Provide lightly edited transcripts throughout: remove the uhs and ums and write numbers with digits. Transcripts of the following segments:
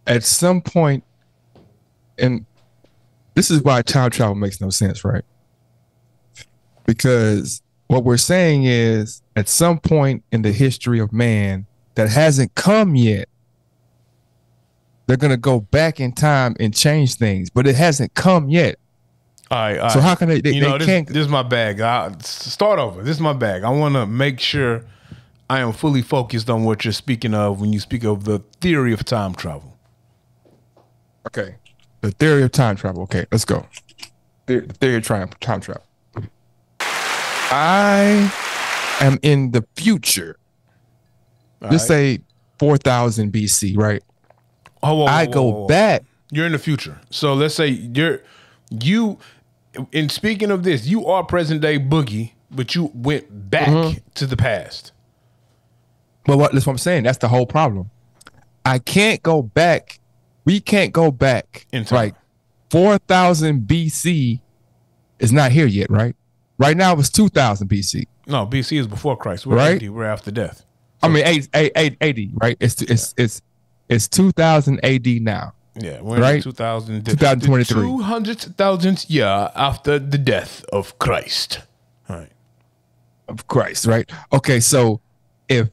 at some point, and this is why time travel makes no sense, right? Because what we're saying is at some point in the history of man that hasn't come yet, they're going to go back in time and change things, but it hasn't come yet. All right. So how can they can't. This is my bag. Start over. This is my bag. I want to make sure I am fully focused on what you're speaking of when you speak of the theory of time travel. Okay. The theory of time travel. Okay, let's go. The theory of time travel. I am in the future. Let's say 4000 BC, right? I go back. You're in the future. So let's say you, in speaking of this, you are present day Boogie, but you went back to the past. Well, that's what I'm saying. That's the whole problem. I can't go back. We can't go back. Like 4000 BC is not here yet, right? Right now it's 2000 BC. No, BC is before Christ. We're right? AD. We're after death. So, I mean, AD, right? It's 2000 AD now. Yeah, we're right? in 2023. 200,000th year after the death of Christ. All right. Of Christ, right? Okay, so if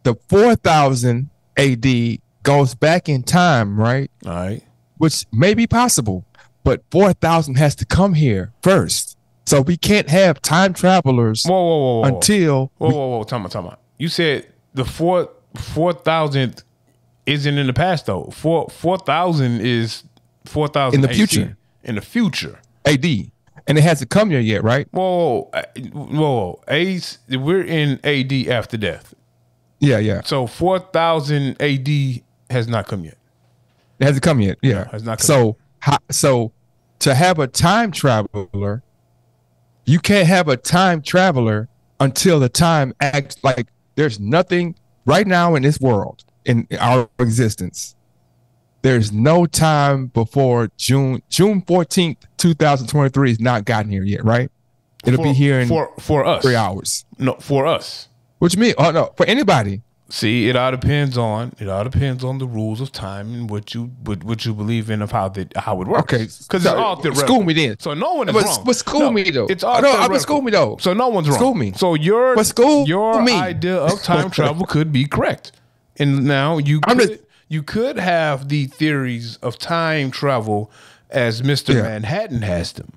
the 4000 AD goes back in time, right? All right. Which may be possible, but 4000 has to come here first. So we can't have time travelers whoa. until... Whoa. Time out. You said the 4,000th isn't in the past, though. 4,000 is 4,000 in the future. In the future. AD. And it hasn't come here yet, right? Whoa. We're in AD after death. Yeah. So 4,000 AD has not come yet. It hasn't come yet, yeah. No, has not come yet. So to have a time traveler, you can't have a time traveler until the time acts like there's nothing right now in this world, in our existence. There's no time before June 14th, 2023 is not gotten here yet, right? It'll be here in for us 3 hours. No, for us. What you mean? Oh no, for anybody. See, it all depends on the rules of time and what you believe in of how it works. Okay, because it's all theoretical. School me then. So no one is wrong. But school me though. It's all but school me though. So no one's wrong. School me. So your idea of time travel could be correct. And now you could have the theories of time travel as Mr. Manhattan has them,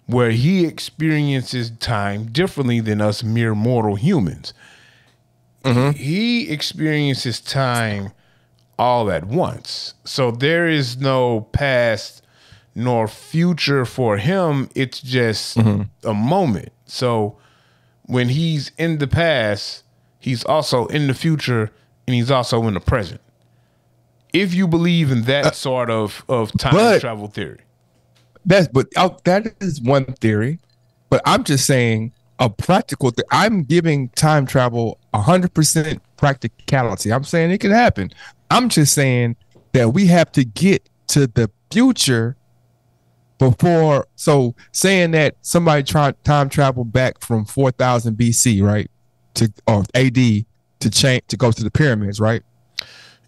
where he experiences time differently than us mere mortal humans. He experiences time all at once. So there is no past nor future for him. It's just a moment. So when he's in the past, he's also in the future and he's also in the present. If you believe in that sort of time travel theory. That is one theory, but I'm just saying a practical I'm giving time travel 100% practicality. I'm saying it can happen. I'm just saying that we have to get to the future before. So saying that somebody tried time travel back from 4000 BC, right, or AD to go to the pyramids, right?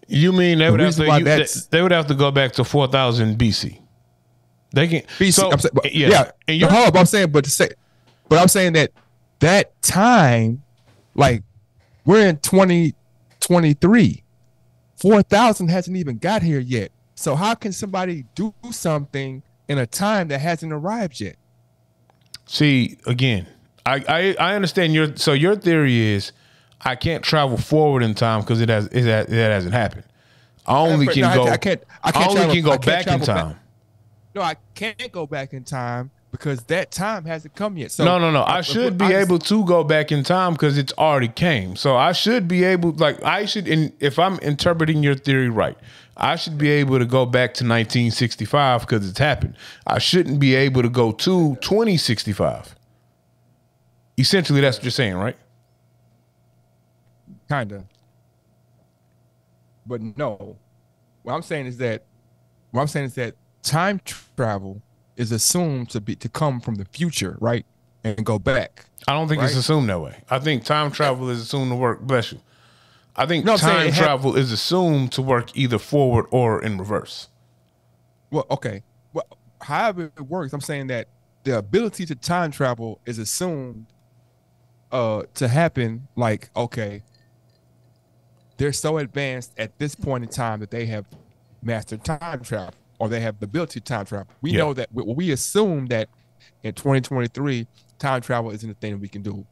You mean they would have to go back to 4000 BC? They can BC. So, I'm saying that time, like we're in 2023, 4000 hasn't even got here yet. So how can somebody do something in a time that hasn't arrived yet? See, again, I understand your theory is I can't travel forward in time because it hasn't happened. I only can go back in time. No, I can't go back in time because that time hasn't come yet. So no. I should be able to go back in time because it's already came. So I should be able, if I'm interpreting your theory right, I should be able to go back to 1965 because it's happened. I shouldn't be able to go to 2065. Essentially, that's what you're saying, right? Kinda. But no. What I'm saying is that time travel is assumed to come from the future, right? And go back. I don't think it's assumed that way. I think time travel is assumed to work. Bless you. I think time travel is assumed to work either forward or in reverse. Well, okay. Well, however it works, I'm saying that the ability to time travel is assumed to happen like, okay, they're so advanced at this point in time that they have mastered time travel, or they have the ability to time travel. We know that we assume that in 2023, time travel isn't a thing that we can do.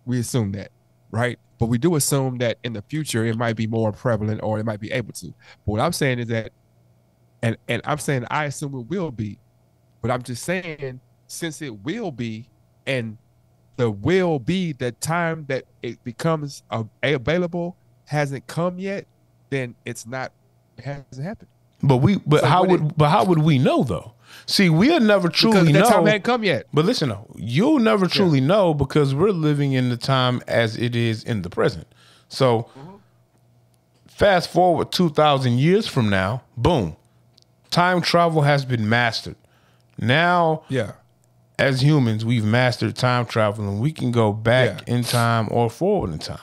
We assume that, right? But we do assume that in the future, it might be more prevalent, or it might be able to. But what I'm saying is that, and I'm saying I assume it will be, but I'm just saying, since it will be, and the will be, the time that it becomes available hasn't come yet, then it hasn't happened. But how would we know though? See, we'll never truly know. That time hasn't come yet. But listen though, you'll never truly know, because we're living in the time as it is in the present. So fast forward 2,000 years from now, boom, time travel has been mastered. Now, as humans, we've mastered time travel, and we can go back in time or forward in time.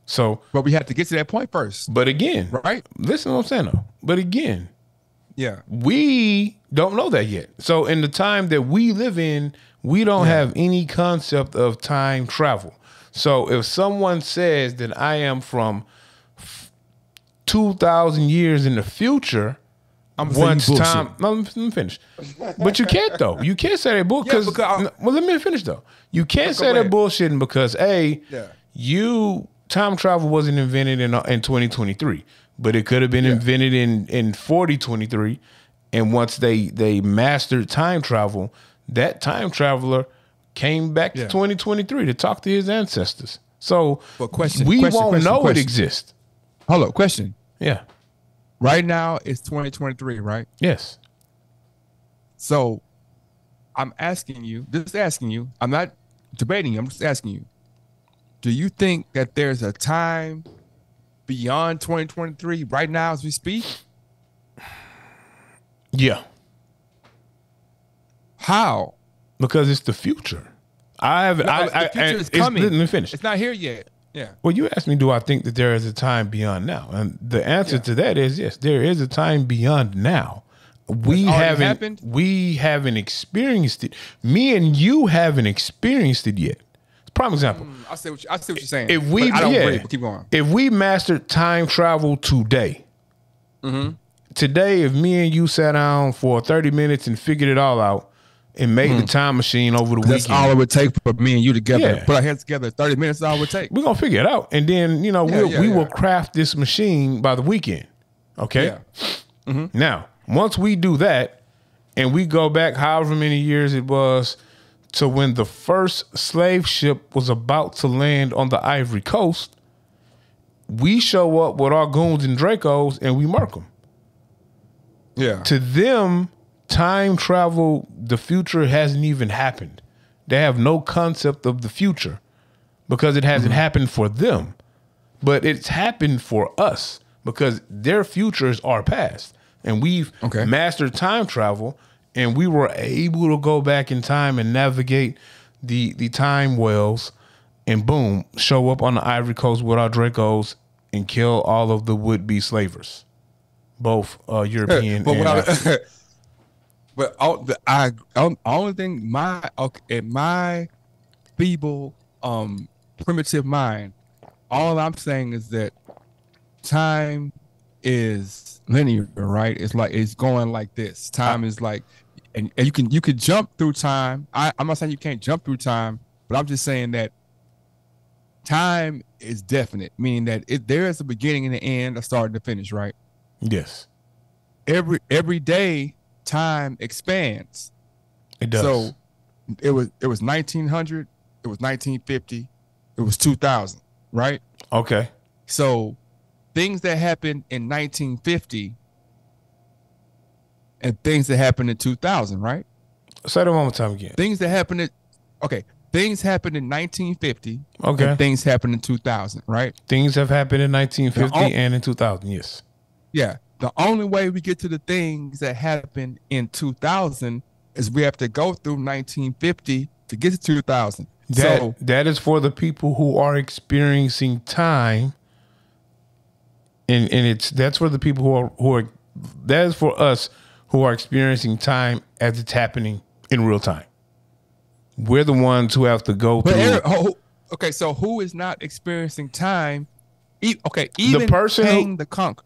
So, but we have to get to that point first. But again, right? Listen to what I'm saying though. But again, we don't know that yet. So in the time that we live in, we don't have any concept of time travel. So if someone says that I am from 2,000 years in the future, once time, no, let me finish. But you can't though. You can't say that bullshit. Well, let me finish though. You can't say that bullshitting because time travel wasn't invented in 2023, but it could have been invented in 4023. And once they mastered time travel, that time came back to 2023 to talk to his ancestors. So we won't know it exists. Hello, question. Yeah. Right now it's 2023, right? Yes. So I'm asking you, I'm not debating you, I'm just asking you, do you think that there's a time beyond 2023 right now as we speak? Yeah. How? Because it's the future. The future is coming. Let me finish. It's not here yet. Yeah. Well, you asked me, do I think that there is a time beyond now? And the answer to that is yes, there is a time beyond now. We haven't experienced it. Me and you haven't experienced it yet. Prime example. I see what you're saying. If we, I don't agree, but keep going. If we mastered time travel today, today, if me and you sat down for 30 minutes and figured it all out and made the time machine over the weekend. That's all it would take for me and you together. Yeah. Put our heads together, 30 minutes is all it would take. We're going to figure it out. And then, we will craft this machine by the weekend. Okay? Yeah. Now, once we do that and we go back however many years it was to when the first slave ship was about to land on the Ivory Coast, we show up with our goons and Dracos and we murk them. Yeah. To them, time travel, the future hasn't even happened. They have no concept of the future because it hasn't happened for them. But it's happened for us because their futures are past. And we've mastered time travel, and we were able to go back in time and navigate the time wells and boom, show up on the Ivory Coast with our Dracos and kill all of the would-be slavers, both European and But only thing in my feeble, primitive mind, all I'm saying is that time is linear, right? It's like it's going like this. Time is like, and you can jump through time. I'm not saying you can't jump through time, but I'm just saying that time is definite, meaning that there is a beginning and an end, a start and a finish, right? Yes. Every day, time expands. It does. So it was 1900, it was 1950, it was 2000, right? Okay. So things that happened in 1950 and things that happened in 2000, right? Say that one more time again. Things happened in 1950 and things happened in 2000, right? Things have happened in 1950 and in 2000, yes. Yeah. The only way we get to the things that happened in 2000 is we have to go through 1950 to get to 2000. That is for the people who are experiencing time and that's for the people who are that is for us who are experiencing time as it's happening in real time. We're the ones who have to go through. Okay, so who is not experiencing time? Okay, even the person Kang the Conqueror.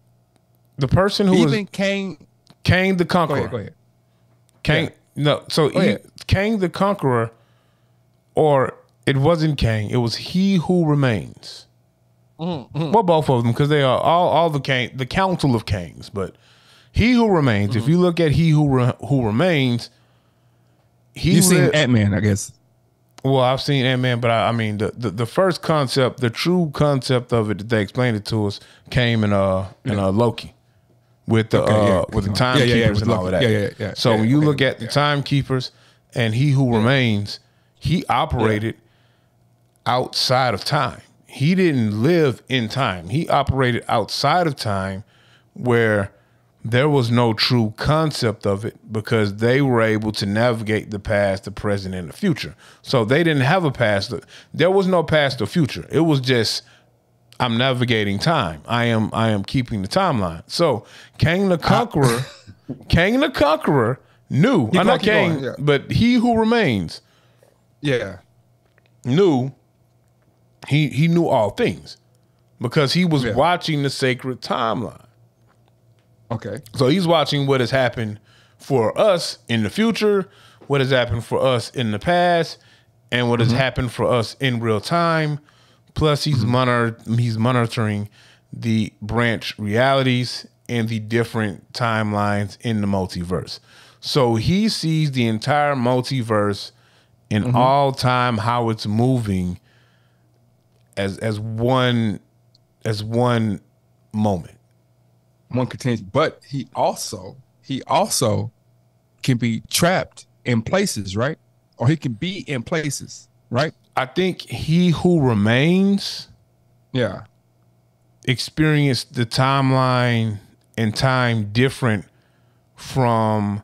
The person who even Kang the Conqueror. Go ahead. Kang, no, so Kang the Conqueror, or it wasn't Kang, it was He Who Remains. Mm-hmm. Well, both of them, because they are all the Council of Kangs, but He Who Remains. If you look at He Who Remains, you've seen Ant-Man, I guess. Well, I've seen Ant-Man, but I mean the first concept, the true concept of it that they explained it to us came in Loki with the with the timekeepers and all of that. Yeah. So when you look at the timekeepers and He Who Remains, he operated outside of time. He didn't live in time. He operated outside of time, where there was no true concept of it, because they were able to navigate the past, the present, and the future. So they didn't have a past. There was no past or future. It was just, I'm navigating time. I am keeping the timeline. So Kang the Conqueror, knew. I'm not Kang, but He Who Remains. Yeah. Knew. He knew all things because he was watching the sacred timeline. Okay. So he's watching what has happened for us in the future, what has happened for us in the past, and what has happened for us in real time. Plus, he's monitoring the branch realities and the different timelines in the multiverse. So he sees the entire multiverse in all time, how it's moving as one moment. One continues, but he also can be trapped in places, right? Or he can be in places, right? I think He Who Remains, experienced the timeline and time different from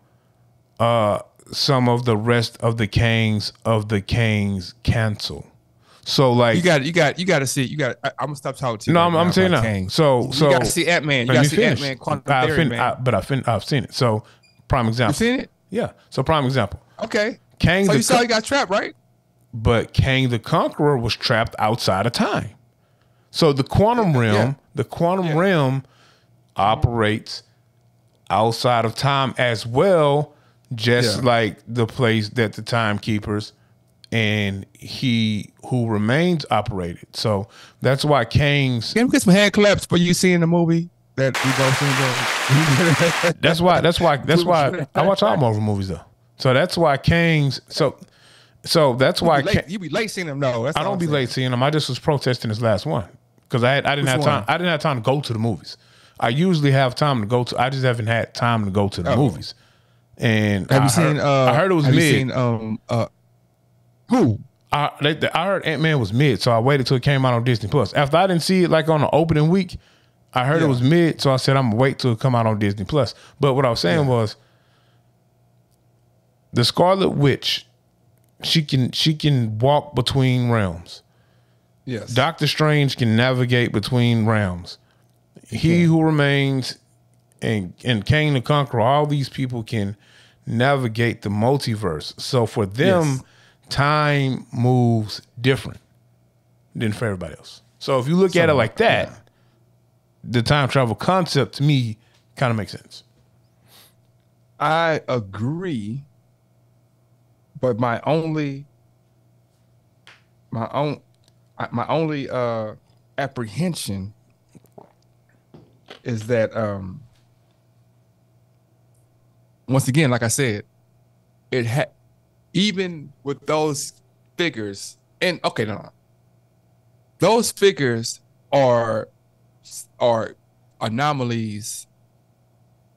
some of the rest of the Kangs of the Kangs Council. So like you got to see it. I'm gonna stop talking to you. No, I'm saying no. So you got to see Ant-Man. You got to see Ant-Man Quantum Theory, man. I've seen it. So prime example. You've seen it? Yeah. So prime example. Okay. Kang. So you saw he got trapped, right? But Kang the Conqueror was trapped outside of time. So the quantum realm, operates outside of time as well, just like the place that the timekeepers and He Who Remains operated. So that's why Kang's. Can we get some hand claps for you seeing the movie that we both seen? That's why I watch all Marvel movies though. So that's why Kang's. So that's why you be late seeing them. No, I don't be late seeing them. I just was protesting this last one because I didn't have time. I didn't have time to go to the movies. I usually have time to go to. I just haven't had time to go to the movies. And have you seen? I heard it was mid. Who? I heard Ant-Man was mid, so I waited till it came out on Disney Plus. After I didn't see it like on the opening week, I heard it was mid, so I said I'm gonna wait till it come out on Disney Plus. But what I was saying was, the Scarlet Witch, she can walk between realms. Yes. Doctor Strange can navigate between realms. He Who Remains and Kang the Conqueror, all these people can navigate the multiverse. So for them, time moves different than for everybody else. So if you look at it like that, the time travel concept to me kind of makes sense. I agree, but my only apprehension is that once again, like I said, even with those figures, and those figures are anomalies.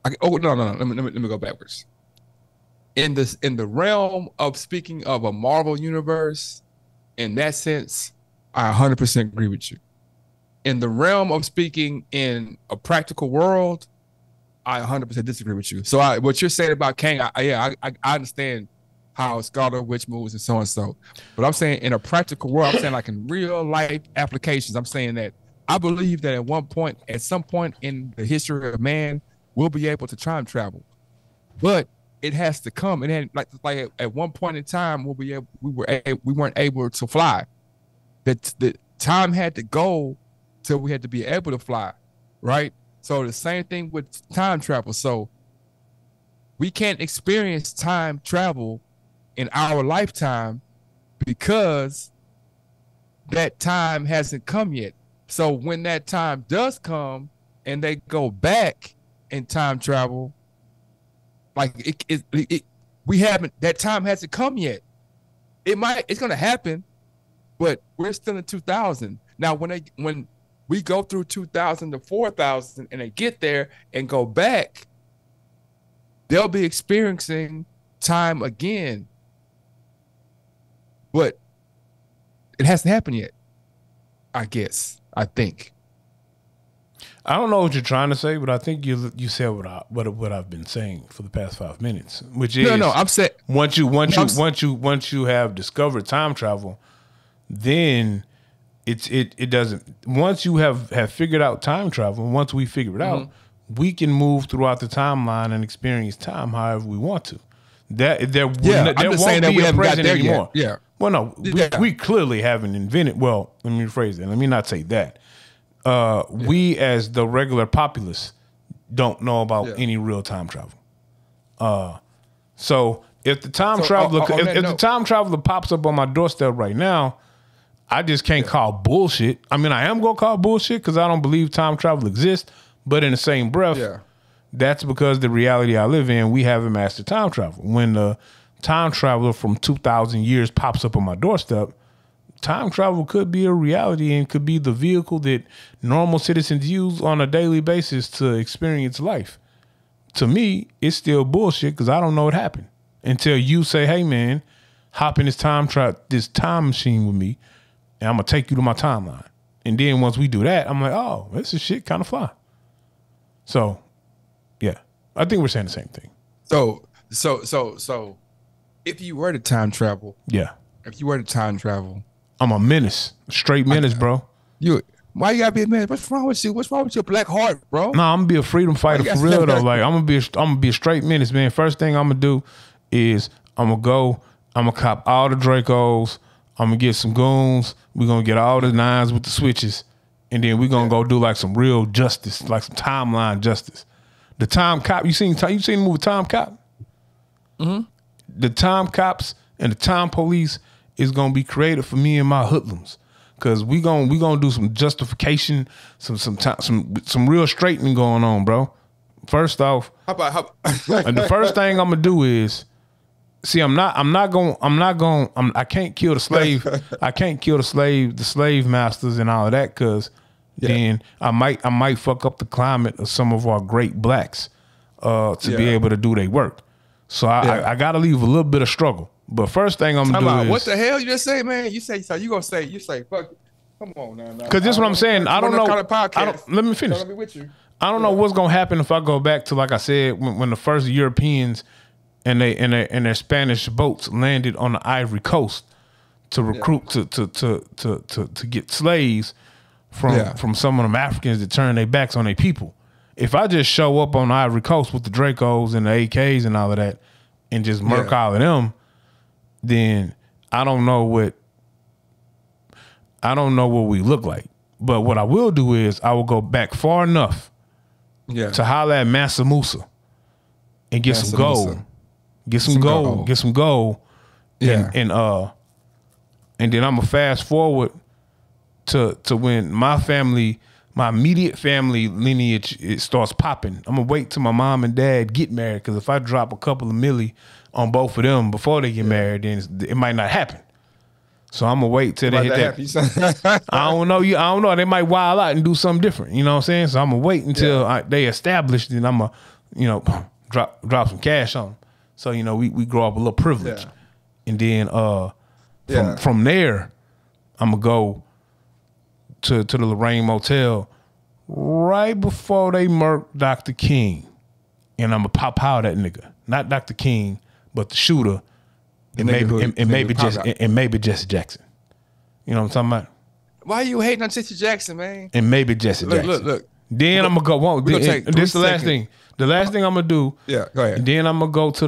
Let me go backwards. In the realm of speaking of a Marvel universe, in that sense, I 100% agree with you. In the realm of speaking in a practical world, I 100% disagree with you. So what you're saying about Kang, I understand how Scarlet Witch moves and so. But I'm saying in a practical world, I'm saying like in real life applications, I'm saying that I believe that at some point in the history of man, we'll be able to time travel, but it has to come. And then, like at one point in time, we weren't able to fly. That the time had to go till we had to be able to fly, right? So the same thing with time travel. So we can't experience time travel in our lifetime because that time hasn't come yet. So when that time does come and they go back in time travel, like that time hasn't come yet. It's going to happen, but we're still in 2000. Now, when we go through 2000 to 4000 and they get there and go back, they'll be experiencing time again. But it hasn't happened yet, I think. I don't know what you're trying to say, but I think you said what I've been saying for the past 5 minutes, which is I'm saying once you have discovered time travel, then it doesn't. Once you have figured out time travel, once we figure it out, we can move throughout the timeline and experience time however we want to. There won't be a present anymore. Yeah. Well, no, we clearly haven't invented. Well, let me rephrase that. Let me not say that. We as the regular populace don't know about any real time travel. So if the time traveler, if the time traveler pops up on my doorstep right now, I just can't call bullshit. I mean, I am gonna call bullshit because I don't believe time travel exists. But in the same breath, that's because the reality I live in, we haven't mastered time travel. When the time traveler from 2,000 years pops up on my doorstep, time travel could be a reality and could be the vehicle that normal citizens use on a daily basis to experience life. To me, it's still bullshit because I don't know what happened until you say, "Hey, man, hop in this time machine with me, and I'm gonna take you to my timeline." And then once we do that, I'm like, "Oh, this is shit kind of fly." So, yeah, I think we're saying the same thing. So, if you were to time travel, I'm a menace, straight menace, bro. Why you gotta be a menace? What's wrong with you? What's wrong with your black heart, bro? No, I'm gonna be a freedom fighter for real though. Like I'm gonna be a straight menace, man. First thing I'm gonna do is I'm gonna cop all the Dracos. I'm gonna get some goons. We're gonna get all the nines with the switches, and then we're gonna go do like some real justice, like some timeline justice. The Time Cop. You seen the movie Time Cop? Mm-hmm. The Time Cops and the Time Police is gonna be created for me and my hoodlums, cause we gonna do some justification, some real straightening going on, bro. First off, and the first thing I'm gonna do is, see, I can't kill the slave. I can't kill the slave masters and all of that, cause then I might fuck up the climate of some of our great blacks to be able to do their work. So I got to leave a little bit of struggle. But first thing I'm gonna do is, what the hell you just say, man? You say fuck. Come on now. Because this is what I'm saying. I don't know. Let me finish. I don't know what's gonna happen if I go back to, like I said, when the first Europeans and their Spanish boats landed on the Ivory Coast to recruit to get slaves from some of them Africans that turned their backs on their people. If I just show up on the Ivory Coast with the Dracos and the AKs and all of that and just murk all of them, then I don't know what we look like. But what I will do is I will go back far enough to holler at Mansa Musa and get some gold. Get some gold. And then I'm gonna fast forward to when my immediate family lineage, it starts popping. I'm gonna wait till my mom and dad get married, because if I drop a couple of milli on both of them before they get married, then it might not happen. So I'm gonna wait till they hit that. I don't know. They might wild out and do something different. You know what I'm saying? So I'm gonna wait until they establish. Then I'm gonna, drop some cash on them. So we grow up a little privilege, and then from there, I'm gonna go to the Lorraine Motel right before they murk Dr. King, and I'm gonna pop out that nigga, not Dr. King, but the shooter. And maybe Jesse Jackson. You know what I'm talking about? Why are you hating on Jesse Jackson, man? And maybe Jesse Jackson. Look. Then I'm gonna go. Well, this is the last thing. The last thing I'm gonna do. Yeah, go ahead. And then I'm gonna go to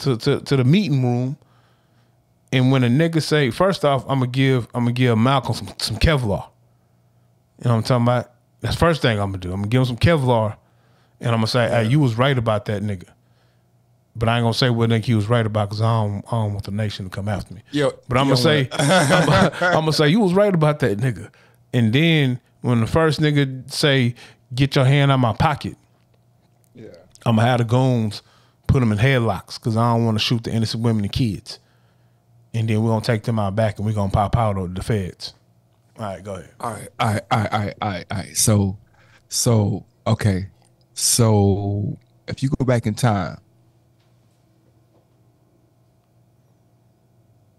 the meeting room. And when a nigga say, first off, I'm gonna give Malcolm some Kevlar. You know what I'm talking about? That's the first thing I'm gonna do. I'm gonna give him some Kevlar, and I'm gonna say, hey, you was right about that nigga. But I ain't gonna say what nigga he was right about because I don't want the nation to come after me. But I'm gonna say, I'm gonna say you was right about that nigga. And then when the first nigga say, get your hand out my pocket, I'm gonna have the goons put them in headlocks because I don't want to shoot the innocent women and kids. And then we're gonna take them out back and we're gonna pop out of the feds. All right, go ahead. All right. So okay. So if you go back in time.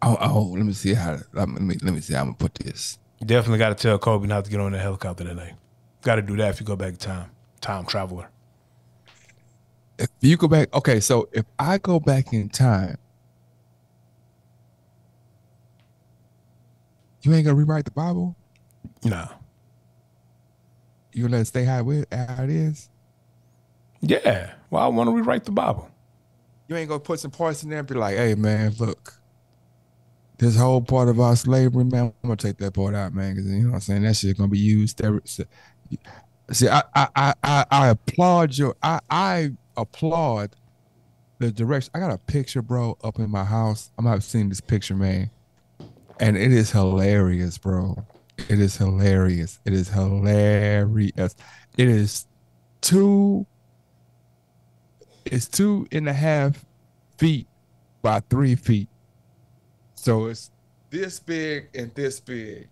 Oh, let me see how I'm gonna put this. You definitely got to tell Kobe not to get on the helicopter that night. Got to do that if you go back in time. Time traveler. If you go back, okay, so if I go back in time, you ain't gonna rewrite the Bible? No. You gonna let it stay how it is? Yeah. Well, I want to rewrite the Bible. You ain't gonna put some parts in there and be like, hey man, look. This whole part of our slavery, man, I'm gonna take that part out, man, because you know what I'm saying, that shit's gonna be used. See, I applaud I applaud the direction. I got a picture, bro, up in my house. I'm not seeing this picture, man, and it is hilarious, bro. It is hilarious. It is hilarious. It is 2.5 feet by 3 feet. So it's this big and this big.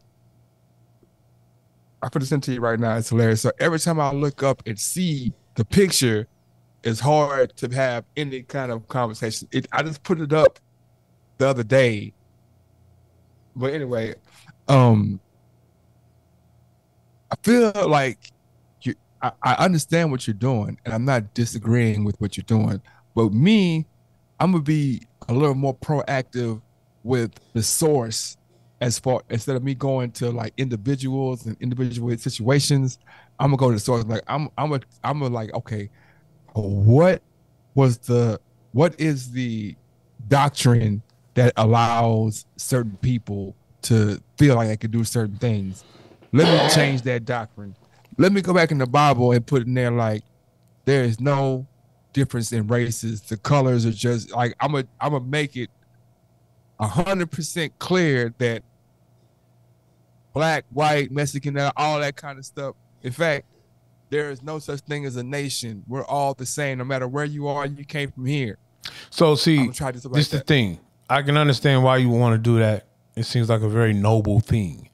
I put this into you right now. It's hilarious. So every time I look up and see the picture, it's hard to have any kind of conversation. I just put it up the other day. But anyway, I feel like I understand what you're doing, and I'm not disagreeing with what you're doing. But me, I'm gonna be a little more proactive with the source, as far instead of me going to like individuals and individual situations, I'm gonna go to the source. Like I'm like, okay, what is the doctrine that allows certain people to feel like they can do certain things? Let me change that doctrine. Let me go back in the Bible and put in there like there is no difference in races. The colors are just like I'm gonna make it 100% clear that black, white, Mexican, all that kind of stuff. In fact, there is no such thing as a nation. We're all the same, no matter where you are. You came from here. So see, this is the thing. I can understand why you want to do that. It seems like a very noble thing.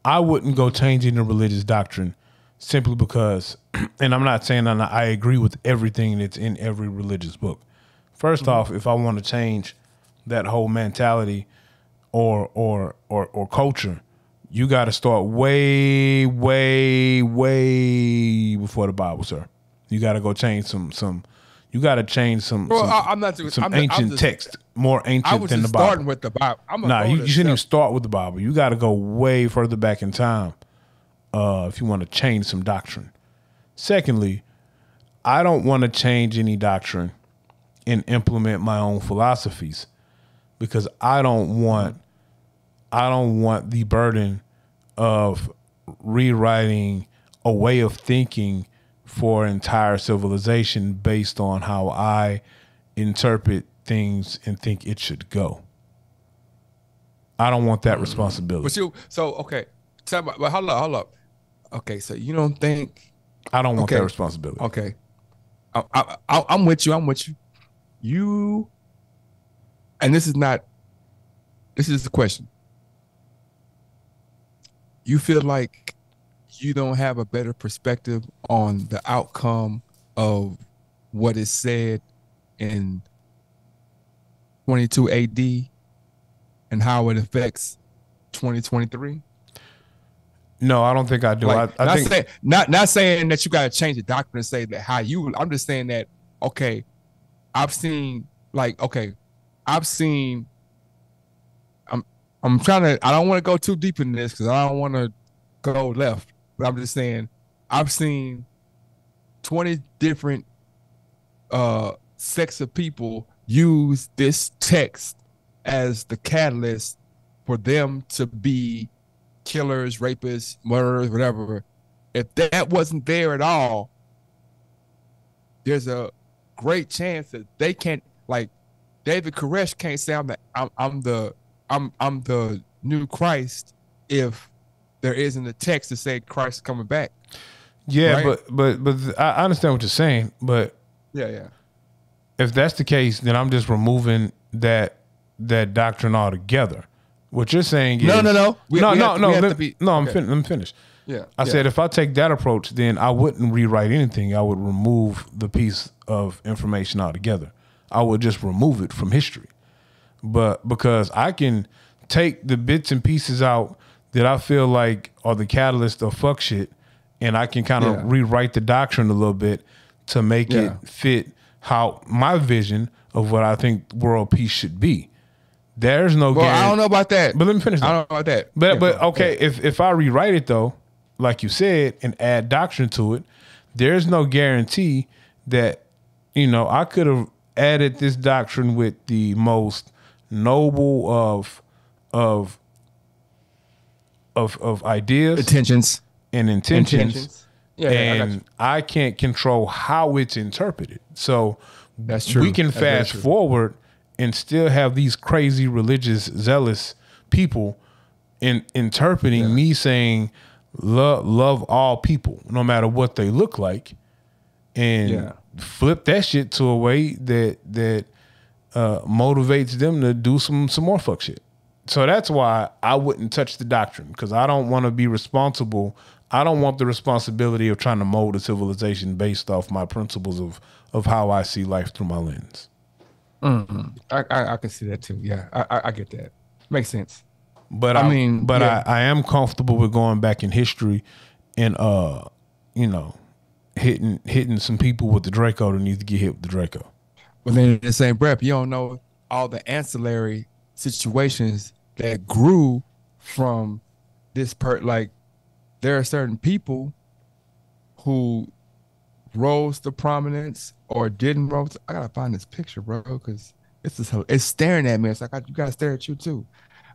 I wouldn't go changing the religious doctrine simply because, and I'm not saying that I agree with everything that's in every religious book. First off, if I want to change that whole mentality or culture, you got to start way before the Bible, sir. You got to go change some. You got to change some. Well, I'm not doing some ancient text, more ancient than the Bible. Starting with the Bible. You shouldn't even start with the Bible. You got to go way further back in time if you want to change some doctrine. Secondly, I don't want to change any doctrine and implement my own philosophies because I don't want the burden of rewriting a way of thinking for entire civilization based on how I interpret things and think it should go. I don't want that responsibility. Okay. But hold up. Okay, so you don't think I don't want that responsibility. Okay. I'm with you. You, and this is the question. You feel like you don't have a better perspective on the outcome of what is said in 22 AD and how it affects 2023? No, I don't think I do. Like, not saying that you got to change the doctrine and say that how you. I'm just saying that I've seen I'm trying to. I don't want to go too deep in this because I don't want to go left. But I'm just saying, I've seen 20 different sects of people use this text as the catalyst for them to be killers, rapists, murderers, whatever. If that wasn't there at all, there's a great chance that they can't, like David Koresh can't say I'm the new Christ if there isn't a text to say Christ is coming back. Yeah, right? but I understand what you're saying, but yeah. If that's the case, then I'm just removing that doctrine altogether. What you're saying is no. I'm finished. Yeah, I said if I take that approach, then I wouldn't rewrite anything. I would remove the piece of information altogether. I would just remove it from history. But because I can take the bits and pieces out that I feel like are the catalyst of fuck shit, and I can kind of rewrite the doctrine a little bit to make it fit how my vision of what I think world peace should be. There's no guarantee. I don't know about that. But let me finish that. I don't know about that. But okay, if I rewrite it though, like you said, and add doctrine to it, there's no guarantee that, I could have added this doctrine with the most noble of ideas, intentions. And I can't control how it's interpreted. So that's true. We can fast forward and still have these crazy religious, zealous people interpreting me saying love all people, no matter what they look like, and flip that shit to a way that motivates them to do some more fuck shit. So that's why I wouldn't touch the doctrine, because I don't want to be responsible. I don't want the responsibility of trying to mold a civilization based off my principles of how I see life through my lens. Mm-hmm. I can see that too. Yeah, I get that. Makes sense. But I am comfortable with going back in history and hitting some people with the Draco that needs to get hit with the Draco. But then in the same breath, you don't know all the ancillary situations that grew from this like there are certain people who rose to prominence or didn't rise. I gotta find this picture, bro, because it's staring at me. It's like you gotta stare at you too.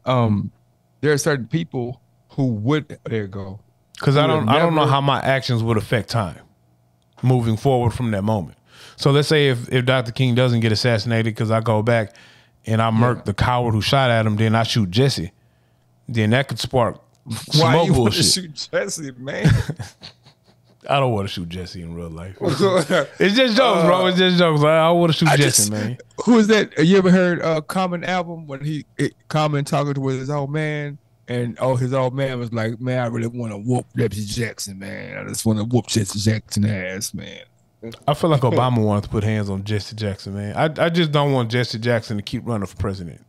There are certain people who would. There you go. Because I don't know how my actions would affect time moving forward from that moment. So let's say if Dr. King doesn't get assassinated because I go back and I murk the coward who shot at him, then I shoot Jesse. Then that could spark some more bullshit. Why you want to shoot Jesse, man? I don't want to shoot Jesse in real life. It's just jokes, bro. It's just jokes. I want to shoot Jesse, man. Who is that? You ever heard Common album when Common talking with his old man, and his old man was like, "Man, I really want to whoop Jesse Jackson, man. I just want to whoop Jesse Jackson ass, man." I feel like Obama wanted to put hands on Jesse Jackson, man. I just don't want Jesse Jackson to keep running for president.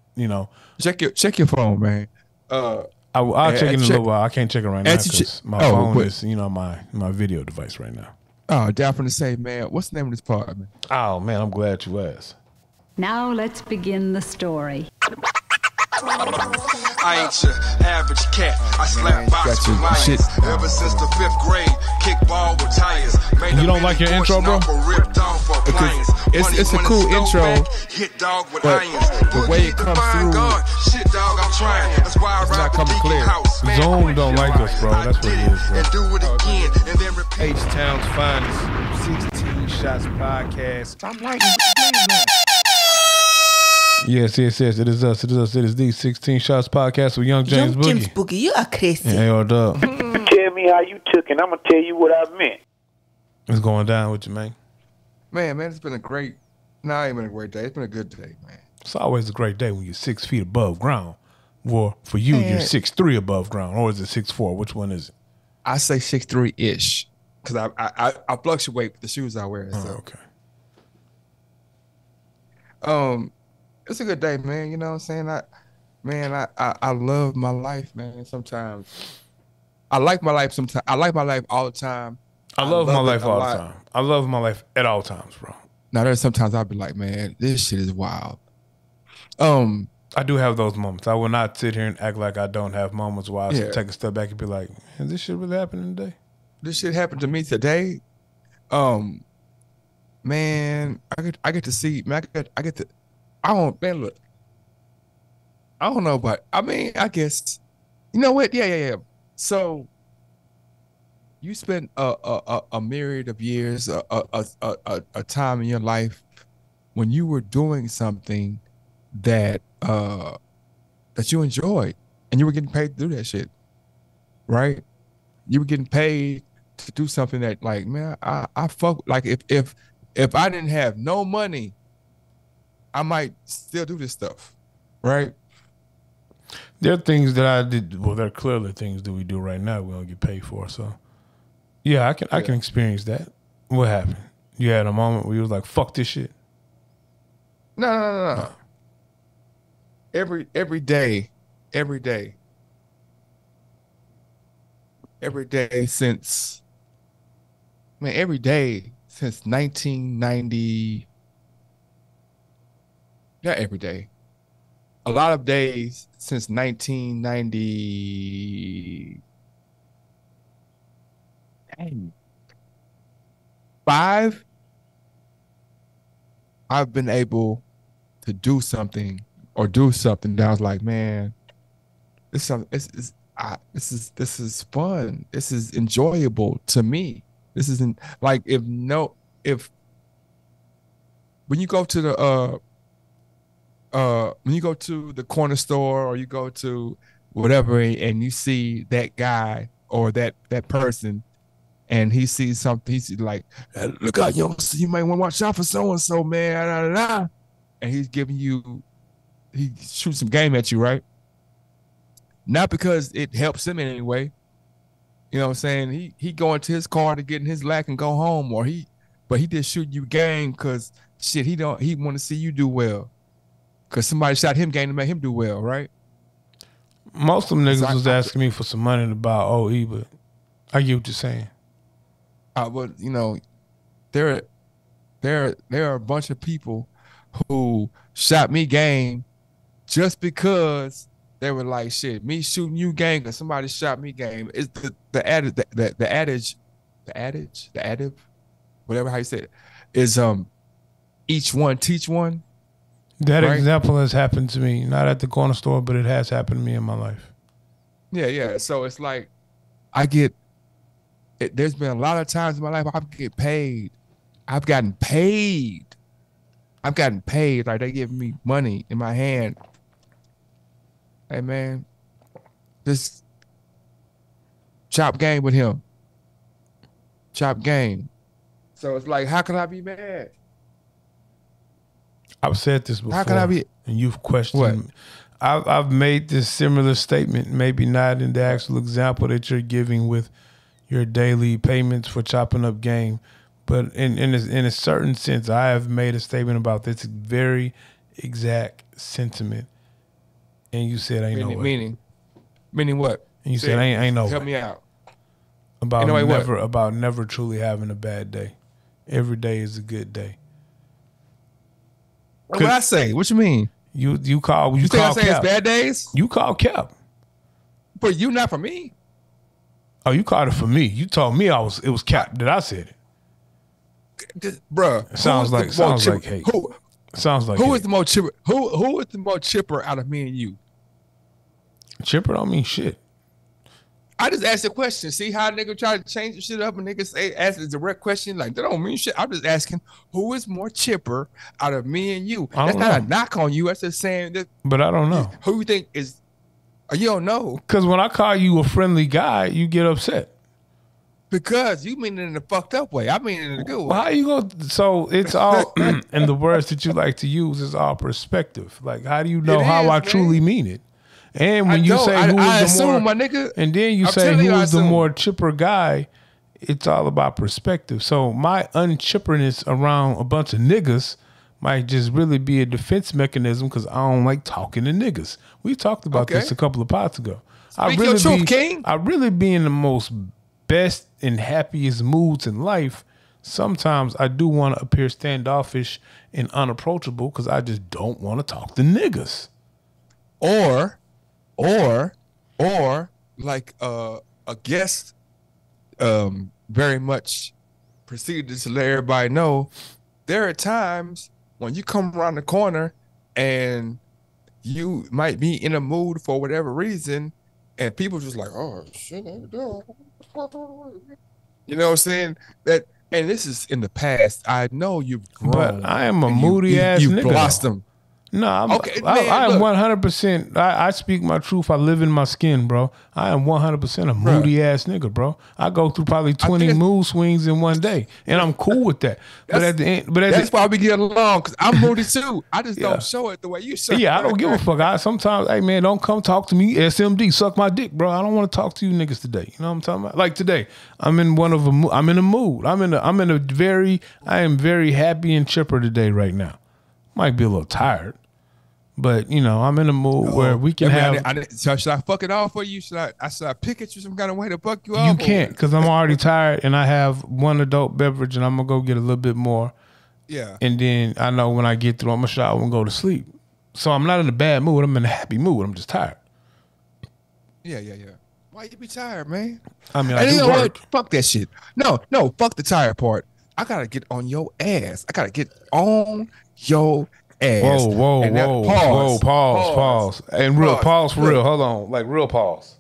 Check your phone, man. I'll check in a little while. I can't check it right now because my phone is, my video device right now. Oh, definitely say, man, what's the name of this part, man? Oh, man, I'm glad you asked. Now let's begin the story. I ain't your average cat. I slap box with lions. Ever since the 5th grade, kickball with tires. You don't like your intro, bro? It's a cool intro. Hit dog with irons. The way it comes through, shit, dog, I'm trying. That's why I ride the clear. Zoom don't like us, bro. That's what it is, bro. And do it again, and then repeat. H-Town's finest 16 Shots podcast. I'm liking it. Yes. It is us. It is the 16 Shots podcast with Young James Boogie. James Boogie, you are crazy. And AR Dub. Tell me how you took, and I'm gonna tell you what I meant. What's going down with you, man? Man, it's been a great. No, it ain't been a great day. It's been a good day, man. It's always a great day when you're 6 feet above ground. Well, for you, you're 6'3" above ground, or is it 6'4"? Which one is it? I say 6'3" ish, because I fluctuate with the shoes I wear. So. Okay. It's a good day, man. You know what I'm saying? I love my life, man. Sometimes I like my life. Sometimes I like my life all the time. I love my life all the time. I love my life at all times, bro. Now there's sometimes I'll be like, man, this shit is wild. I I do have those moments. I will not sit here and act like I don't have moments where I take a step back and be like, "Is this shit really happening today?" This shit happened to me today. Man, I get to see. Man, I get to. I don't. Man, look. I don't know, but I mean, I guess. You know what? Yeah. So. You spent a myriad of years, a time in your life when you were doing something that that you enjoyed, and you were getting paid to do that shit, right? You were getting paid to do something that, like, man, I fuck. Like, if I didn't have no money, I might still do this stuff, right? There are things that I did. Well, there are clearly things that we do right now we don't get paid for. So, yeah, I can experience that. What happened? You had a moment where you was like, "Fuck this shit." No. Every day since 1990. Not every day. A lot of days since 1995, I've been able to do something that I was like, man, this is fun. This is enjoyable to me. This isn't like when you go to the corner store or you go to whatever and you see that guy or that person and he sees something, he's like, look out, you might want to watch out for so-and-so, man. And he's giving you, he shoots some game at you, right? Not because it helps him in any way. You know what I'm saying? He go into his car to get in his lack and go home, but he just shoot you game because shit, he want to see you do well. Because somebody shot him game to make him do well, right? Most of them niggas was asking me for some money to buy OE, but I get what you're saying. But you know, there are a bunch of people who shot me game just because they were like, shit, me shooting you game because somebody shot me game. It's the adage, whatever how you say it, is each one teach one. That right? Example has happened to me, not at the corner store, but it has happened to me in my life. Yeah. So it's like there's been a lot of times in my life I've gotten paid. Like they give me money in my hand. Hey man, just chop game with him. Chop game. So it's like, how can I be mad? I've said this before. How can I be? And you've questioned what? Me. I've made this similar statement, maybe not in the actual example that you're giving with your daily payments for chopping up game, but in a certain sense, I have made a statement about this very exact sentiment. And you said, "Ain't no way." Meaning what? And you said, "Ain't no way." Help me out. About never truly having a bad day. Every day is a good day. What did I say? What you mean? You call think I say it's bad days? You call Cap. But you not for me. Oh, you called it for me. You told me it was Cap that I said it. Bruh. Sounds like hate. Sounds like who is the most chipper? Who is the most chipper out of me and you? Chipper don't mean shit. I just asked a question. See how a nigga try to change the shit up and niggas ask a direct question like that don't mean shit. I'm just asking who is more chipper out of me and you. That's not a knock on you. That's just saying that. But I don't know. Who you think is? You don't know. Because when I call you a friendly guy, you get upset. Because you mean it in a fucked up way. I mean it in a good way. Well, how you go? So it's all, and the words that you like to use is all perspective. Like, how do you know how I truly mean it? And when you say who is the more, my nigga, and then you say who is the more chipper guy, it's all about perspective. So my unchipperness around a bunch of niggas might just really be a defense mechanism because I don't like talking to niggas. We talked about this a couple of pods ago. Speak your truth, King. I really be in the most best and happiest moods in life. Sometimes I do want to appear standoffish and unapproachable because I just don't want to talk to niggas. or like a guest very much proceeded to let everybody know there are times when you come around the corner and you might be in a mood for whatever reason, and people just like, oh shit, you know what I'm saying? That, and this is in the past. I know you've grown, but I am a moody ass nigga. You blossom. No, I am 100%. I speak my truth. I live in my skin, bro. I am 100% a moody ass nigga, bro. I go through probably 20 mood swings in one day, and I'm cool with that. But at the end, that's why we get along, because I'm moody too. I just don't show it the way you show it. Yeah, I don't give a fuck. Sometimes, hey man, don't come talk to me. SMD, suck my dick, bro. I don't want to talk to you niggas today. You know what I'm talking about? Like today, I'm in a mood. I am very happy and chipper today right now. Might be a little tired. But you know, I'm in a mood where we can so should I fuck it off for you? Should I pick at you some kind of way to fuck you off? You can't, because I'm already tired and I have one adult beverage and I'm gonna go get a little bit more. Yeah. And then I know when I get through, I'm gonna shower and go to sleep. So I'm not in a bad mood. I'm in a happy mood. I'm just tired. Yeah. Why you be tired, man? I mean, I do work. Fuck that shit. No, fuck the tired part. I gotta get on your ass. I gotta get on your ass. Whoa, pause. And real pause for real. Hold on. Like real pause.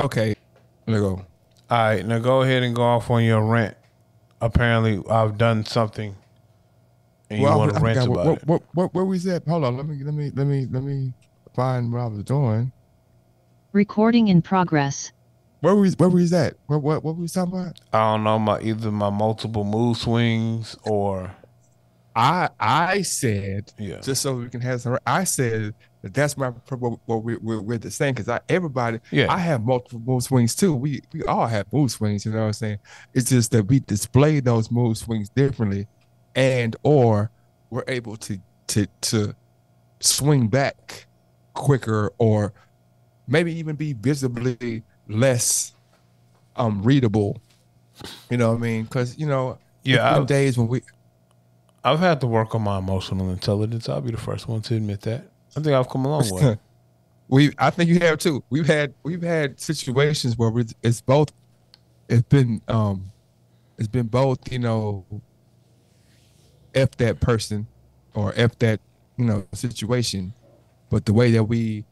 Okay. Let me go. All right, now go ahead and go off on your rant. Apparently I've done something and you want to rant about it. Where was that? Hold on, let me find what I was doing. Recording in progress. Where was that? What were we talking about? I don't know, either my multiple mood swings or I said, just so we can have some. I said that's my what we're the same, because I have multiple mood swings too. We all have mood swings, you know what I'm saying? It's just that we display those mood swings differently, or we're able to swing back quicker, or maybe even be visibly less readable. You know what I mean? Because days when I've had to work on my emotional intelligence. I'll be the first one to admit that. I think I've come a long way. I think you have too. We've had situations where it's been both, F that person or F that, situation. But the way that we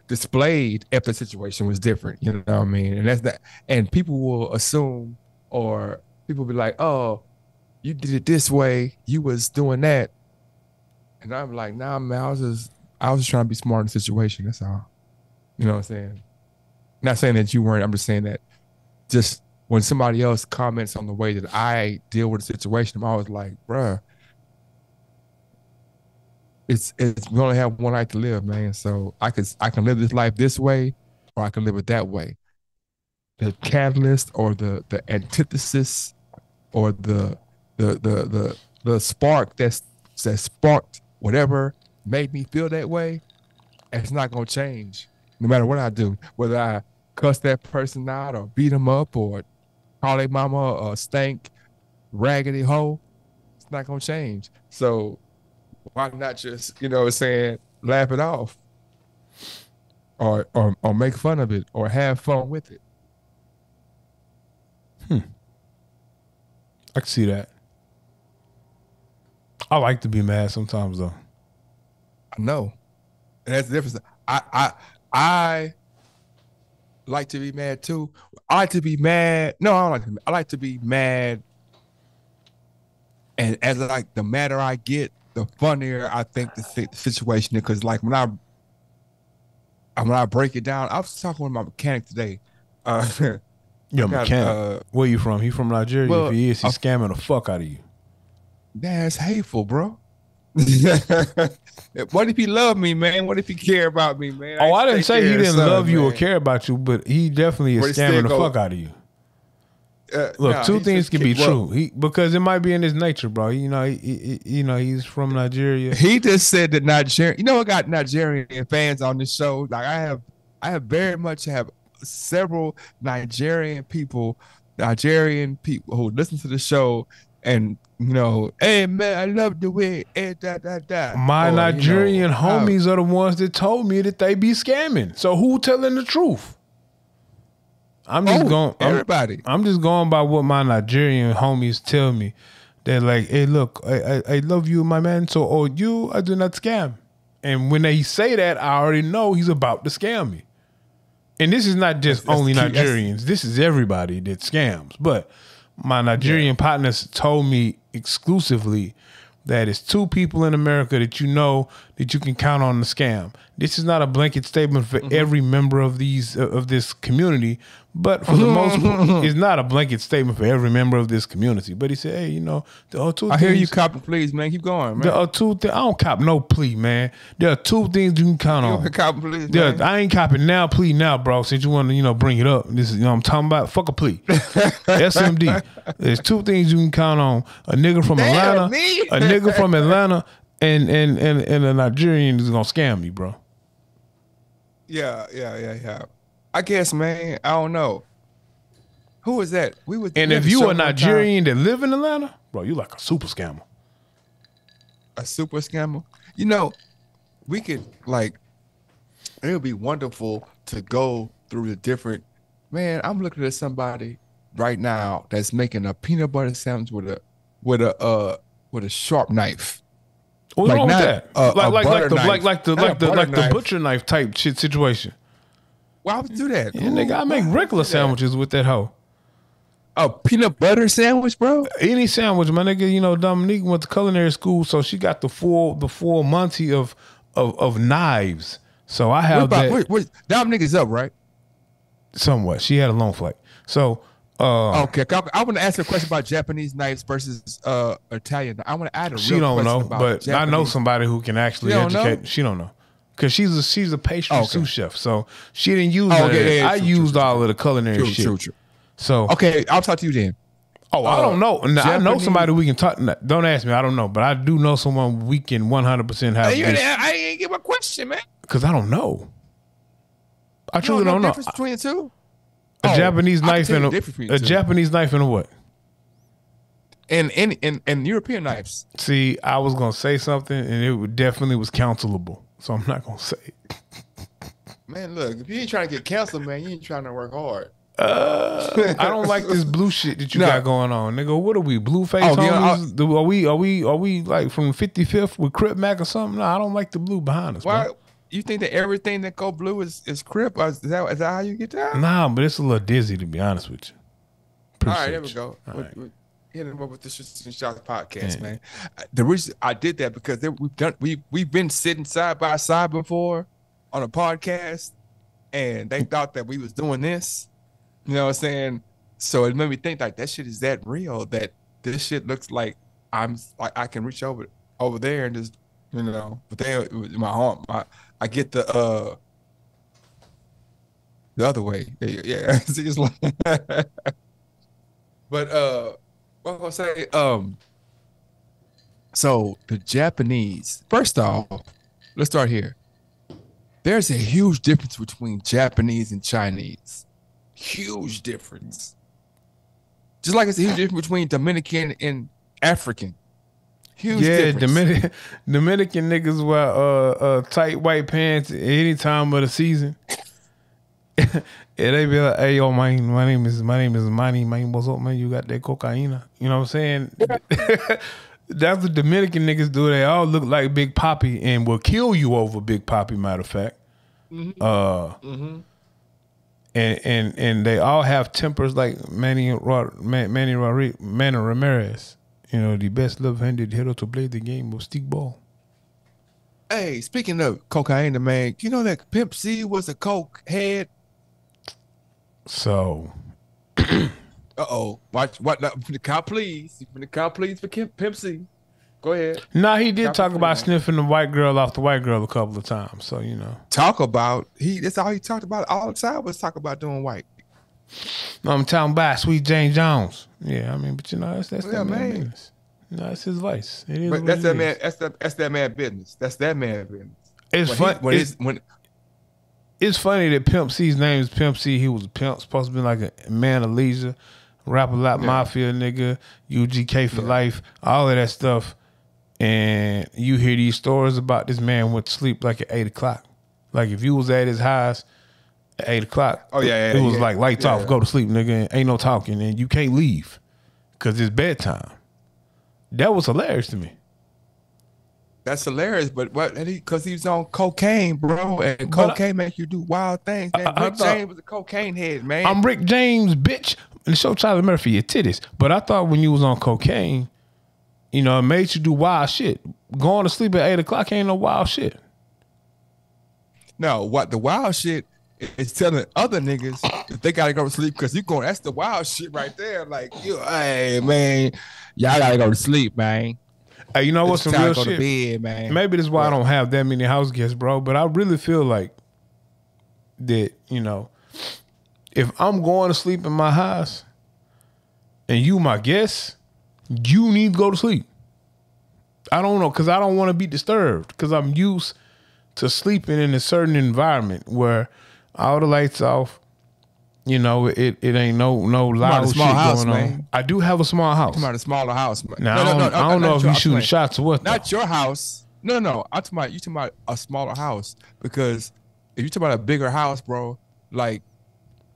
displayed F the situation was different. You know what I mean? And that's that. And people will assume, or people be like, oh, you did it this way, you was doing that. And I'm like, nah, man, I was just trying to be smart in the situation. That's all. You know what I'm saying? Not saying that you weren't. I'm just saying that just when somebody else comments on the way that I deal with a situation, I'm always like, bruh, we only have one life to live, man. So I can live this life this way, or I can live it that way. The catalyst or the antithesis or the spark that sparked whatever made me feel that way, it's not gonna change no matter what I do. Whether I cuss that person out or beat them up or call their mama a stank raggedy hoe, it's not gonna change. So why not just, laugh it off or make fun of it or have fun with it? I can see that. I like to be mad sometimes, though. I know, and that's the difference. I like to be mad too. I like to be mad. No, I don't like to. I like to be mad, and as the madder I get, the funnier I think the situation is. Because when I break it down, I was talking with my mechanic today. Your mechanic. Where you from? He from Nigeria? Well, if he is, he's scamming the fuck out of you. That's hateful, bro. What if he loved me, man? What if he care about me, man? I didn't say he didn't love you or care about you, but he definitely is scamming the fuck out of you. Look, two things can be true. Because it might be in his nature, bro. He's from Nigeria. He just said that Nigerian. I got Nigerian fans on this show. Like I have very much have several Nigerian people who listen to the show, and hey man, I love the way da. My Nigerian homies are the ones that told me that they be scamming. So who telling the truth? I'm just going. Everybody. I'm just going by what my Nigerian homies tell me. They're like, hey, look, I love you, my man. So, you, I do not scam. And when they say that, I already know he's about to scam me. And this is not just only Nigerians. This is everybody that scams. But my Nigerian partners told me exclusively that it's 2 people in America that you know that you can count on the scam. This is not a blanket statement for every member of this community, but for the most part, it's not a blanket statement for every member of this community. But he said, hey, there are 2 things. I hear you copping pleas, man. Keep going, man. There are 2 things. I don't cop no plea, man. There are 2 things you can count on. Copping pleas, man. I ain't copping now, plea now, bro. Since you want to, bring it up. This is, I'm talking about. Fuck a plea. SMD. There's 2 things you can count on. A nigga from Atlanta. A nigga from Atlanta and a Nigerian is gonna scam me, bro. Yeah. I guess, man. I don't know. Who is that? And if you a Nigerian that live in Atlanta, bro, you like a super scammer. A super scammer? We could it would be wonderful to go through the different. Man, I'm looking at somebody right now that's making a peanut butter sandwich with a sharp knife. What's wrong with that? Like the butcher knife type shit situation. Why would you do that? Yeah, nigga, I make regular sandwiches with that hoe. A peanut butter sandwich, bro? Any sandwich, my nigga. Dominique went to culinary school, so she got the full Monty of knives. So I have that. Dominique is up, right? Somewhat. She had a long flight. So okay, I want to ask a question about Japanese knives versus Italian. I want to add a real She don't question know, about but Japanese. I know somebody who can actually educate. Know? She don't know because she's a pastry sous chef, so she didn't use that. I used all of the culinary shit. True. So okay, I'll talk to you then. I don't know. I know somebody we can talk. Don't ask me. I don't know, but I do know someone we can 100% have. I ain't give a question, man. Because I don't know. I truly don't know. Difference between the two. A Japanese knife and a Japanese knife and a what? And European knives. See, I was gonna say something, and it definitely was counselable, so I'm not gonna say it. Man, look, if you ain't trying to get canceled, man, you ain't trying to work hard. I don't like this blue shit that you got going on, nigga. What are we, blue face homies? Are we like from 55th with Crip Mac or something? No, I don't like the blue behind us. Why? Bro. You think that everything that go blue is Crip? Is that how you get down? Nah, but it's a little dizzy, to be honest with you. All right, there we go. We're hitting up with the Shits and Shots podcast, man. The reason I did that because we've been sitting side by side before on a podcast, and they thought that we was doing this. You know what I'm saying? So it made me think like that shit is that real that this shit looks like I can reach over there and just but they my arm I get the other way. Yeah. It's just like but what was I say? So the Japanese, first off, let's start here. There's a huge difference between Japanese and Chinese. Huge difference. Just like it's a huge difference between Dominican and African. Huge difference. Dominican niggas wear tight white pants any time of the season. And they be like, hey yo, my name is Manny, what's up, man? You got that cocaine? You know what I'm saying? That's what Dominican niggas do. They all look like Big Papi and will kill you over Big Papi, matter of fact. And they all have tempers like Manny Ramirez. The best left-handed hitter to play the game of stickball. Hey, speaking of cocaine, man, you know that Pimp C was a coke head? So. Watch what the cop please. The cop please for Pimp C. Go ahead. Nah, he did talk about sniffing the white girl off the white girl a couple of times. So, Talk about, that's all he talked about all the time was talk about doing white. No, I'm talking about Sweet Jane Jones. Yeah, I mean, but that's that man business. That's his vice. It is. But that's that man. That's that man business. That's that man business. It's funny. It's funny that Pimp C's name is Pimp C. He was a pimp, supposed to be like a man of leisure, Rap-A-Lot Mafia, nigga, UGK for life, all of that stuff. And you hear these stories about this man went to sleep like at 8 o'clock. Like if you was at his house at 8 o'clock, it was like lights off, go to sleep, nigga, ain't no talking, and you can't leave because it's bedtime. That was hilarious to me. That's hilarious, but what? Because he was on cocaine, bro, and cocaine make you do wild things. Man, Rick James was a cocaine head, man. I'm Rick James, bitch, and show Charlie Murphy your titties. But I thought when you was on cocaine, you know, it made you do wild shit. Going to sleep at 8 o'clock ain't no wild shit. No, what the wild shit is telling other niggas that they gotta go to sleep because you going. That's the wild shit right there. Like, hey man, y'all gotta go to sleep, man. Hey, you know what's some real shit? Bed, man. Maybe that's why I don't have that many house guests, bro. But I really feel like that, you know, if I'm going to sleep in my house and you my guest, you need to go to sleep. I don't know, because I don't want to be disturbed, because I'm used to sleeping in a certain environment where all the lights off. You know, it ain't no loud shit going on. I do have a small house. I'm talking about a smaller house. Man. Now, I don't know if you shooting shots or what. Not your house. No. I'm talking about, you talking about a smaller house, because if you talking about a bigger house, bro, like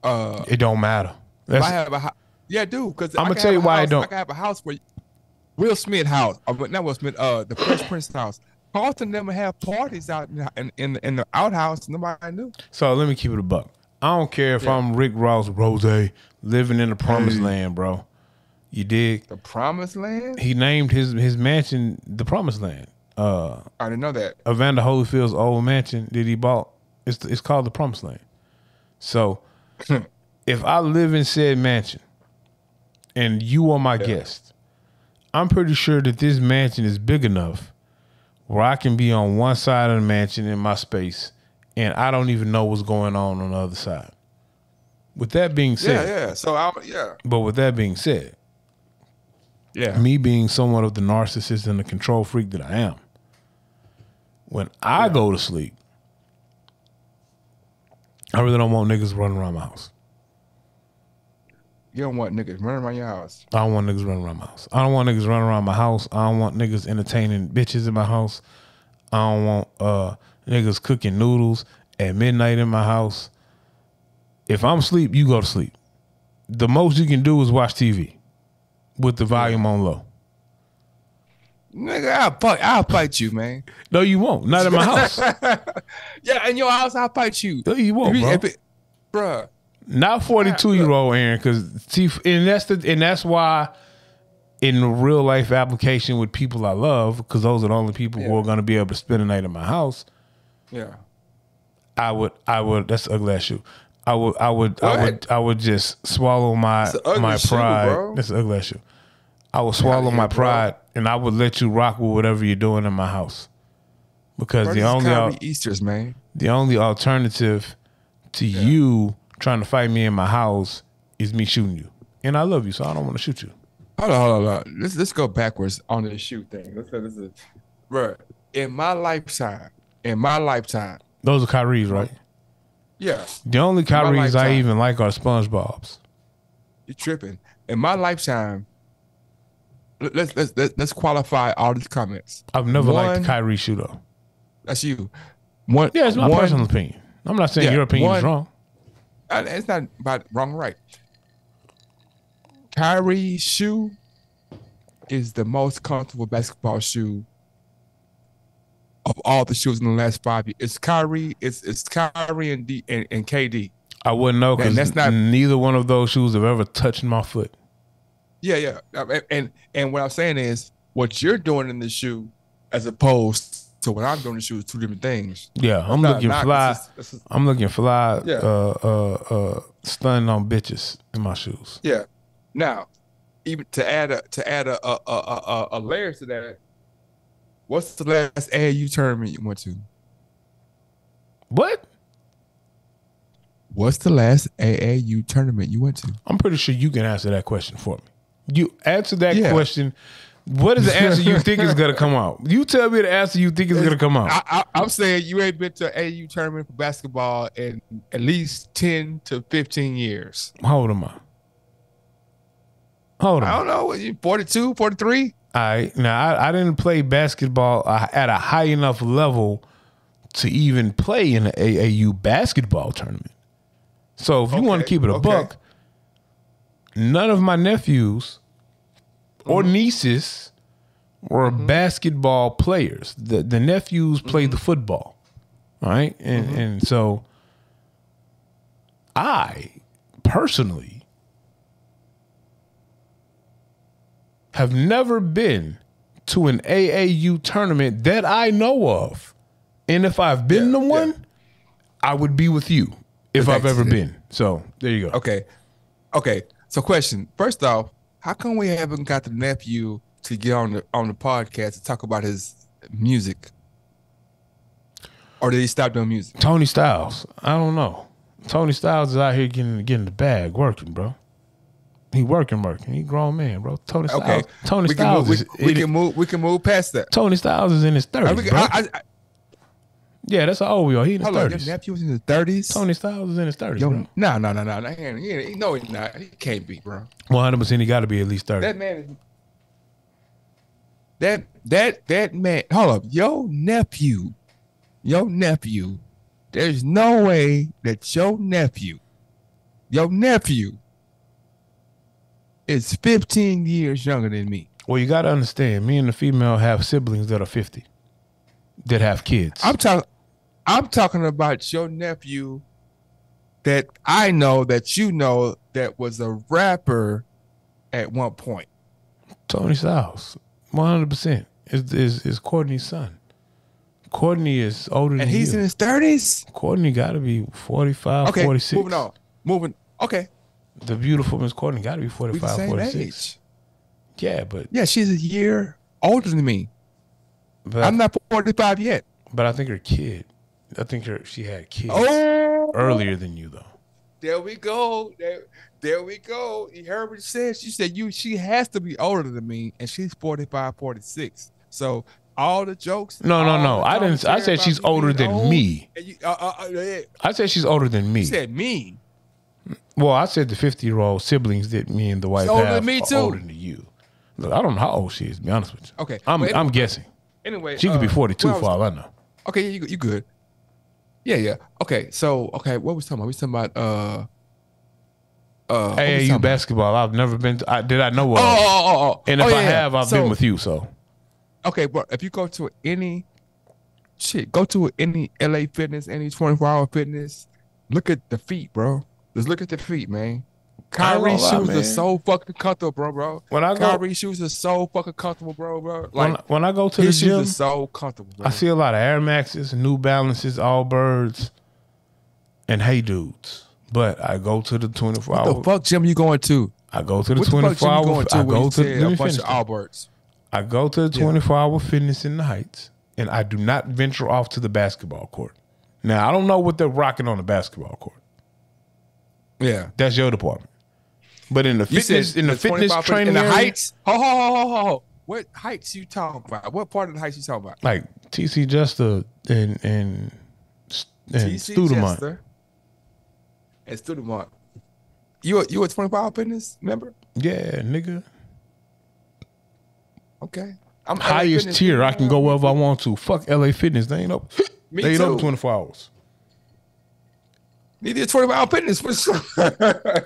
it don't matter. If I have a yeah, dude. Because I'm gonna tell you why I don't. I can have a house where Will Smith house, not Will Smith, the Fresh Prince house. Carlton never have parties out in the outhouse. Nobody knew. So let me keep it a buck. I don't care if I'm Rick Ross Rose living in the promised land, bro. You dig? The promised land? He named his mansion the promised land. I didn't know that. Evander Holyfield's old mansion that he bought, it's called the promised land. So if I live in said mansion and you are my guest, I'm pretty sure that this mansion is big enough where I can be on one side of the mansion in my space and I don't even know what's going on the other side. With that being said, But with that being said, me being somewhat of the narcissist and the control freak that I am, when I go to sleep, I really don't want niggas running around my house. You don't want niggas running around your house. I don't want niggas running around my house. I don't want niggas running around my house. I don't want niggas entertaining bitches in my house. I don't want niggas cooking noodles at midnight in my house. If I'm asleep, you go to sleep. The most you can do is watch TV with the volume on low. Nigga, I'll fight you, man. No, you won't. Not in my house. In your house, I'll fight you. No, you won't, bro. Bruh. Not 42-year-old Aaron, and that's why in the real life application with people I love, because those are the only people who are going to be able to spend a night in my house. Yeah. I would. That's an ugly ass shoe. I would just swallow my pride. Shoe, that's an ugly ass shoe. I would swallow my pride, and I would let you rock with whatever you're doing in my house. Because the only alternative to you trying to fight me in my house is me shooting you. And I love you, so I don't want to shoot you. Hold on. Let's go backwards on this shoot thing. Bro, in my lifetime. Those are Kyrie's, right? Yeah. The only Kyrie's I even like are SpongeBob's. You're tripping. In my lifetime, let's qualify all these comments. I've never liked the Kyrie shoe though. That's you. It's my personal opinion. I'm not saying your opinion is wrong. It's not about wrong or right. Kyrie's shoe is the most comfortable basketball shoe of all the shoes in the last 5 years. It's Kyrie. It's Kyrie and KD. I wouldn't know because neither one of those shoes have ever touched my foot. Yeah. And what I'm saying is, what you're doing in the shoe, as opposed to what I'm doing in the shoe, is two different things. Yeah, I'm looking fly. I'm looking fly. Stunning on bitches in my shoes. Yeah. Now, even to add a layer to that, what's the last AAU tournament you went to? What? What's the last AAU tournament you went to? I'm pretty sure you can answer that question for me. You answer that question. What is the answer you think is going to come out? You tell me the answer you think is going to come out. I'm saying you ain't been to an AAU tournament for basketball in at least 10 to 15 years. How old am I? Hold on. I don't know. What, you 42, 43? Now I didn't play basketball at a high enough level to even play in an AAU basketball tournament. So if you want to keep it a buck, none of my nephews or nieces were basketball players. The nephews played the football, right? And so I personally have never been to an AAU tournament that I know of. And if I've been to one, I would be with you if I've ever been. So there you go. Okay. So question. First off, how come we haven't got the nephew to get on the podcast to talk about his music? Or did he stop doing music? Tony Styles. I don't know. Tony Styles is out here getting the bag, working, bro. He working. He grown man, bro. Tony Styles. Okay. Tony Styles. We can move past that. Tony Styles is in his 30s, bro. Yeah, that's how old we are. He in his 30s. Your nephew was in his 30s? Tony Styles is in his 30s, bro. No. No, he's not. He can't be, bro. 100%, he got to be at least 30. That man is... That man... Hold up. Your nephew, there's no way that your nephew is 15 years younger than me. Well, you got to understand, me and the female have siblings that are 50 that have kids. I'm talking about your nephew that I know that you know that was a rapper at one point. Tony Styles, 100% is Courtney's son. Courtney is older than you. And he's in his 30s? Courtney got to be 45, 46. Okay. The beautiful Miss Courtney got to be 45, 46. Age. Yeah, but... Yeah, she's a year older than me. But I'm not 45 yet. But I think she had kids earlier than you, though. There we go. There we go. You heard what she said. She said she has to be older than me, and she's 45, 46. So all the jokes. No. I didn't. I said she's older than me. I said she's older than me. You said me. Well, I said the 50-year-old siblings that me and the wife have are older than you. Look, I don't know how old she is, to be honest with you. Okay. I'm guessing. Anyway, she could be 42 for all I know. Okay, you good. Yeah. Okay, so what was talking about? We was talking about AAU basketball. I've never been to, did I know of? Oh. And if I have, I've been with you, so. Okay, but if you go to any LA Fitness, any 24-hour fitness, look at the feet, bro. Just look at the feet, man. Kyrie's shoes are so fucking comfortable, bro. Kyrie's shoes are so fucking comfortable, bro. Like when I go to the gym, shoes are so comfortable, bro. I see a lot of Air Maxes, New Balances, Allbirds, and Hey Dudes. But I go to the 24-hour. What the fuck gym you going to? I go to the 24-hour. I go to a bunch of Allbirds. I go to the 24-hour fitness in the Heights, and I do not venture off to the basketball court. Now I don't know what they're rocking on the basketball court. Yeah, that's your department. But in the fitness, training, in the Heights. Ho. What Heights you talking about? What part of the Heights you talking about? Like TC Jester and Studemont. And Studemont. You a 24-hour fitness member? Yeah, nigga. Okay. I'm highest tier. I can go wherever I want to. Fuck LA Fitness. They ain't up. They ain't up 24 hours. Neither 24-hour fitness.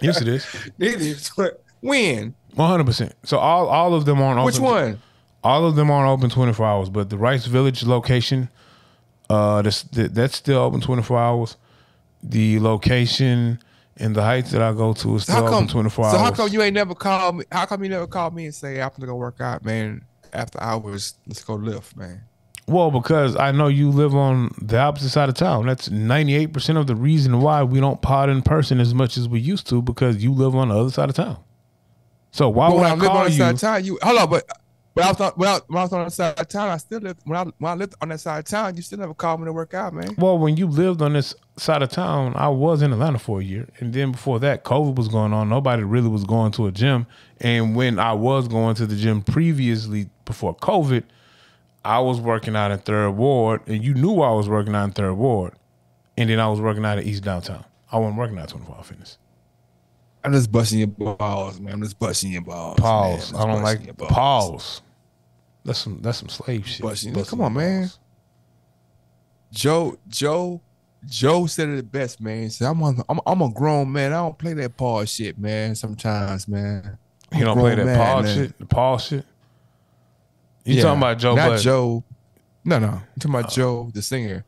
Yes, it is. Neither. When? 100%. So all of them aren't open. Which one? All of them aren't open 24 hours, but the Rice Village location, that's still open 24 hours. The location in the Heights that I go to is still open 24 hours. So how come you ain't never called me? How come you never called me and say, I'm gonna go work out, man? After hours, let's go lift, man. Well, because I know you live on the opposite side of town. That's 98% of the reason why we don't pod in person as much as we used to, because you live on the other side of town. So why would I call you? Hold on, but when I was on the side of town, I still lived. When I lived on that side of town, you still never called me to work out, man. Well, when you lived on this side of town, I was in Atlanta for a year, and then before that, COVID was going on. Nobody really was going to a gym, and when I was going to the gym previously before COVID, I was working out in 3rd Ward, and you knew I was working out in 3rd Ward, and then I was working out at East Downtown. I wasn't working out 24-hour fitness. I'm just busting your balls, man. I'm just busting your balls. Pause. Man. I don't like pause. That's some slave shit. Busting, come on, man. Joe said it the best, man. He said, I'm a grown man. I don't play that pause shit, man. Sometimes, man. He don't play that pause shit. The pause shit. You talking about Joe? Not Joe. No. I'm talking about Joe, the singer.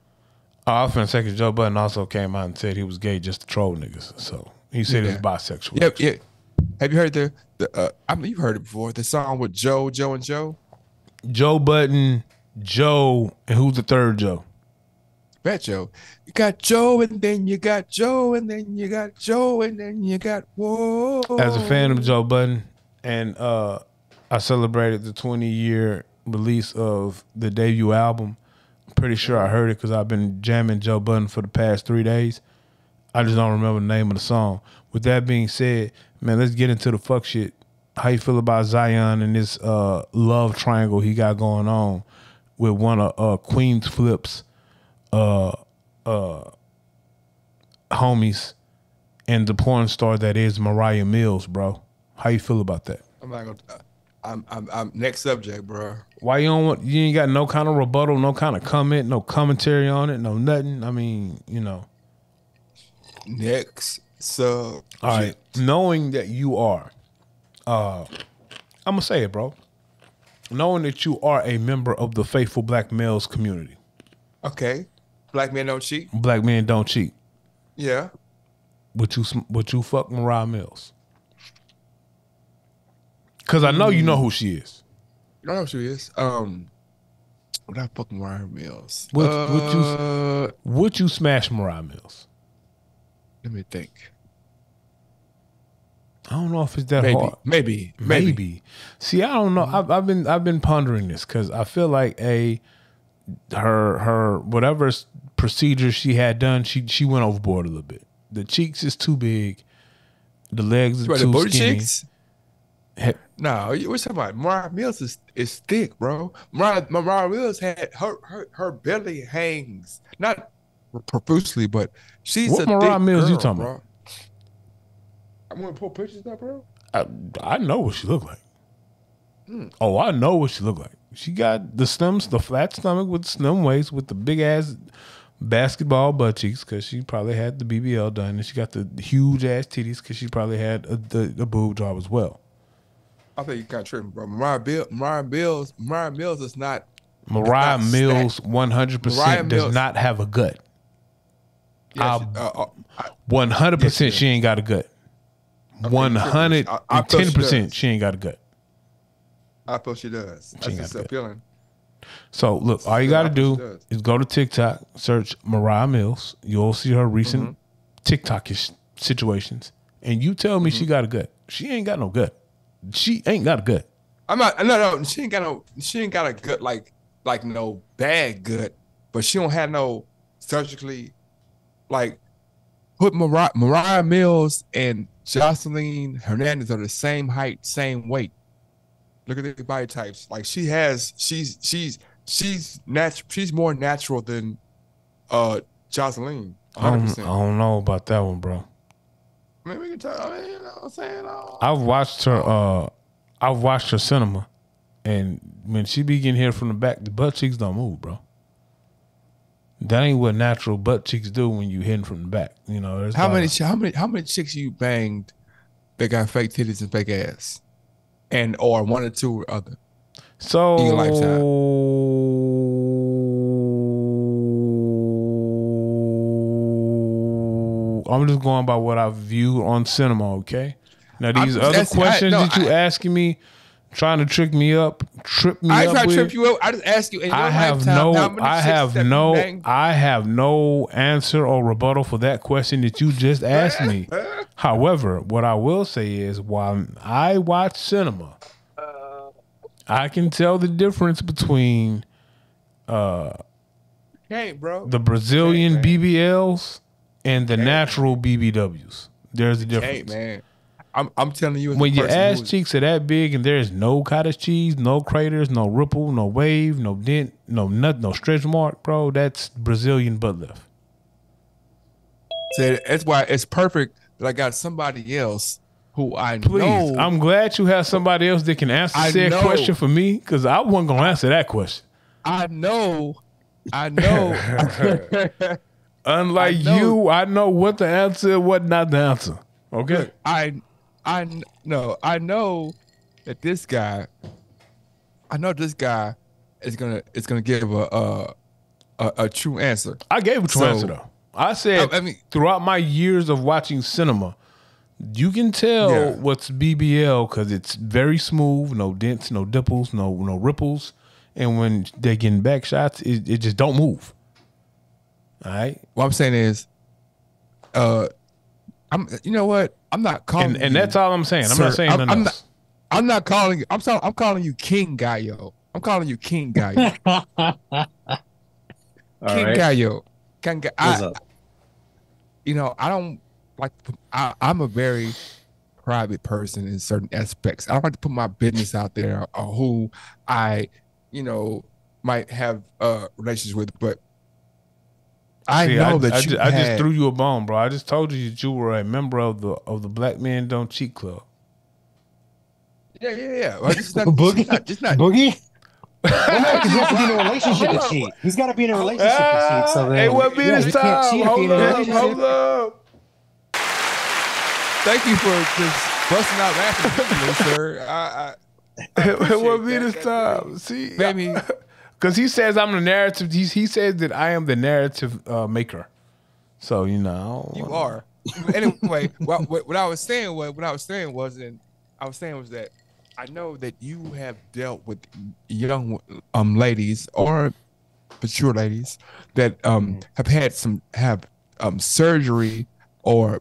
Oh, I was finna say because Joe Budden also came out and said he was gay just to troll niggas. So he said he was bisexual. Yep. Yeah. Have you heard the I mean, you've heard it before. The song with Joe and Joe. Joe Budden, Joe, and who's the third Joe? Fat Joe. You got Joe, and then you got Joe, and then you got Joe, and then you got whoa. As a fan of Joe Budden, and I celebrated the 20-year release of the debut album. I'm pretty sure I heard it because I've been jamming Joe Budden for the past 3 days. I just don't remember the name of the song. With that being said, man, let's get into the fuck shit. How you feel about Zion and this love triangle he got going on with one of Queen's Flip's homies and the porn star that is Mariah Mills, bro? How you feel about that? I'm not gonna. I'm next subject, bro. Why you ain't got no kind of rebuttal, no kind of comment, no commentary on it, no nothing? I mean, you know. Next subject. All right. Knowing that you are, I'm gonna say it, bro. Knowing that you are a member of the faithful black males community. Okay. Black men don't cheat. Black men don't cheat. Yeah. Would you fuck Mariah Mills? Because I know you know who she is. I know who she is. Would I fuck Mariah Mills? Would you smash Mariah Mills? Let me think. I don't know if it's that hard. Maybe. See, I don't know. I've been pondering this because I feel like her whatever procedure she had done, she went overboard a little bit. The cheeks is too big. The legs are too skinny. Cheeks? No, we're talking about Mariah Mills is thick, bro. Mariah Mills had her belly hangs not profusely, but she's what a Mariah thick Mills girl, you talking bro. about? I'm gonna pull pictures up, bro. I know what she look like. Oh, I know what she look like. She got the flat stomach with the slim waist with the big ass basketball butt cheeks because she probably had the BBL done, and she got the huge ass titties because she probably had the boob job as well. I think you kind of tripping, bro. Mariah Mills is not. Mariah Mills 100% does not have a gut. 100% she ain't got a gut. 110% she ain't got a gut. I feel she does. That's just appealing. So look, all you got to do is go to TikTok, search Mariah Mills. You'll see her recent TikTok-ish situations, and you tell me she got a gut. She ain't got no gut. She ain't got a gut. I'm not. No. She ain't got a gut like no bad gut, but she don't have no surgically like put Mariah Mills and Jocelyn Hernandez are the same height, same weight. Look at their body types. Like she's natural. She's more natural than Jocelyn. 100%. I don't know about that one, bro. I mean, we can talk. I mean, you know what I'm saying? I've watched her cinema, and when she be getting hit from the back, the butt cheeks don't move, bro. That ain't what natural butt cheeks do when you hitting from the back. You know, how many chicks you banged that got fake titties and fake ass, or one or two or other? So in your lifetime. I'm just going by what I've viewed on cinema, okay? Now these other questions that you asking me, trying to trip me up. I try to trip you up. I just ask you. I have no answer or rebuttal for that question that you just asked me. However, what I will say is, while I watch cinema, I can tell the difference between the Brazilian BBLs and the natural BBWs. There's a difference. Hey, man. I'm telling you, when your ass cheeks are that big and there's no cottage cheese, no craters, no ripple, no wave, no dent, no nut, no stretch mark, bro, that's Brazilian butt lift. So that's why it's perfect that I got somebody else who I Please, know. I'm glad you have somebody else that can answer said question for me, because I wasn't gonna answer that question. I know. Unlike you, I know what the answer and what not the answer. Okay. Look, I know that this guy. I know this guy is gonna give a true answer. I gave a true answer though. I said throughout my years of watching cinema, you can tell what's BBL because it's very smooth, no dents, no dimples, no ripples, and when they're getting back shots, it just don't move. All right. What I'm saying is, you know what? I'm not calling, and that's all I'm saying. I'm not saying nothing else. I'm not calling you. I'm calling you King Gallo. I'm calling you King Gallo. King Gallo. What's up? You know, I don't like. I'm a very private person in certain aspects. I don't like to put my business out there or who I, might have relations with, but I just threw you a bone, bro. I just told you that you were a member of the Black Men Don't Cheat Club. Yeah. Well, Boogie? Just not Boogie? Well, no, because he has to be in a relationship to cheat. He's got to be in a relationship to cheat. So then, it won't be this time. Hold up. Thank you for just busting out laughing, sir. It won't be this time. See, baby. Because he says I'm the narrative. He says that I am the narrative maker. So you are. Anyway, what I was saying was that I know that you have dealt with young ladies or mature ladies that have had surgery or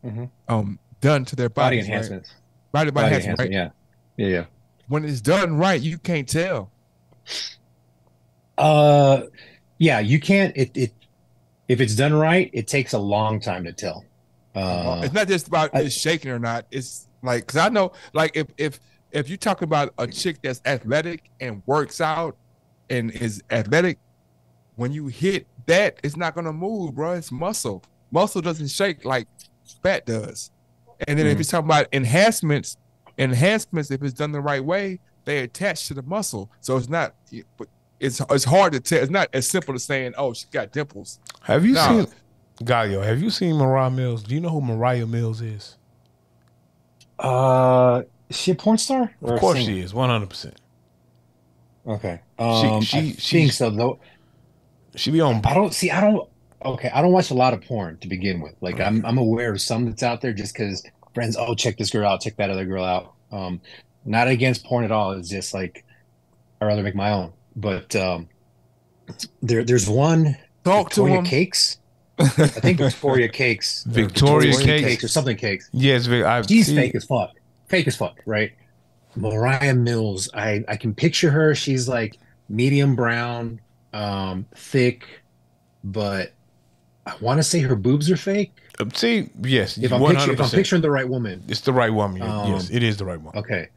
done to their body enhancements. Right? Body enhancement, right? Yeah. When it's done right, you can't tell. Yeah, you can't. If it's done right, it takes a long time to tell. It's not just about it's shaking or not. It's like, because I know, like, if you talk about a chick that's athletic and works out and is athletic, when you hit that, it's not gonna move, bro. It's muscle. Muscle doesn't shake like fat does. And then if you're talking about enhancements, if it's done the right way, they attach to the muscle. So it's not. It's hard to tell. It's not as simple as saying, "Oh, she got dimples." Have you seen Gallo? Have you seen Mariah Mills? Do you know who Mariah Mills is? Is she a porn star? Of course she is, 100%. Okay. She think so though. She be on. I don't watch a lot of porn to begin with. Like I'm aware of some that's out there just because friends. Oh, check this girl out. Check that other girl out. Not against porn at all. It's just like I'd rather make my own. But there's one. Talk Victoria to him. Cakes. I think Victoria Cakes. Victoria Cakes or something cakes. Yes, she's fake as fuck. Fake as fuck, right? Mariah Mills. I can picture her. She's like medium brown, thick, but I want to say her boobs are fake. See, yes, if I'm picturing the right woman, it's the right woman. Yes, it is the right one. Okay.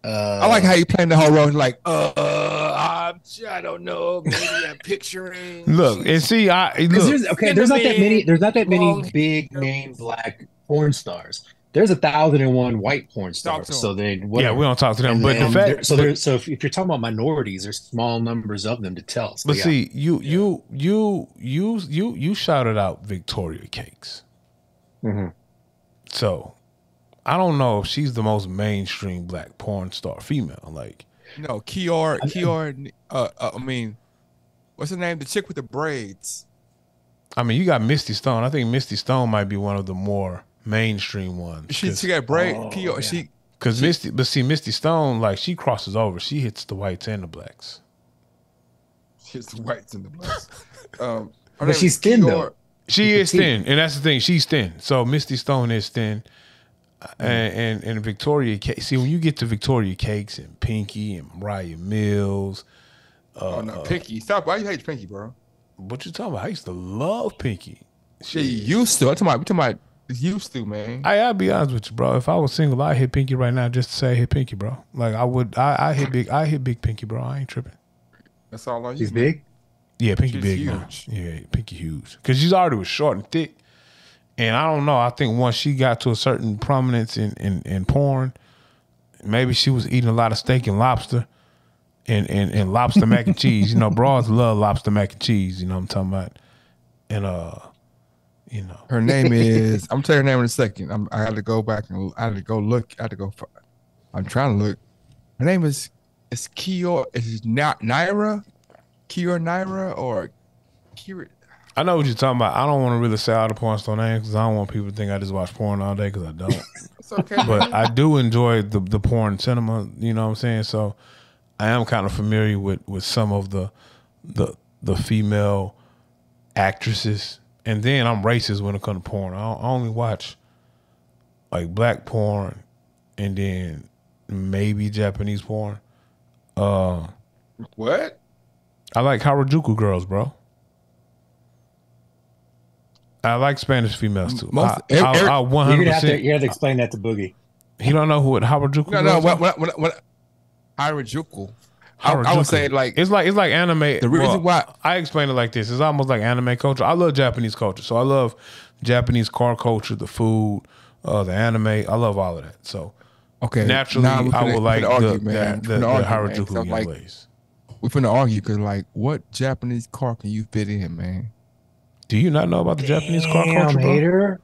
I like how you playing the whole role. Like, I don't know. Maybe I'm picturing. Look and see. There's not that many big name black porn stars. There's 1,001 white porn stars. So then, we don't talk to them. But the fact, so if you're talking about minorities, there's small numbers of them to tell. So but see, you shouted out Victoria Cakes. Mm-hmm. So I don't know if she's the most mainstream black porn star female. Like, no, Kiara. I mean, what's her name? The chick with the braids. I mean, you got Misty Stone. I think Misty Stone might be one of the more mainstream ones. She got braids. Misty Stone, like, she crosses over. She hits the whites and the blacks. She hits the whites and the blacks. But she's thin though. She is thin, and that's the thing. She's thin. So Misty Stone is thin. And Victoria Cakes. See, when you get to Victoria Cakes and Pinky and Mariah Mills. Pinky. Stop. Why you hate Pinky, bro? What you talking about? I used to love Pinky. She used to. I'm talking about used to, man. I'll be honest with you, bro. If I was single, I'd hit Pinky right now just to say I hit Pinky, bro. Like I would. I hit big Pinky, bro. I ain't tripping. That's all I use. She's big? Yeah, Pinky she's big huge. now. Yeah, Pinky huge. Because she's already was short and thick. And I don't know. I think once she got to a certain prominence in porn, maybe she was eating a lot of steak and lobster and lobster mac and cheese. You know, broads love lobster mac and cheese. You know what I'm talking about? And you know, her name is. I'm telling her name in a second. I had to go back and I had to go look. I'm trying to look. Her name is Kior. Is Naira? Kior Naira or Kira? I know what you're talking about. I don't want to really say all the porn star names because I don't want people to think I just watch porn all day because I don't. It's okay. But I do enjoy the porn cinema, you know what I'm saying? So I am kind of familiar with some of the female actresses. And then I'm racist when it comes to porn. I only watch like black porn and then maybe Japanese porn. What? I like Harajuku girls, bro. I like Spanish females too. I 100%. You have to explain that to Boogie. He don't know who Harajuku. No. What Harajuku. I would say like it's like anime. The reason why I explain it like this: it's almost like anime culture. I love Japanese culture, so I love Japanese car culture, the food, the anime. I love all of that. So okay, naturally, I would like the Harajuku young ladies. We're finna argue because like, what Japanese car can you fit in, man? Do you not know about the Japanese car culture, bro? Hater.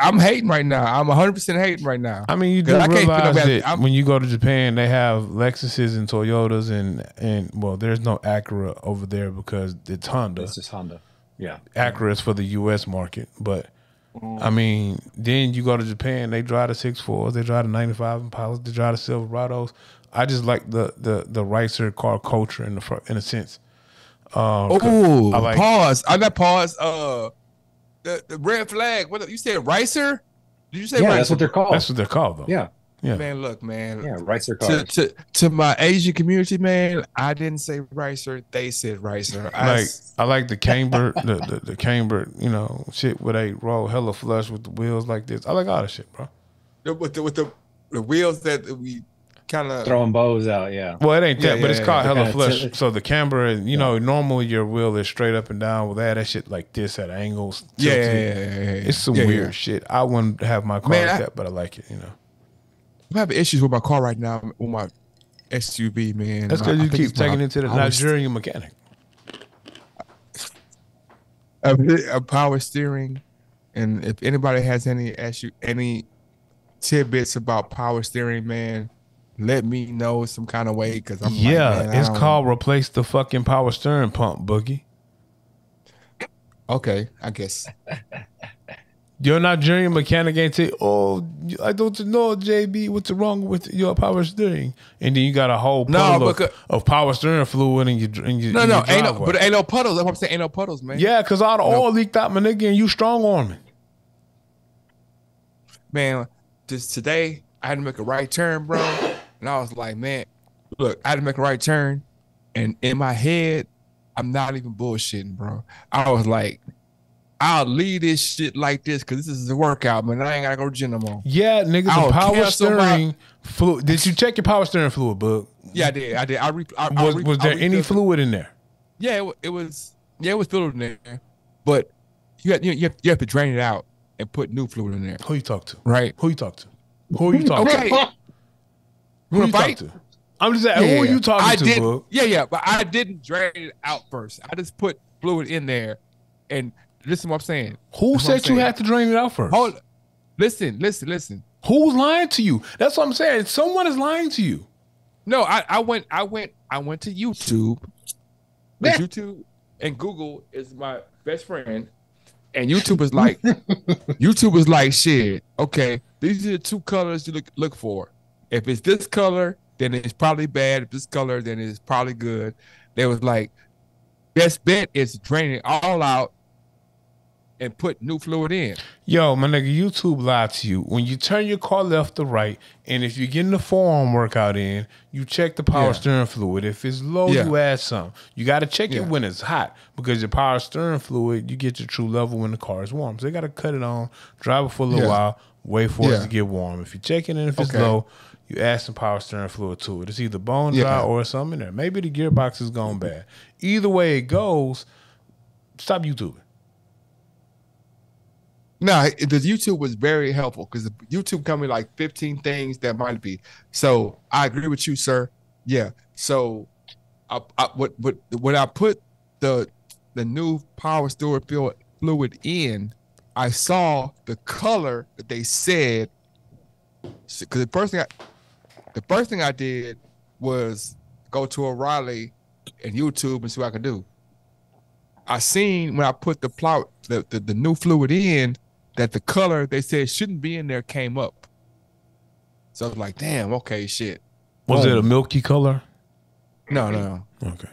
I'm hating right now. I'm 100% hating right now. I mean, you do realize that when you go to Japan, they have Lexuses and Toyotas and well, there's no Acura over there because it's Honda. It's just Honda. Yeah. Acura is for the U.S. market. But, I mean, then you go to Japan, they drive the 6.4s, they drive the 95 Impalas, they drive the Silverados. I just like the Ricer car culture in a sense. Pause. I got pause. The red flag. What you said? Ricer? Did you say Ricer? That's what they're called. That's what they're called, though. Yeah. Man, look, man. Yeah, Ricer cars. To my Asian community, man, I didn't say Ricer. They said Ricer. I like the camber, the camber, you know, shit where they roll hella flush with the wheels like this. I like all that shit, bro. With the wheels that we kind of throwing bows out, yeah. Well, it ain't that, but it's called hella flush. So the camber, you know, normally your wheel is straight up and down. With that shit like this at angles. Yeah. It's some weird shit. I wouldn't have my car like that, but I like it, you know. I'm having issues with my car right now with my SUV, man. That's because you keep taking it to the Nigerian mechanic. A power steering, and if anybody has any tidbits about power steering, man, let me know some kind of way because I'm it's called replace the fucking power steering pump, Boogie. Okay, I guess. Your Nigerian mechanic ain't say, "Oh, I don't know, JB, what's wrong with your power steering?" And then you got a whole puddle of power steering fluid in your ain't no puddles. That's what I'm saying. Ain't no puddles, man. Yeah, because all the oil leaked out, my nigga, and you strong arming. Man, just today I had to make a right turn, bro, and I was like, man, look, I had to make a right turn, and in my head, I'm not even bullshitting, bro. I was like, I'll leave this shit like this because this is a workout, man. I ain't gotta go to the gym no more. Yeah, nigga, the power steering fluid. Did you check your power steering fluid, Bug? Yeah, I did. Was there any fluid in there? Yeah, it was. Yeah, it was fluid in there, but you have to drain it out and put new fluid in there. Who you talk to? Right? Who you talk to? Who you talk to? Who you talk to? I'm just saying, who are you talking to, Bug? Yeah, but I didn't drain it out first. I just put fluid in there, and listen what I'm saying. Who said you had to drain it out first? Hold on. Listen. Who's lying to you? That's what I'm saying. Someone is lying to you. No, I went to YouTube. YouTube and Google is my best friend. And YouTube was like, shit, okay, these are the two colors you look for. If it's this color, then it's probably bad. If this color, then it's probably good. They was like, best bet is draining it all out and put new fluid in. Yo, my nigga, YouTube lied to you. When you turn your car left or right, and if you're getting the forearm workout in, you check the power steering fluid. If it's low, you add some. You got to check it when it's hot because your power steering fluid, you get your true level when the car is warm. So they got to cut it on, drive it for a little while, wait for it to get warm. If you check it and if it's low, you add some power steering fluid to it. It's either bone dry or something in there. Maybe the gearbox is gone bad. Either way it goes, stop YouTubing. No, the YouTube was very helpful because the YouTube got me like 15 things that might be. So I agree with you, sir. Yeah. So when I put the new power store fluid in, I saw the color that they said. Because the first thing I did was go to O'Reilly and YouTube and see what I could do. I seen when I put the new fluid in that the color they said shouldn't be in there came up. So I was like, damn, okay, shit. Was it a milky color? No. Okay.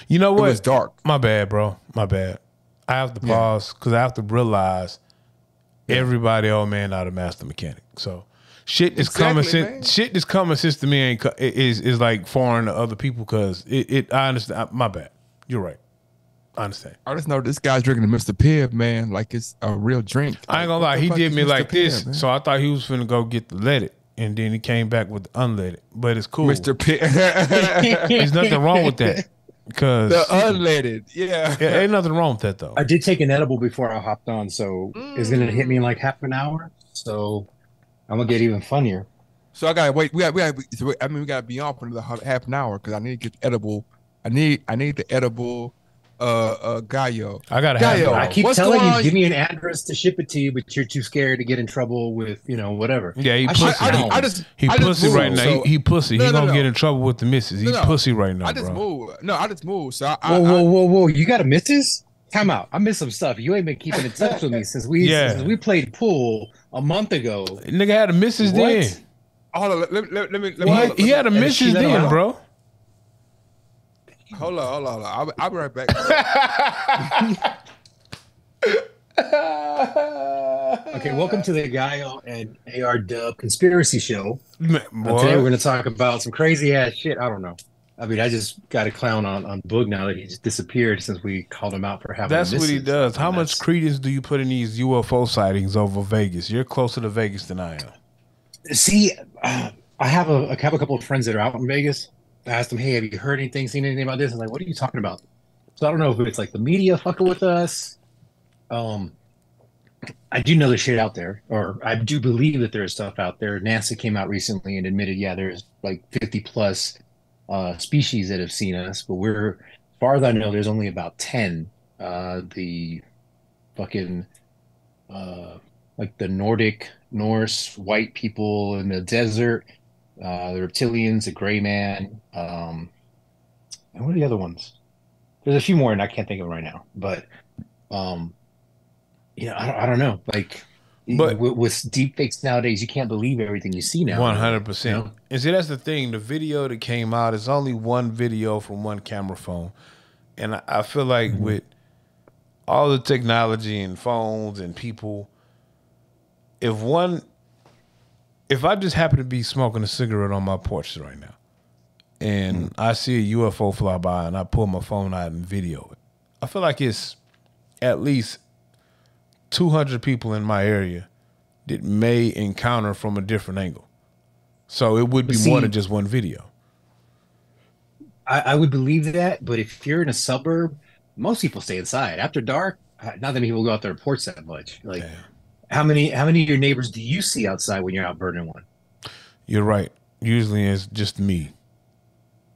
You know what? It was dark. My bad, bro. My bad. I have to pause because I have to realize everybody, old man, not a master mechanic. So shit is common sense. Shit is common sense to me is like foreign to other people because I understand. My bad. You're right. I understand. I just know this guy's drinking the Mr. Pibb, man, like it's a real drink. I ain't gonna lie, he did me like this, so I thought he was finna go get the leaded, and then he came back with the unleaded. But it's cool. Mr. Pibb. There's nothing wrong with that. Cause the unleaded, ain't nothing wrong with that though. I did take an edible before I hopped on, so it's gonna hit me in like half an hour. So I'm gonna get even funnier. So I gotta wait. We gotta be on for another half an hour because I need to get the edible. I need the edible. Gallo. I gotta have I keep telling you, give me an address to ship it to you, but you're too scared to get in trouble with, whatever. Yeah, he pussy. He pussy right now. So, he pussy. He gonna get in trouble with the missus. He's pussy right now, I just moved. No, I just moved. So whoa. You got a missus? Time out. I missed some stuff. You ain't been keeping in touch with me since we played pool a month ago. Nigga had a missus then. Hold on. Let me. He had a missus then, bro. Hold on. I'll be right back. Okay, welcome to the Gallo and AR Dub conspiracy show. Today we're going to talk about some crazy ass shit. I don't know. I mean, I just got a clown on Boog now that he just disappeared since we called him out for having. That's what he does. How much credence do you put in these UFO sightings over Vegas? You're closer to Vegas than I am. See, I have a couple of friends that are out in Vegas. I asked them, hey, have you heard anything, seen anything about this? I'm like, what are you talking about? So I don't know if it's like the media fucking with us. I do know there's shit out there, or I do believe that there's stuff out there. NASA came out recently and admitted, there's like 50 plus species that have seen us, but as far as I know, there's only about 10. The fucking like the Norse white people in the desert. The reptilians, the gray man, and what are the other ones? There's a few more, and I can't think of them right now. But, I don't know. Like, but with deep fakes nowadays, you can't believe everything you see now. 100%. And see, that's the thing. The video that came out is only one video from one camera phone, and I feel like with all the technology and phones and people, if I just happen to be smoking a cigarette on my porch right now and I see a UFO fly by and I pull my phone out and video it, I feel like it's at least 200 people in my area that may encounter from a different angle. So it would be more than just one video. I would believe that, but if you're in a suburb, most people stay inside. After dark, not that many people go out there and porch that much. Like, damn. How many of your neighbors do you see outside when you're out burning one? You're right. Usually it's just me.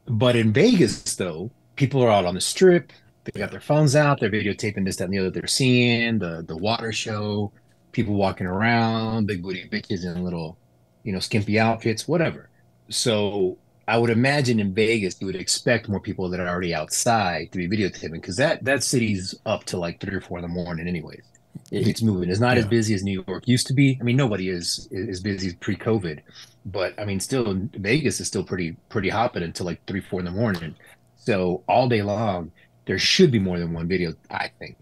But in Vegas, though, people are out on the strip. They got their phones out. They're videotaping this, that, and the other they're seeing, the water show, people walking around, big booty bitches in little, skimpy outfits, whatever. So I would imagine in Vegas, you would expect more people that are already outside to be videotaping because that city's up to like 3 or 4 in the morning anyways. It's moving. It's not as busy as New York used to be. I mean, nobody is busy pre-COVID, but I mean, still Vegas is still pretty hopping until like 3, 4 in the morning. So all day long, there should be more than one video, I think.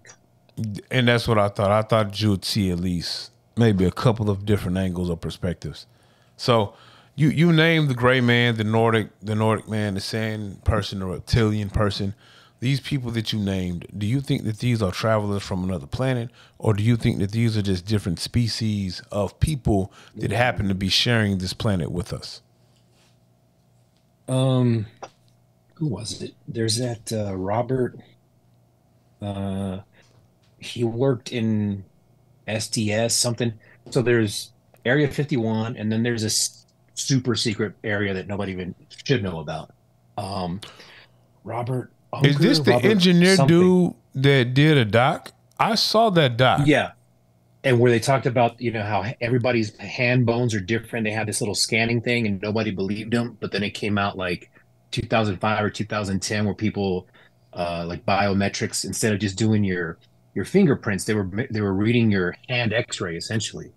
And that's what I thought. I thought you would see at least maybe a couple of different angles or perspectives. So you named the gray man, the Nordic man, the sand person, the reptilian person. These people that you named, do you think that these are travelers from another planet, or do you think that these are just different species of people that happen to be sharing this planet with us? Who was it? There's that Robert. He worked in SDS something. So there's Area 51, and then there's a super secret area that nobody even should know about. Robert Unger, is this the engineer dude that did a doc? I saw that doc. Yeah. And where they talked about, how everybody's hand bones are different. They had this little scanning thing and nobody believed them. But then it came out like 2005 or 2010 where people like biometrics, instead of just doing your fingerprints, they were reading your hand x-ray essentially.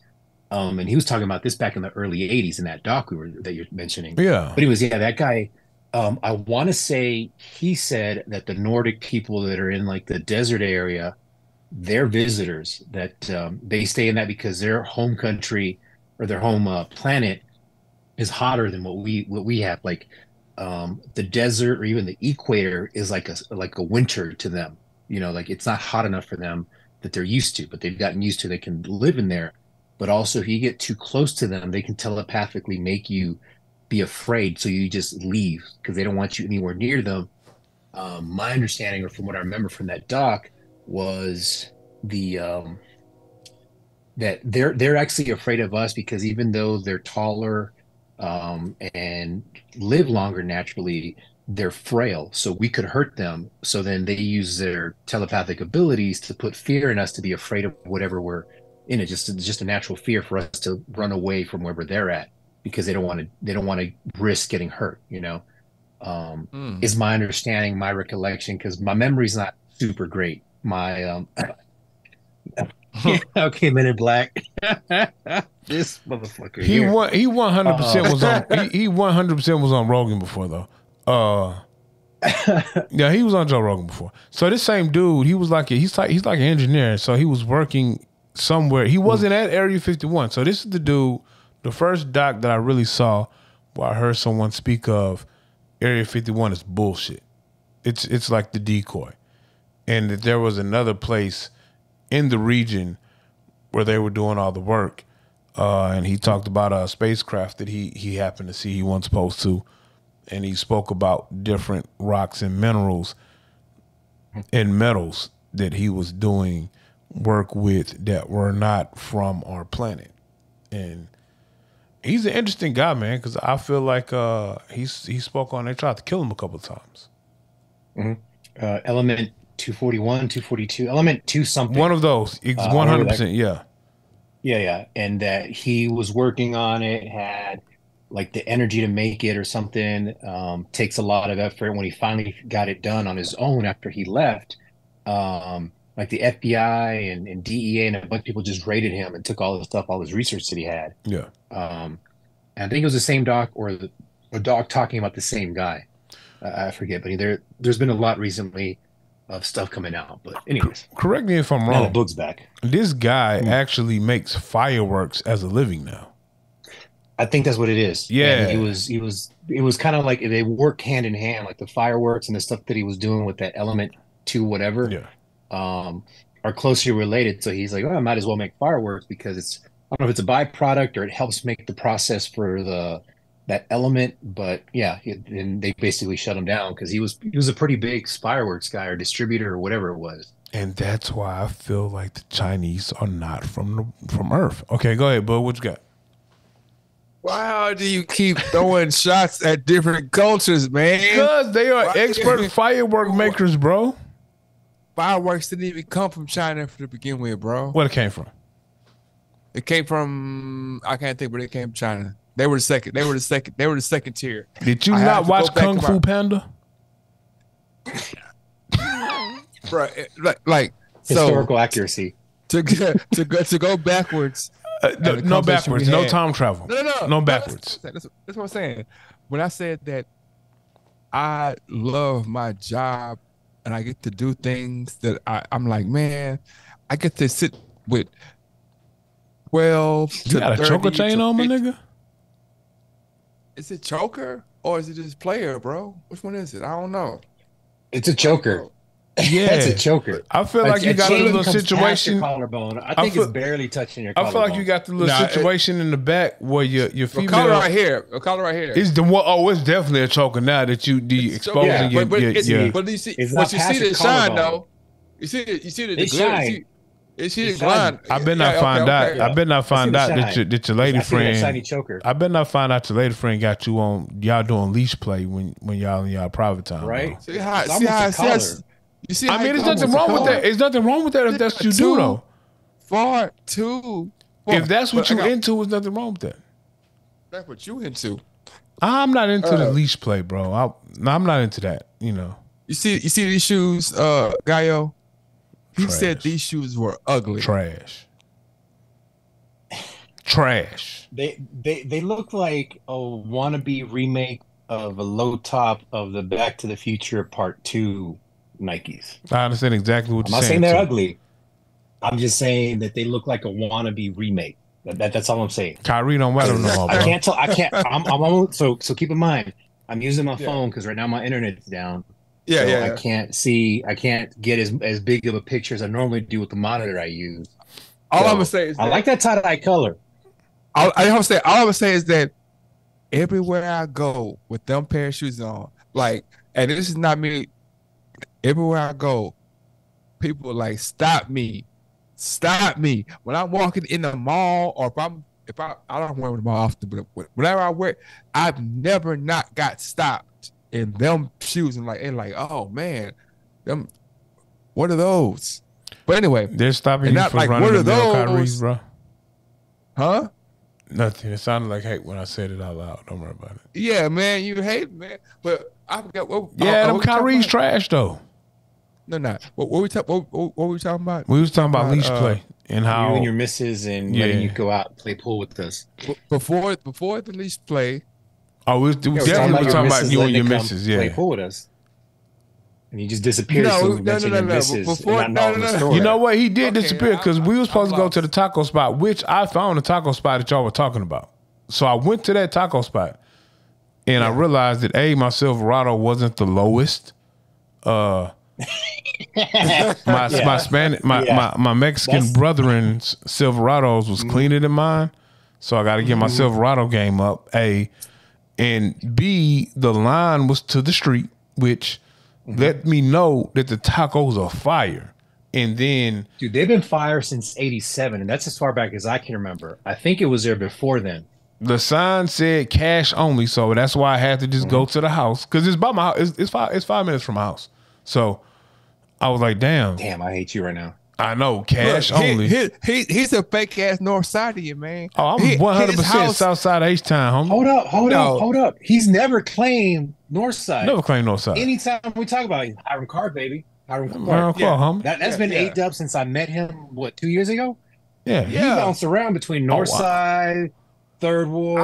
And he was talking about this back in the early 80s in that doc that you're mentioning. Yeah. But that guy, I want to say he said that the Nordic people that are in like the desert area, they're visitors, that they stay in that because their home country or their home planet is hotter than what we have. Like the desert or even the equator is like a winter to them. Like it's not hot enough for them that they're used to, but they've gotten used to. They can live in there. But also, if you get too close to them, they can telepathically make you be afraid. So you just leave because they don't want you anywhere near them. My understanding, or from what I remember from that doc, was that they're actually afraid of us because even though they're taller and live longer naturally, they're frail. So we could hurt them. So then they use their telepathic abilities to put fear in us to be afraid of whatever we're in it. Just a natural fear for us to run away from wherever they're at because they don't want to risk getting hurt. Is my understanding, my recollection, because my memory's not super great. My okay, Men in Black. This motherfucker. He 100% was on. He 100% was on Rogan before though. Yeah, he was on Joe Rogan before. So this same dude, he was like he's like an engineer. So he was working somewhere. He wasn't at Area 51. So this is the dude. The first doc that I really saw where I heard someone speak of Area 51 is bullshit. It's like the decoy. And that there was another place in the region where they were doing all the work. And he talked about a spacecraft that he happened to see he wasn't supposed to. And he spoke about different rocks and minerals and metals that he was doing work with that were not from our planet. And he's an interesting guy, man, because I feel like he spoke on, they tried to kill him a couple of times. Mm-hmm. Element 241, 242, Element 2 something. One of those, 100%, yeah. Yeah. And that he was working on it, had like the energy to make it or something. Takes a lot of effort. When he finally got it done on his own after he left, like the FBI and DEA and a bunch of people just raided him and took all the stuff, all his research that he had. Yeah. And I think it was the same doc or a doc talking about the same guy. I forget, but there's been a lot recently of stuff coming out. But anyways, correct me if I'm wrong. The book's back. This guy actually makes fireworks as a living now. I think that's what it is. Yeah, and it was kind of like they work hand in hand, like the fireworks and the stuff that he was doing with that Element 2 whatever. Yeah. Are closely related. So he's like, I might as well make fireworks because I don't know if it's a byproduct or it helps make the process for that element. But yeah, and they basically shut him down because he was a pretty big fireworks guy or distributor or whatever it was. And that's why I feel like the Chinese are not from Earth. Okay, go ahead, bud. What you got? Why do you keep throwing shots at different cultures, man? Because they are expert firework makers, bro. Fireworks didn't even come from China to begin with, bro. Where it came from? It came from, I can't think, but it came from China. They were the second. They were the second tier. Did you not watch Kung Fu Panda? Bro, like historical accuracy. To go backwards. No backwards. No time travel. No backwards. That's what I'm saying. When I said that I love my job and I get to do things that I'm like, man, I get to sit with 12 to 30. You got a choker chain on, my nigga? Is it choker or is it just player, bro? Which one is it? I don't know. It's a choker. Yeah, it's a choker. I feel like you got a little situation. Collarbone. I think it's barely touching your collarbone. I feel like you got the little situation in the back where your female. Collar right here. Collar right here. It's the one. Oh, it's definitely a choker now that you exposing your. But you see, the shine though. You see the glow. Is she declined? I better not find out. I better not find out that your lady friend. Shiny choker. I better not find out your lady friend got you on. Y'all doing leash play when y'all in y'all private time, right? Bro. See how you see? I mean, there's nothing wrong with that. There's nothing wrong with that if that's what you do, though. Far too. If that's what you into, there's nothing wrong with that. That's what you into. I'm not into the leash play, bro. I'm not into that. You know. You see these shoes, Gaio? He said these shoes were ugly. Trash. They look like a wannabe remake of a low top of the Back to the Future Part 2 Nikes. I understand exactly what you're saying. I'm not saying they're ugly. I'm just saying that they look like a wannabe remake. That's all I'm saying. Kyrie don't wear them no more, bro. I can't tell. I can't. So keep in mind, I'm using my phone because right now my internet's down. I can't see. I can't get as big of a picture as I normally do with the monitor I use. All I'm gonna say is I like that tie-dye color. All I'm gonna say is that everywhere I go with them pair of shoes on, like, and this is not me. Everywhere I go, people like stop me when I'm walking in the mall, or if I don't wear them often, but whenever I wear, I've never not got stopped in them shoes and like oh man, them, what are those? But anyway, they're stopping you from running the Kyrie's, bro. Huh? Nothing. It sounded like hate when I said it out loud. Don't worry about it. Yeah, man, you hate, man. But I forgot what. Them Kyrie's trash though. No, what were we talking about? We was talking about leash play and how you and your missus and letting you go out and play pool with us. Before the leash play. Oh, we definitely talking about you and your missus. Yeah, play pool with us. And he just disappeared. No. You know what? He did disappear because we were supposed to go to the taco spot, which I found the taco spot that y'all were talking about. So I went to that taco spot, and I realized that my Silverado wasn't the lowest. My Mexican brethren's Silverados was cleaner than mine, so I got to get my Silverado game up. A, and B, the line was to the street, which let me know that the tacos are fire. And then, dude, they've been fire since '87, and that's as far back as I can remember. I think it was there before then. The sign said cash only, so that's why I had to just go to the house because it's by my house. It's 5 minutes from my house, so. I was like, damn, I hate you right now. I know, cash only. He's a fake ass North Sidean, man. Oh, I'm 100% South Side H-Town, homie. Hold up. He's never claimed North Side. Never claimed North Side. Anytime we talk about it, Hiram Card, baby. Hiram Card, homie. That's been A-Dub since I met him, 2 years ago? Yeah. He bounced around between North Side, Third Ward.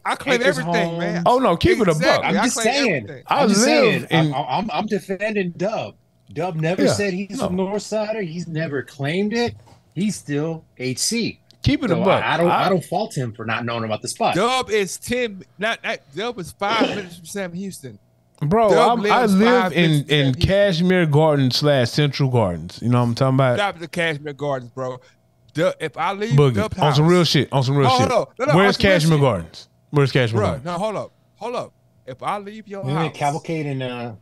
I claim everything, Homes. man. Oh, no, keep it a buck. I'm just saying. I'm defending Dub. Dub never said he's a North Sider. He's never claimed it. He's still HC. Keep it a buck. I don't fault him for not knowing about the spot. Dub is 10. Dub is 5 minutes from Sam Houston. Bro, I live in Cashmere Gardens / Central Gardens. You know what I'm talking about? Stop the Cashmere Gardens, bro. If I leave Dub house, on some real shit. Where's Cashmere Gardens? Where's Cashmere Gardens? No, hold up. If I leave your house, Cavalcade in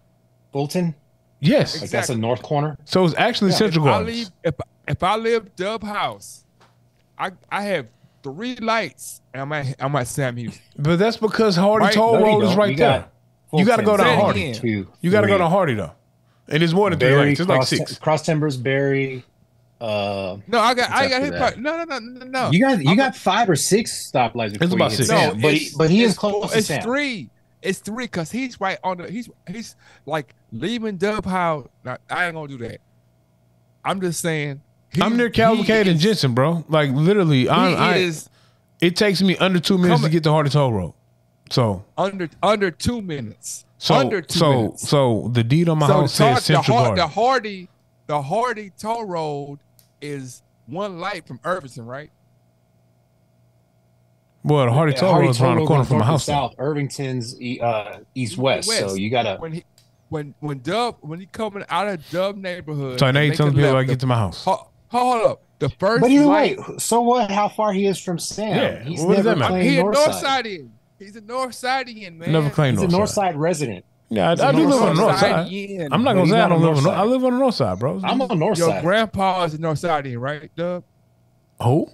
Fulton. Yes, like that's the north corner. So it's actually Central Gardens. If I leave Dub house, I have 3 lights, and I'm at Sam Houston. But that's because Hardy Toll Road is right there. You got to go down Hardy. You got to go down Hardy though, and it's more than 3 lights. It's like 6. Cross Timbers, Berry. No, I got hit. No. You got 5 or 6 stoplights. It's about 6. No, but he is close to Sam. It's 3. It's 3 because he's right on the. He's like leaving Dub House. Now, I ain't gonna do that. I'm just saying. I'm near Cavalcade and Jensen, bro. Like literally, it takes me under 2 minutes to get to Hardy Toll Road. So under 2 minutes. So the deed on my house says Central Garden. The Hardy Toll Road is 1 light from Irvington, right? Well, the Hardy Toll Road is around the corner from my house. South Irvington's east-west. So you gotta when he coming out of Dub neighborhood. So now you telling people I get to my house. Hold up. The first. But either way, so what? How far he is from Sam? Yeah. He's never claimed He's a North North Sidean. He's a North Sidean, man. Never claimed He's North a North Side resident. Yeah, I do live on the north side. I'm not gonna say I don't live on the north. I live on the north side, bro. I'm on the north side. Your grandpa is the north side, right, Dub? Who?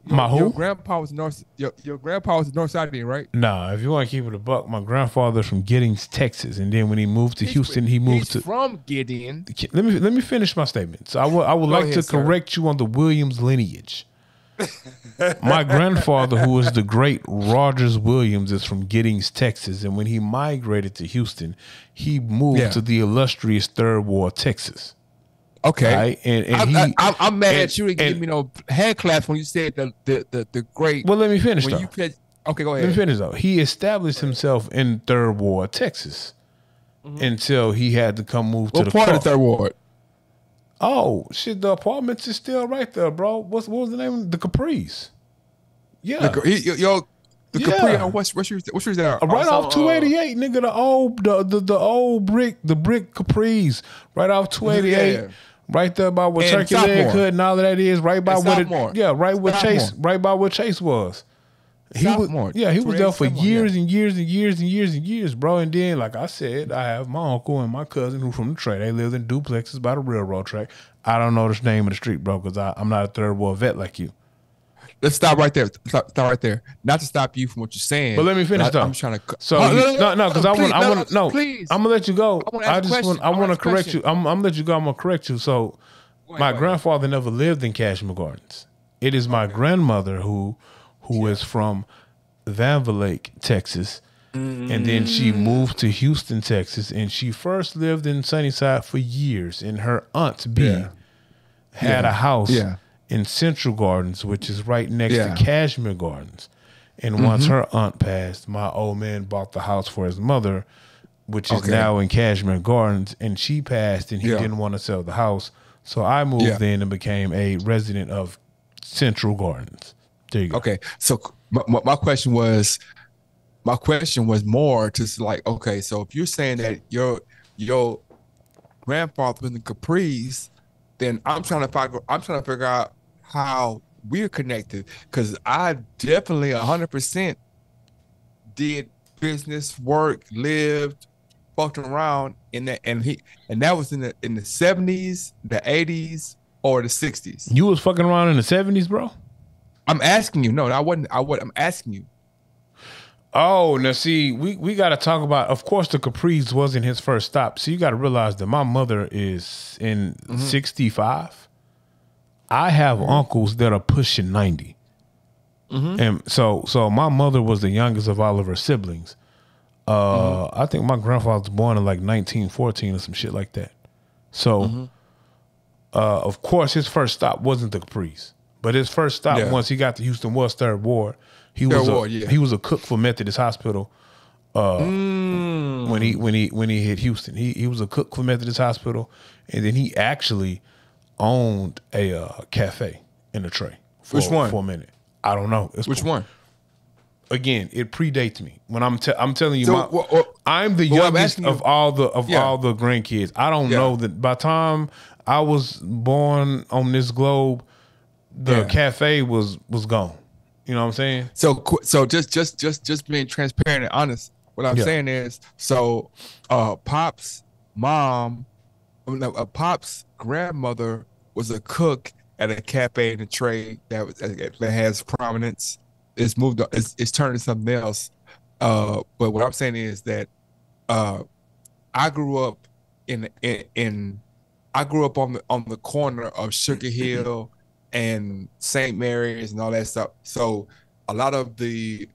Your grandpa was north. Your grandpa was the north side, right? Nah, if you want to keep it a buck, my grandfather's from Giddings, Texas, and then when he moved to Houston, he moved to from Gideon. Let me finish my statement. So I would like to correct you on the Williams lineage. My grandfather, who was the great Rogers Williams, is from Giddings, Texas, and when he migrated to Houston, he moved to the illustrious Third Ward, Texas. Okay, right? And I'm mad at you to give me no hand claps when you said the great. Well, let me finish though. Okay, go ahead. Let me finish though. He established himself in Third Ward, Texas, until he had to come move to the part of the Third Ward. Oh shit! The apartments is still right there, bro. What was the name? The Capri's. Yeah, the Capri. What's that? Right off 288, nigga. The old brick Capri's. Right off 288. Yeah. Right there by where Turkey Leg Hood and all of that is. Right by where right by where Chase was. He was there for years and years and years and years and years, bro. And then, like I said, I have my uncle and my cousin who from the trade. They lived in duplexes by the railroad track. I don't know the name of the street, bro, because I'm not a Third Ward vet like you. Let's stop right there. Stop right there. Not to stop you from what you're saying. But let me finish though. I'm trying to. So no, because I want no. Please. I'm gonna let you go. I want to correct you. I'm gonna let you go. I'm gonna correct you. So, my grandfather never lived in Cashmere Gardens. It is my grandmother who is from Van Lake, Texas, and then she moved to Houston, Texas, and she first lived in Sunnyside for years. And her aunt B had a house. Yeah. In Central Gardens, which is right next to Cashmere Gardens. And once her aunt passed, my old man bought the house for his mother, which is now in Cashmere Gardens. And she passed and he didn't want to sell the house. So I moved in and became a resident of Central Gardens. There you go. Okay. So my question was more just like, okay, so if you're saying that your grandfather was in Capri's, then I'm trying to figure out how we're connected, because I definitely 100% did business, work, lived, fucked around in that, and that was in the 70s, the 80s, or the 60s. You was fucking around in the 70s, bro? I'm asking you. No, I wasn't. I'm asking you. Oh, now see, we got to talk about, of course, the Capri's wasn't his first stop. So you got to realize that my mother is in 65. I have uncles that are pushing 90. And so my mother was the youngest of all of her siblings. I think my grandfather was born in like 1914 or some shit like that. So, of course, his first stop wasn't the Capri's. But his first stop, once he got to Houston, was Third Ward. He was a cook for Methodist Hospital when he hit Houston. He was a cook for Methodist Hospital, and then he actually owned a cafe in the Tray. Which one? For a minute. I don't know. Which one? Again, it predates me. When I'm telling you, I'm the youngest of all the grandkids. I don't know that by the time I was born on this globe, the cafe was gone. You know what I'm saying? So just being transparent and honest. What I'm saying is, so Pop's mom, Pop's grandmother was a cook at a cafe in the Tray that has prominence. It's moved. It's turned to something else. But what I'm saying is that I grew up on the corner of Sugar Hill and St. Mary's and all that stuff. So a lot of the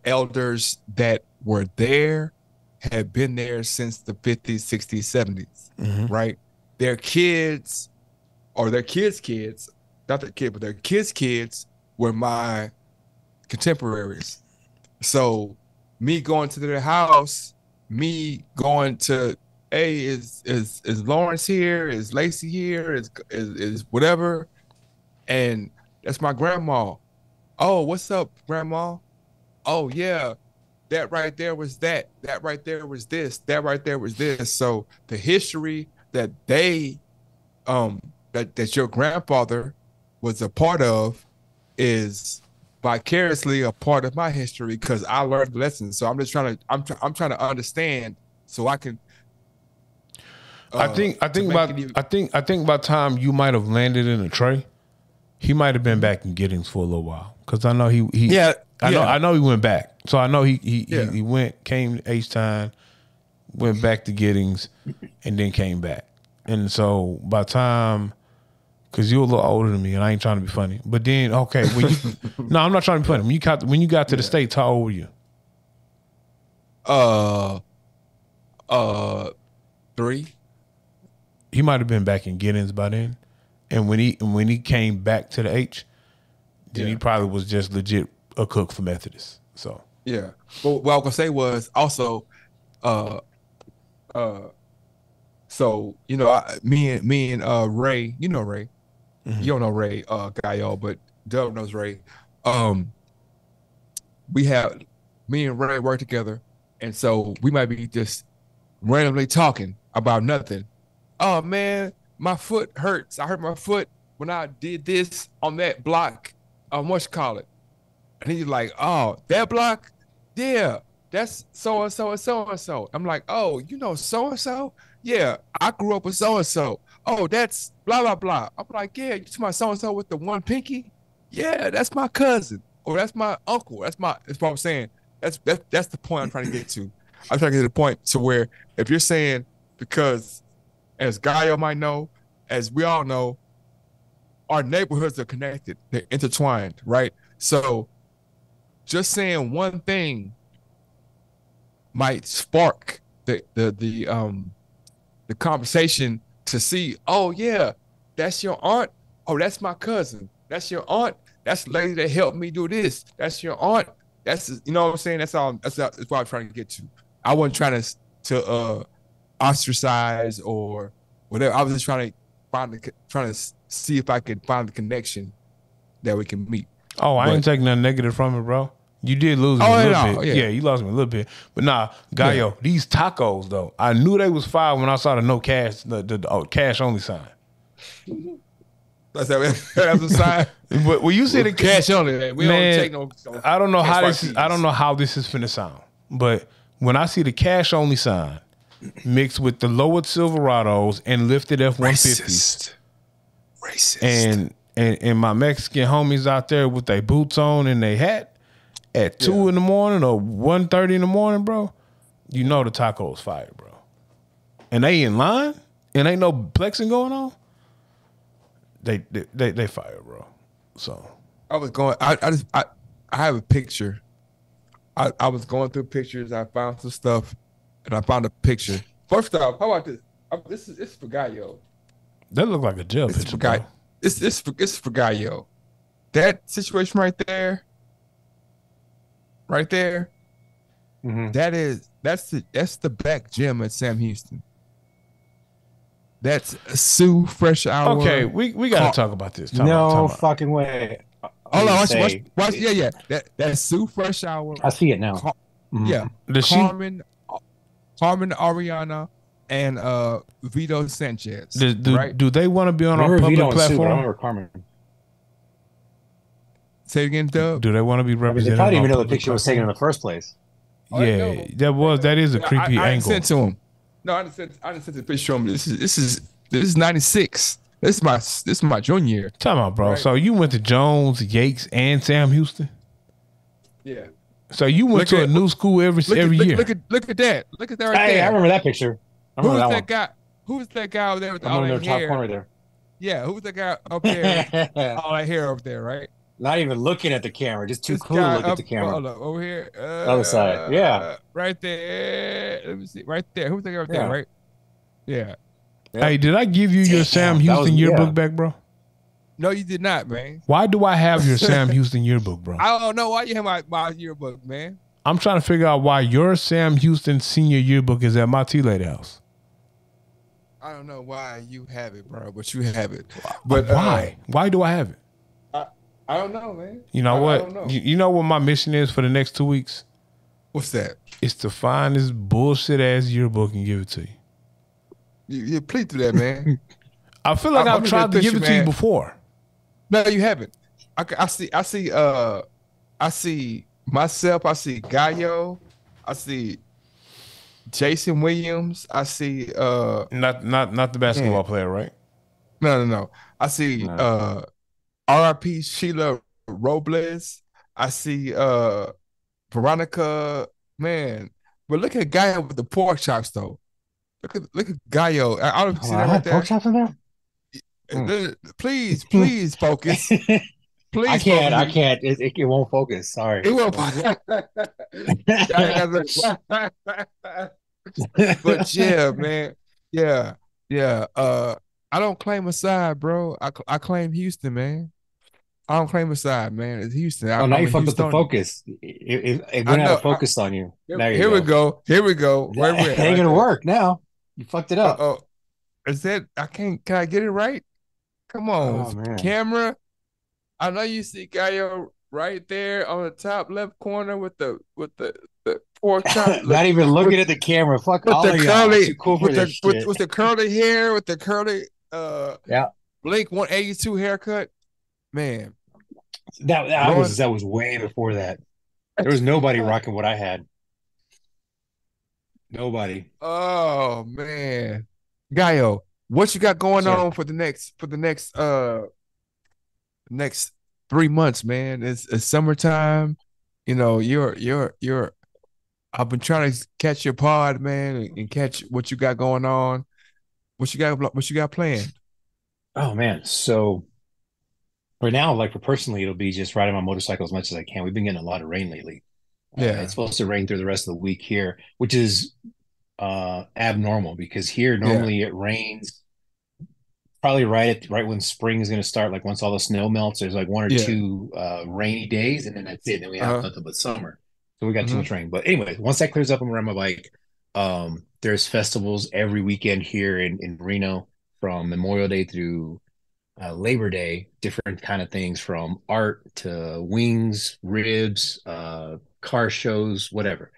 elders that were there had been there since the 50s, 60s, 70s, right? Their kids, or their kids, not their kid, but their kids were my contemporaries. So me going to their house, me going to, hey, is Lawrence here? Is Lacey here? Is whatever? And that's my grandma. Oh, what's up, grandma? Oh yeah, that right there was that. That right there was this. That right there was this. So the history that they, that your grandfather was a part of is vicariously a part of my history because I learned lessons. So I'm just trying to I'm trying to understand so I can. I think by time you might have landed in a tray, he might have been back in Giddings for a little while because I know I know he went back. So I know he came to H-Town, went back to Giddings, and then came back. And so by time, because you're a little older than me, and I ain't trying to be funny, but then no, I'm not trying to be funny. When you got to the States, how old were you? 3. He might have been back in Giddings by then, and when he came back to the H, then he probably was just legit a cook for Methodist. So yeah, but what I was gonna say was also, so me and Ray, you know Ray, you don't know Ray, Gaio, but Dub knows Ray. Me and Ray work together, and so we might be just randomly talking about nothing. Oh man, my foot hurts. I hurt my foot when I did this on that block. What you call it? And he's like, oh, that block? Yeah, that's so and so and so and so. I'm like, oh, you know so and so? Yeah, I grew up with so and so. Oh, that's blah blah blah. I'm like, yeah, you talking about so and so with the one pinky? Yeah, that's my cousin, or that's my uncle. That's what I'm saying. That's the point I'm trying to get to. I'm trying to get to the point to where if you're saying, because as Gaio might know, as we all know, our neighborhoods are connected. They're intertwined, right? So just saying one thing might spark the conversation to see, oh yeah, that's your aunt. Oh, that's my cousin. That's your aunt. That's the lady that helped me do this. That's your aunt. That's, you know what I'm saying? That's what I'm trying to get to. I wasn't trying to ostracize or whatever. I was just trying to see if I could find the connection that we can meet. Oh, I ain't taking nothing negative from it, bro. You did lose me a little bit. Yeah, you lost me a little bit. But nah, Gaio, these tacos though, I knew they was fire when I saw the no cash, the cash only sign. That's a sign. But when you see the cash only, we don't take no. I don't know how this is. I don't know how this is finna sound. But when I see the cash only sign mixed with the lowered Silverados and lifted F-150s, racist, and my Mexican homies out there with their boots on and they hat at 2 in the morning or 1:30 in the morning, bro, you know the taco's fire, bro. And they in line and ain't no plexing going on. They fire, bro. So I was going. I have a picture. I was going through pictures. I found some stuff, and I found a picture. First off, how about this? This is for Gaio. That look like a jail picture, bro. It's for Gaio. That situation right there. Mm-hmm. That's the back gym at Sam Houston. That's Sue Fresh Hour. Okay, we gotta talk about this. No fucking way. Hold on, watch. Yeah. That's Sue Fresh Hour. I see it now. Yeah, Carmen Ariana and Vito Sanchez. Right? Do they want to be on our public platform? Or Carmen? Say it again, Dub. Do they want to be represented? They probably didn't even know the picture was taken in the first place. Yeah, that is a creepy angle. I sent to him. No, I didn't send the picture to him. This is 96. This is my junior year. Time out, bro. Right? So you went to Jones, Yates, and Sam Houston? Yeah. So you went to a new school every year. Look at that. Look at that right there. Hey, I remember that picture. Who's that guy over there with all that hair? Top corner there. Yeah, who's that guy up there? All that hair over there, right? Not even looking at the camera, just too cool to look at the camera. Hold up, over here. Other side, yeah. Right there. Let me see. Right there. Who's that guy up there, right? Yeah. Hey, did I give you your Sam Houston yearbook back, bro? No, you did not, man. Why do I have your Sam Houston yearbook, bro? I don't know why you have my yearbook, man. I'm trying to figure out why your Sam Houston senior yearbook is at my T-Lady house. I don't know why you have it, bro, but you have it. But why? Why do I have it? I don't know, man. You know what? You know what my mission is for the next 2 weeks? What's that? It's to find this bullshit ass yearbook and give it to you. You please do that, man. I feel like I've tried to give it to you before. No, you haven't. I see I see myself. I see Gallo. I see Jason Williams. I see not the basketball player, right? No. I see RIP Sheila Robles. I see Veronica, man. But look at Gallo with the pork chops though. Look at Gallo. I don't see that right there. Pork chops in there? Please focus. Please, I can't. It won't focus. Sorry. It won't. But yeah, man. Yeah. I don't claim a side, bro. I claim Houston, man. I don't claim a side, man. It's Houston. Now you fucked up the focus. It went out of focus on you. Here we go. Here we go. It ain't gonna work now. You fucked it up. Is that can I get it right? Come on, camera. I know you see Gallo right there on the top left corner with the pork chop. Not even looking at the camera. Fuck all of y'all. Too cool for this shit. With the curly hair, with the curly Blink 182 haircut. Man. That was way before that. There was nobody rocking what I had. Nobody. Oh man. Gallo, what you got going on for the next 3 months, man? It's summertime. You know, I've been trying to catch your pod, man, and catch what you got going on. What you got planned? Oh man. So right now, like for personally, it'll be just riding my motorcycle as much as I can. We've been getting a lot of rain lately. Yeah. It's supposed to rain through the rest of the week here, which is abnormal because here normally it rains probably right when spring is going to start. Like once all the snow melts, there's like 1 or 2 rainy days, and then that's it. Then we have nothing but summer. So we got too much rain. But anyway, once that clears up, I'm riding my bike. There's festivals every weekend here in Reno from Memorial Day through Labor Day, different kind of things from art to wings, ribs, car shows, whatever.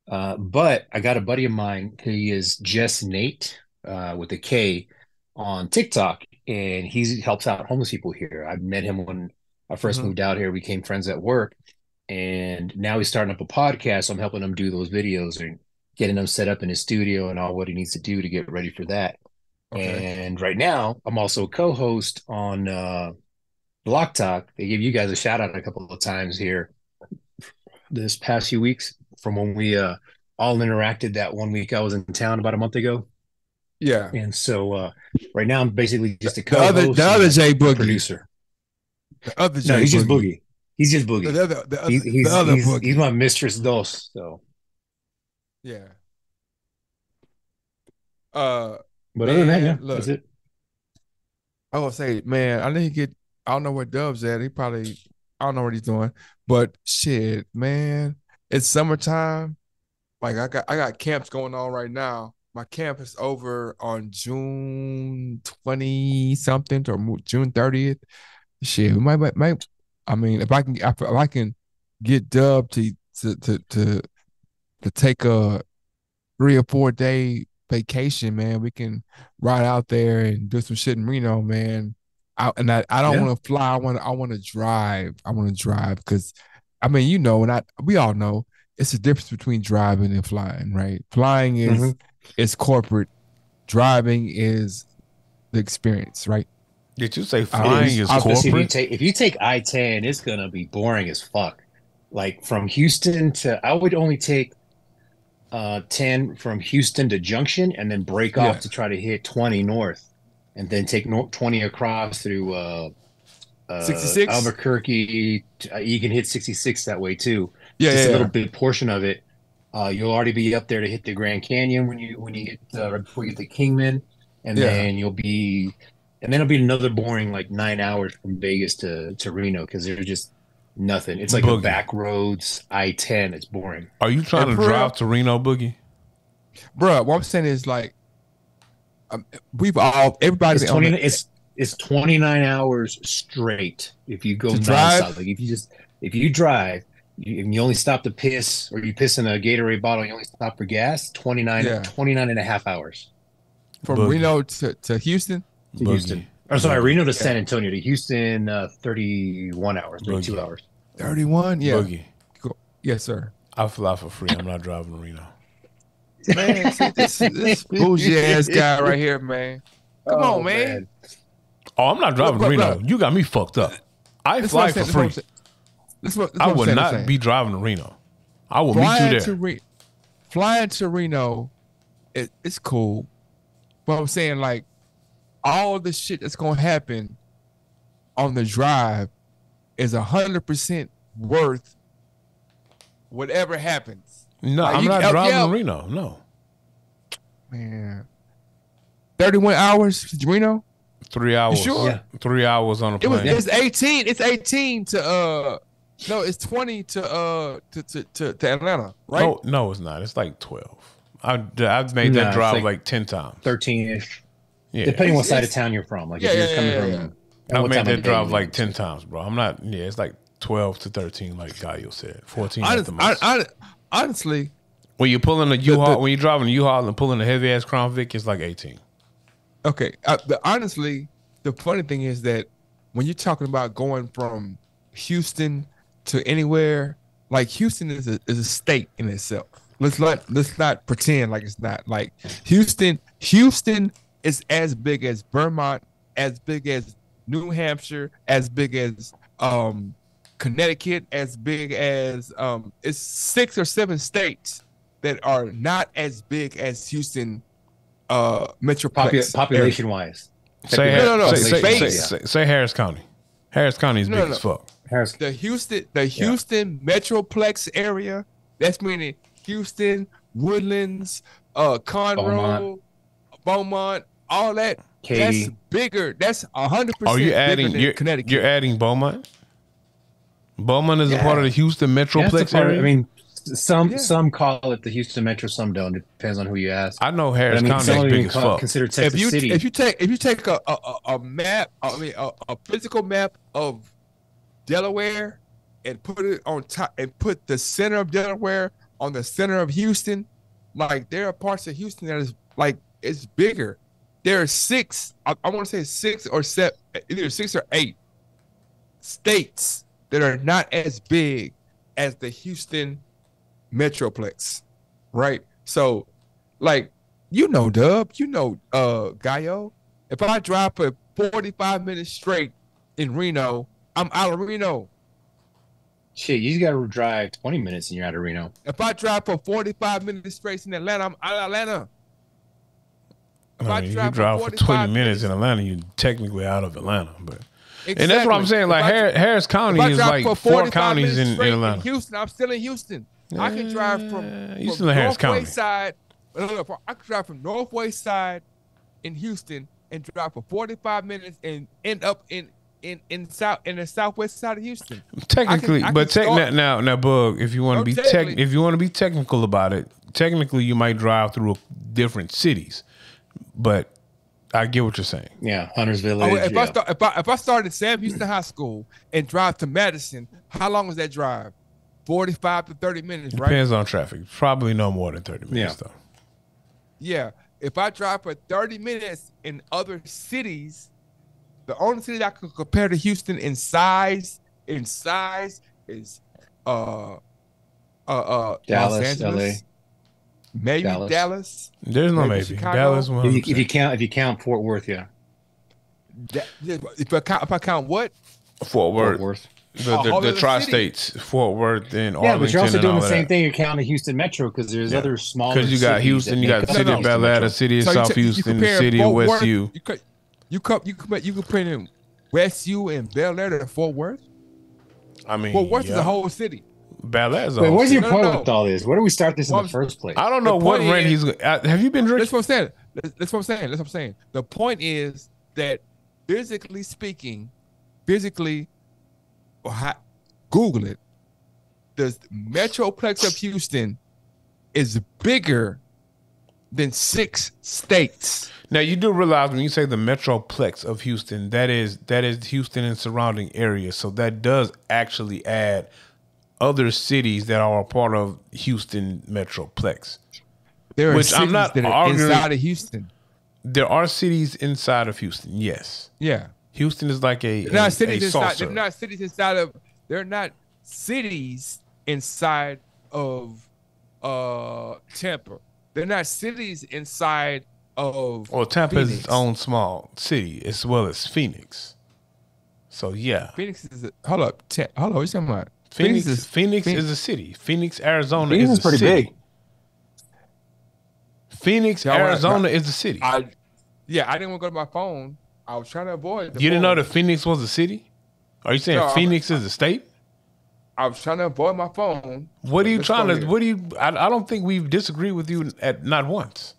But I got a buddy of mine. He is Jess Nate with a K on TikTok, and he helps out homeless people here. I met him when I first moved out here. We became friends at work, and now he's starting up a podcast. So I'm helping him do those videos and getting him set up in his studio and all what he needs to do to get ready for that. Okay. And right now, I'm also a co-host on Block Talk. They give you guys a shout out a couple of times here this past few weeks from when we all interacted that one week I was in town about a month ago. Yeah. And so right now I'm basically just a co-host. The other Jay Boogie producer. The other Jay he's Boogie. just Boogie. He's just Boogie. The other Boogie. He's my mistress dos. So yeah. But other than that, look, that's it. I will say, man, I don't know where Dub's at. I don't know what he's doing. But shit, man, it's summertime. Like I got camps going on right now. My camp is over on June 20 something or June 30th. Shit, we might. I mean, if I can get Dub to take a 3 or 4 day vacation, man, we can ride out there and do some shit in Reno, man. I don't want to fly. I want to drive. I want to drive because, I mean, you know, and we all know it's the difference between driving and flying, right? Flying is corporate. Driving is the experience, right? Did you say flying is corporate? If you take I-10, it's gonna be boring as fuck. Like from Houston to, I would only take 10 from Houston to Junction and then break off to try to hit 20 north and then take 20 across through 66 Albuquerque. You can hit 66 that way too. Yeah, just a little bit portion of it. You'll already be up there to hit the Grand Canyon when you get right before you get to Kingman, and then it'll be another boring like 9 hours from Vegas to Reno because there's just nothing. It's like a back roads I-10. It's boring. Are you trying to drive to Reno, Boogie? Bro, what I'm saying is like everybody. It's 29 hours straight if you go down south. Like if you drive. You only stop to piss, or you piss in a Gatorade bottle, you only stop for gas, 29 and a half hours. From Reno to Houston? To Houston. I'm sorry, Reno to San Antonio. To Houston, 31 hours, 32 hours. 31? Yeah. Boogie. Yes, sir. I fly for free. I'm not driving to Reno. Man, see, this bougie ass guy right here, man. Come on, man. Oh, I'm not driving to Reno. You got me fucked up. I fly for free. I would not be driving to Reno. I will meet you there. Flying to Reno, it's cool. But I'm saying, like, all the shit that's going to happen on the drive is 100% worth whatever happens. No, like, I'm not driving to Reno. No. Man. 31 hours to Reno? 3 hours. You sure? Yeah. 3 hours on a plane. It's 18. It's 18 to no, it's 20 to Atlanta, right? No, it's not. It's like 12. I've made that drive like 10 times. 13-ish. Yeah. Depending what side of town you're from. Like if you're coming from I've made that drive like 10 times, bro. I'm not it's like 12 to 13, like Gaio said. 14 at the most. Honestly, when you're pulling a U-Haul, when you're driving a U-Haul and pulling a heavy ass Crown Vic, it's like 18. Okay. Honestly, the funny thing is that when you're talking about going from Houston to anywhere, like Houston is a state in itself. Let's not pretend like it's not. Like Houston is as big as Vermont, as big as New Hampshire, as big as Connecticut, as big as it's 6 or 7 states that are not as big as Houston metroplex population wise. Say Harris County. Harris County is big as fuck. The Houston metroplex area, that's meaning Houston, Woodlands, Conroe, Beaumont, all that. Katy. That's bigger. That's 100%. Are you adding Connecticut? You're adding Beaumont? Beaumont is a part of the Houston metroplex area. I mean, some call it the Houston Metro, some don't. It depends on who you ask. I know Harris County is big as fuck. Consider Texas City. If you take a map, a physical map of Delaware and put it on top and put the center of Delaware on the center of Houston, like there are parts of Houston that is like it's bigger. There are 6, I want to say 6 or 7, either 6 or 8 states that are not as big as the Houston metroplex, right? So, like, Dub, Gaio, if I drive for 45 minutes straight in Reno, I'm out of Reno. Shit, you got to drive 20 minutes and you're out of Reno. If I drive for 45 minutes straight in Atlanta, I'm out of Atlanta. I mean, you drive for 20 minutes in Atlanta, you're technically out of Atlanta. But exactly. And that's what I'm saying. Like Harris County is like 4 counties in Atlanta. In Houston, I'm still in Houston. I can drive from Northwest Side. I can drive from Northwest Side in Houston and drive for 45 minutes and end up in the southwest side of Houston. Technically, now, Bug, if you want to be technical about it, technically you might drive through different cities. But I get what you're saying. Yeah, Hunter's Village. If I start at Sam Houston High School and drive to Madison, how long is that drive? 45 to 30 minutes, right? Depends on traffic. Probably no more than 30 minutes, though. Yeah. If I drive for 30 minutes in other cities, the only city that I can compare to Houston in size is Dallas, Los Angeles. LA. Maybe Dallas. There's no maybe. Dallas. If you count Fort Worth, yeah. If I count what? Fort Worth. The tri-states, Fort Worth and Arlington. Yeah, but you're also doing the same thing. You're counting Houston Metro because there's other smaller. Because you got Houston, you got the city of Bel Air, the city of South Houston, the city of West U. You compare West U and Bel Air to Fort Worth? I mean, Fort Worth is a whole city. Bel Air is a whole where's city. your point with all this? Where do we start this in the first place? I don't know what rent he's. Have you been drinking? That's what I'm saying. The point is that physically speaking, Google it. The metroplex of Houston is bigger than 6 states. Now you do realize when you say the metroplex of Houston, that is Houston and surrounding areas. So that does actually add other cities that are a part of Houston metroplex. There are cities that are inside of Houston. There are cities inside of Houston. Yes. Yeah. Houston is like a They're not cities inside of cities inside of Tampa. They're not cities inside of. Well, Tampa is its own small city as well as Phoenix. So yeah, Phoenix is hold up. Hold on, what you talking about? Phoenix is a city. Phoenix, Arizona is pretty city. big. Phoenix, Arizona is a city. I didn't want to go to my phone. I was trying to avoid. You didn't know that Phoenix was a city? Are you saying Phoenix is a state? I was trying to avoid my phone. What are you trying to? What do you? I don't think we've disagreed with you at not once.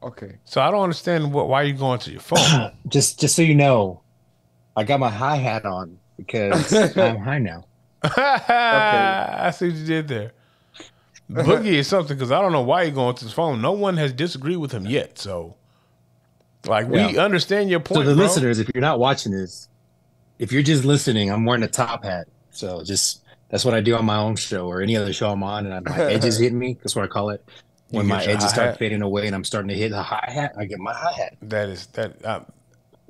Okay. So I don't understand why you going to your phone. Just so you know, I got my hi hat on because I'm high now. Okay. I see what you did there. Boogie is something because I don't know why you're going to his phone. No one has disagreed with him yet. So, we understand your point. So the bro. listeners, if you're not watching this, if you're just listening, I'm wearing a top hat. So that's what I do on my own show or any other show I'm on, and my edges hit me. That's what I call it. When my edges start fading away and I'm starting to hit the hi hat, I get my hi hat.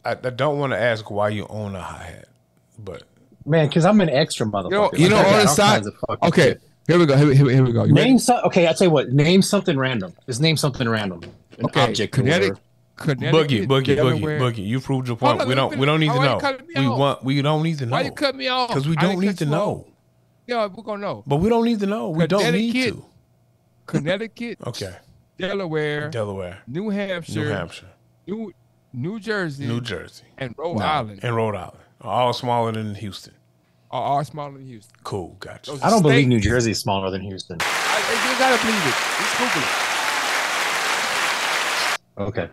I don't want to ask why you own a hi hat, but man, because I'm an extra motherfucker. You know, on the side. Okay, shit. Here we go. Here we go. Okay, I'll tell you what. Name something random. Just name something random. An object. Connecticut, Boogie. You proved your point. We don't need to know. We don't need to know. Why you cut me off? Because we don't need to know. Yeah, we're gonna know. But we don't need to know. We don't need to. Connecticut. Okay. Delaware. New Hampshire. New Jersey. And Rhode Island. All smaller than Houston. All smaller than Houston. Cool, gotcha. I don't believe New Jersey is smaller than Houston. You gotta believe it. Just Google it. Okay.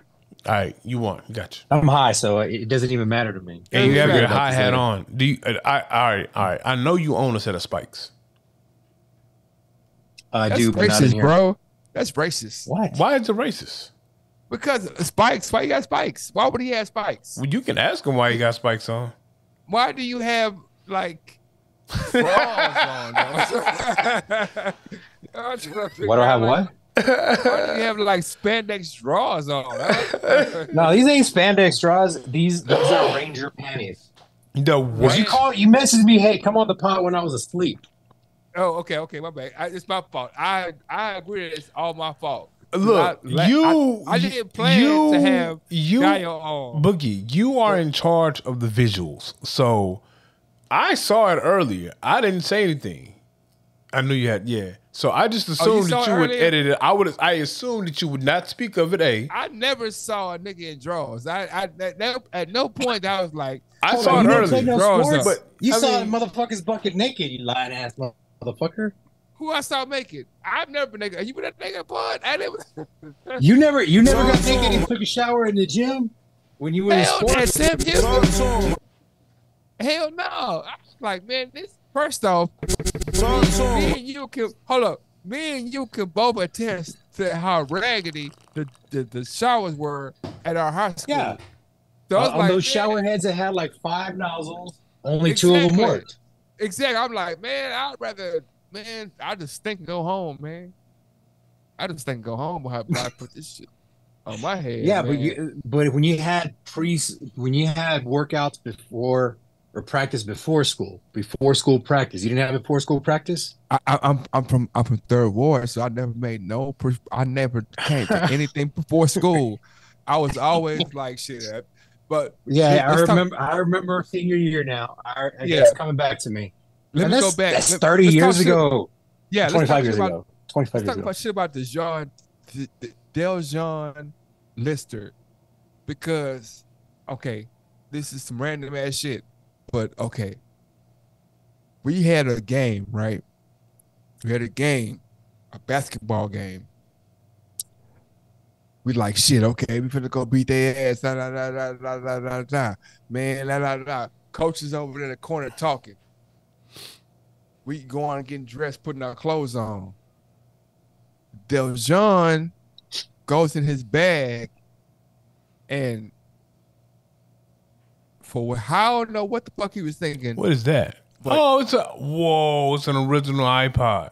All right, you won. Gotcha. I'm high, so it doesn't even matter to me. And you have your hi hat on. Do you? All right. I know you own a set of spikes. I do, but racist, not in here. Bro. That's racist. What? Why is it racist? Because spikes. Why you got spikes? Why would he have spikes? Well, you can ask him why he got spikes on. Why do you have like straws on? What do I have? What? Why do you have like spandex straws on? No, these ain't spandex straws. These are Ranger panties. The what? You messaged me, hey, come on the pod when I was asleep. Oh, okay, my bad. It's my fault. I agree that it's all my fault. Look, I didn't plan to have Gaio on. Boogie, you are in charge of the visuals. So I saw it earlier. I didn't say anything. I knew you had, yeah. So I just assumed that you would edit it. I assumed that you would not speak of it. I never saw a nigga in drawers. At no point I was like, I saw it earlier. But you saw motherfuckers bucket naked, you lying ass motherfucker. Who I saw naked? I've never been naked. You been that naked, bud? You never got naked and took a shower in the gym when you were in sports? Hell no. I was like, man, this first off, me and you can hold up. Me and you can both attest to how raggedy the showers were at our high school. Yeah. So I was like, those shower heads that had like 5 nozzles, only 2 of them worked. Exactly. I'm like, man, I just think go home, man. I just think go home while I put this shit on my head. Yeah, man. but when you had workouts before or practice before school practice, you didn't have before school practice. I'm from Third Ward, so I never made I never came to anything before school. I was always like shit. But yeah, I remember senior year now. It's coming back to me. Let me go back. That's 30 years ago. Yeah, 25 years ago. 25 let's years talk ago. about shit about the Dejan Lister, because this is some random ass shit, but we had a game, right? We had a basketball game. We like shit. Okay, we finna go beat their ass. Man, Coach is over there in the corner talking. We go on and getting dressed, putting our clothes on. Dejan goes in his bag, and I don't know what the fuck he was thinking. What is that? It's an original iPod.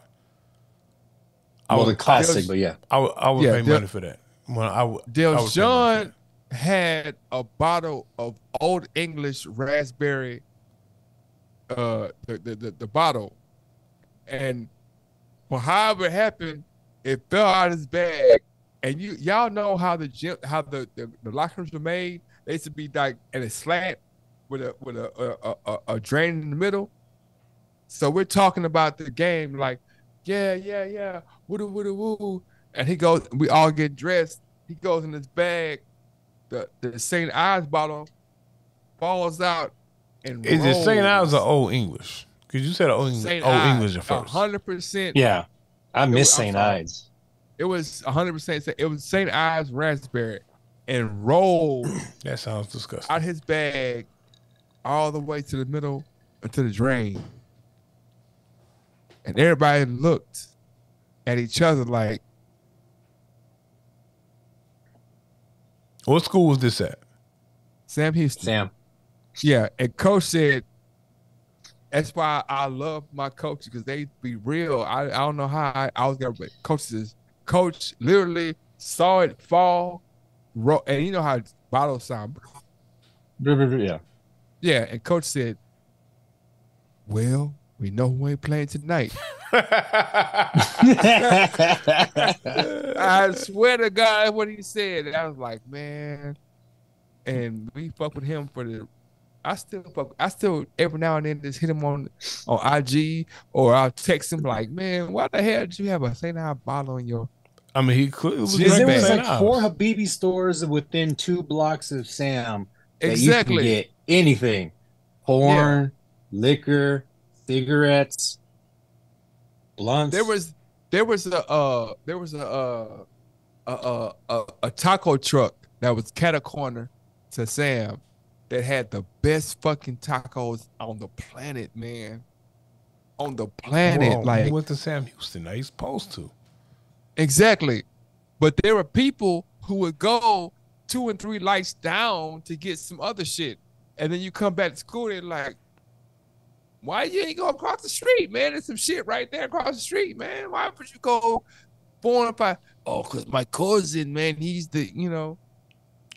The classic, but yeah. I would pay money for that. Dejan had a bottle of Old English raspberry the bottle, and for however it happened, it fell out of his bag. And y'all know how the locker rooms were made. They used to be like in a slant with a drain in the middle. So we're talking about the game, like, yeah, woo. And he goes, we all get dressed. He goes in his bag. The St. Ives bottle falls out and is rolls. it St. Ives or Old English? Because you said Old English at first. 100%. Yeah, I miss St. Ives. It was 100%. It was St. Ives raspberry, and rolled. That sounds disgusting. Out his bag, all the way to the middle, to the drain, and everybody looked at each other like, what school was this at? Sam Houston. Sam. Yeah, and coach said, that's why I love my coaches, because they be real. I don't know how I was going to, but coach literally saw it fall, and you know how bottles sound. Yeah. Yeah, and coach said, well, we know who ain't playing tonight. I swear to God, what he said. And I was like, man. And we fuck with him for the. I still every now and then just hit him on IG, or I'll text him like, man, why the hell did you have a St. Ives bottle in your? I mean, he clearly was. There was like 4 Habibi stores within 2 blocks of Sam. Exactly. That you could get anything, porn, liquor, cigarettes, blunts. There was a taco truck that was cat a corner to Sam that had the best fucking tacos on the planet, man. On the planet. Whoa, like, he went to Sam Houston. Now he's supposed to. Exactly. But there were people who would go 2 and 3 lights down to get some other shit. And then you come back to school, they're like, why you ain't go across the street, man? There's some shit right there across the street, man. Why would you go 4 and 5? Oh, because my cousin, man, he's the,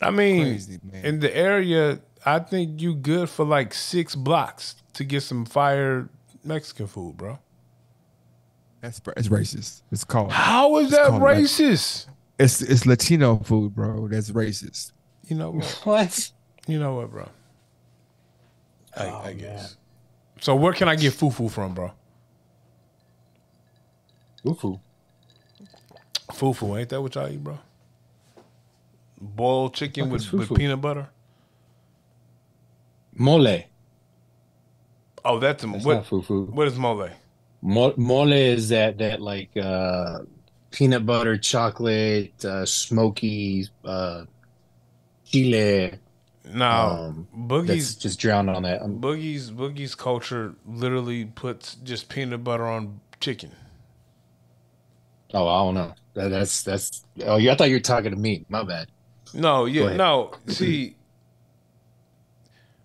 I mean, crazy, man. In the area, I think you good for like 6 blocks to get some fire Mexican food, bro. It's racist. It's called. How is that racist? It's Latino food, bro. That's racist. You know what? What? You know what, bro? I guess. Man. So where can I get fufu from, bro? Fufu, ain't that what y'all eat, bro? Boiled chicken with peanut butter? Mole. Oh, that's not fufu. What is mole? Mole is that like peanut butter, chocolate, smoky, chile. No, Boogie's just drowned on that. Boogie's culture literally puts just peanut butter on chicken. Oh, I don't know. That's. Oh, I thought you were talking to me. My bad. No, yeah, no. See,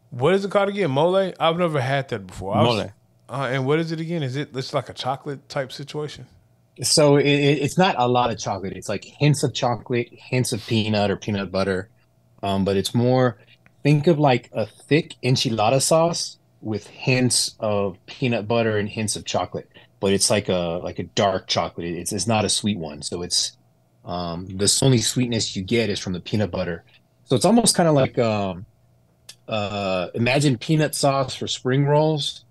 what is it called again? Mole? I've never had that before. Mole. And what is it again? It's like a chocolate type situation? So it's not a lot of chocolate. It's like hints of chocolate, hints of peanut or peanut butter. But it's more, think of like a thick enchilada sauce with hints of peanut butter and hints of chocolate. But it's like a dark chocolate. It's not a sweet one. So it's the only sweetness you get is from the peanut butter. So it's almost kind of like imagine peanut sauce for spring rolls,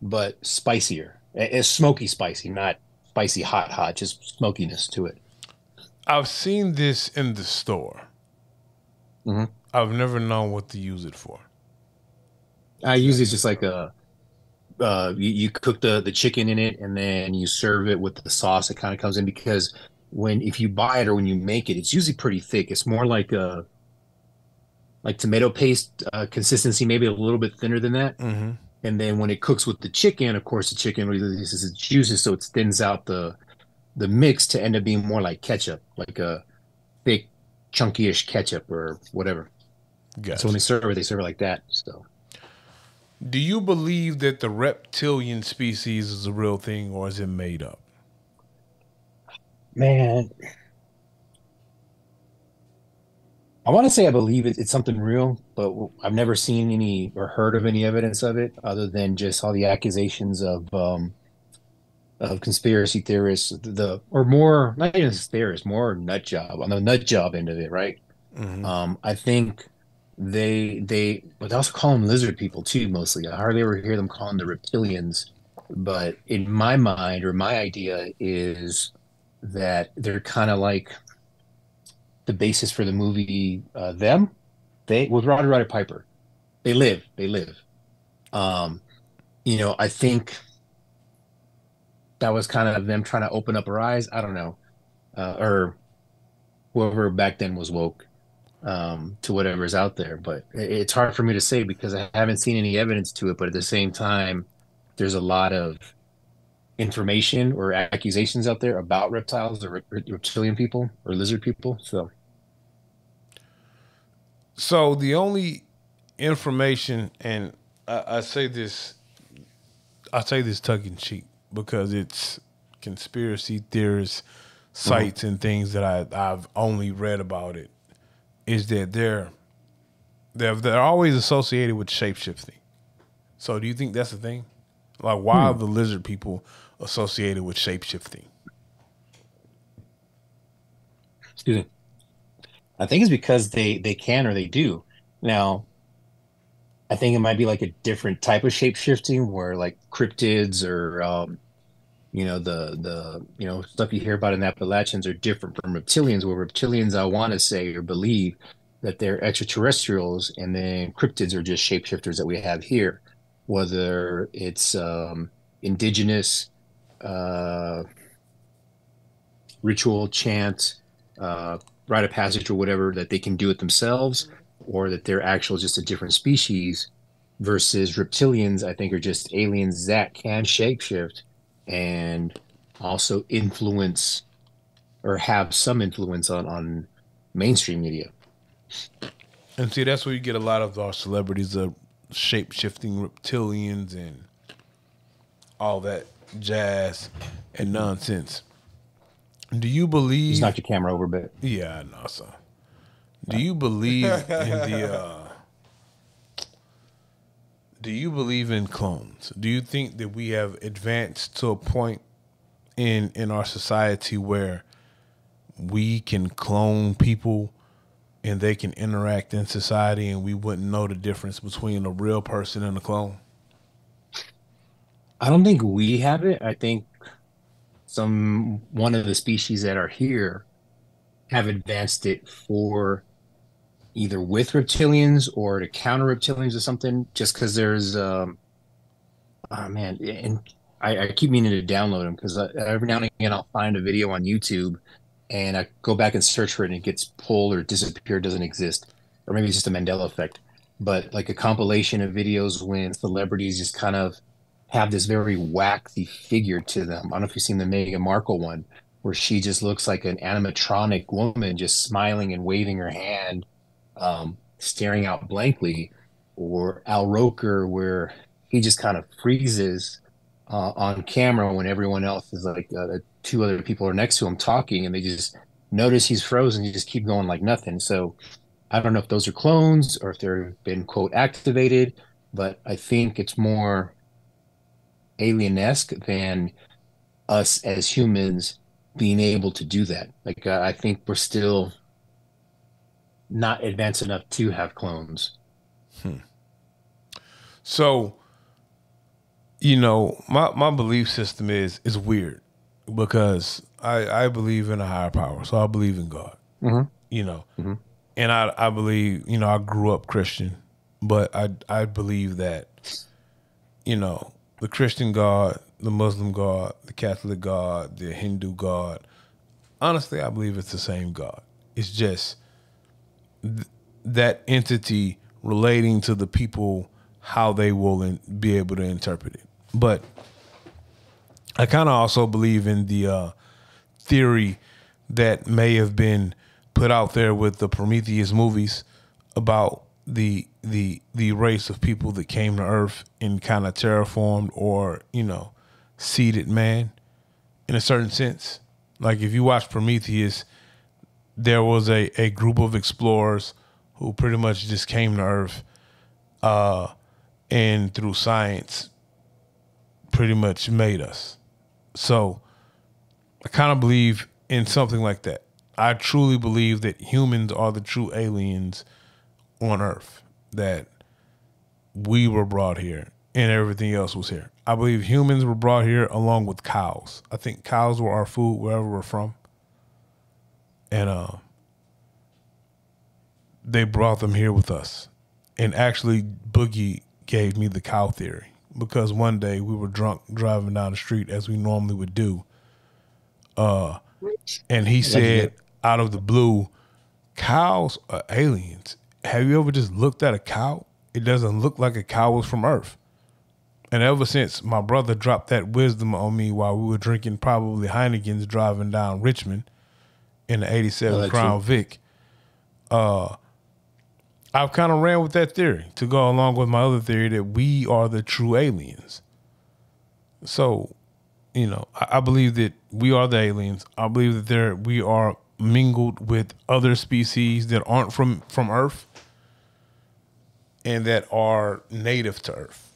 but spicier. It's smoky spicy, not spicy hot, just smokiness to it. I've seen this in the store. Mm-hmm. I've never known what to use it for. I use it just like you cook the chicken in it and then you serve it with the sauce that kind of comes in, because if you buy it or when you make it, it's usually pretty thick. It's more like tomato paste consistency, maybe a little bit thinner than that. Mm-hmm. And then when it cooks with the chicken, of course, the chicken releases its juices, so it thins out the mix to end up being more like ketchup, like a thick, chunky-ish ketchup or whatever. Gotcha. So when they serve it like that. So, do you believe that the reptilian species is a real thing, or is it made up? Man, I want to say I believe it's something real, but I've never seen any or heard of any evidence of it other than just all the accusations of conspiracy theorists, or more, not even theorists, more nut job on the nut job end of it, right? I think but they also call them lizard people too, mostly. I hardly ever hear them calling the reptilians, but in my mind, or my idea is that they're kind of like the basis for the movie Them. They with Roddy Piper. They live. Um, I think that was kind of them trying to open up our eyes. I don't know, or whoever back then was woke to whatever's out there. But it's hard for me to say because I haven't seen any evidence to it. But at the same time, there's a lot of information or accusations out there about reptiles or reptilian people or lizard people. So the only information, and I say this tongue in cheek because it's conspiracy theorists sites and things that I've only read about it, is that they're always associated with shapeshifting. So do you think that's the thing? Like, why are the lizard people associated with shapeshifting? Excuse me. I think it's because they can or they do. Now, I think it might be like a different type of shapeshifting where like cryptids or the stuff you hear about in Appalachians are different from reptilians, where reptilians I want to say or believe that they're extraterrestrials, and then cryptids are just shapeshifters that we have here, whether it's indigenous ritual, chant, rite of passage or whatever, that they can do it themselves, or that they're actual just a different species, versus reptilians I think are just aliens that can shapeshift and also influence or have some influence on mainstream media. And see, that's where you get a lot of our celebrities of shape-shifting reptilians and all that jazz and nonsense. Do you believe... Just knock your camera over a bit. Yeah, I know, son. Do you believe in the... Do you believe in clones? Do you think that we have advanced to a point in our society where we can clone people and they can interact in society and we wouldn't know the difference between a real person and a clone? I don't think we have it. I think one of the species that are here have advanced it for either with reptilians or to counter reptilians or something, just because there's oh man, and I keep meaning to download them because every now and again I'll find a video on YouTube and I go back and search for it and it gets pulled or disappeared, doesn't exist, or maybe it's just a Mandela effect. But like a compilation of videos when celebrities just kind of have this very waxy figure to them. I don't know if you've seen the Meghan Markle one, where she just looks like an animatronic woman just smiling and waving her hand, staring out blankly, or Al Roker, where he just kind of freezes on camera when everyone else is like two other people are next to him talking, and they just notice he's frozen. You just keep going like nothing. So I don't know if those are clones or if they've been, quote, activated, but I think it's more alien-esque than us as humans being able to do that. Like I think we're still not advanced enough to have clones. So, my belief system is weird because I believe in a higher power. So I believe in God, and I believe, I grew up Christian, but I believe that, the Christian God, the Muslim God, the Catholic God, the Hindu God, honestly, I believe it's the same God. It's just that entity relating to the people, how they will be able to interpret it. But I kind of also believe in the theory that may have been put out there with the Prometheus movies about the race of people that came to Earth and kind of terraformed or, seeded man in a certain sense. Like if you watch Prometheus, there was a group of explorers who pretty much just came to Earth, and through science, pretty much made us. So I kind of believe in something like that. I truly believe that humans are the true aliens on Earth, that we were brought here and everything else was here. I believe humans were brought here along with cows. I think cows were our food wherever we're from. And they brought them here with us. And actually, Boogie gave me the cow theory, because one day we were drunk driving down the street as we normally would do. And he said, out of the blue, cows are aliens. Have you ever just looked at a cow? It doesn't look like a cow was from Earth. And ever since my brother dropped that wisdom on me while we were drinking probably Heineken's driving down Richmond in the 87 Crown Vic, I've kind of ran with that theory to go along with my other theory that we are the true aliens. So, you know, I believe that we are the aliens. I believe that we are mingled with other species that aren't from Earth and that are native to Earth.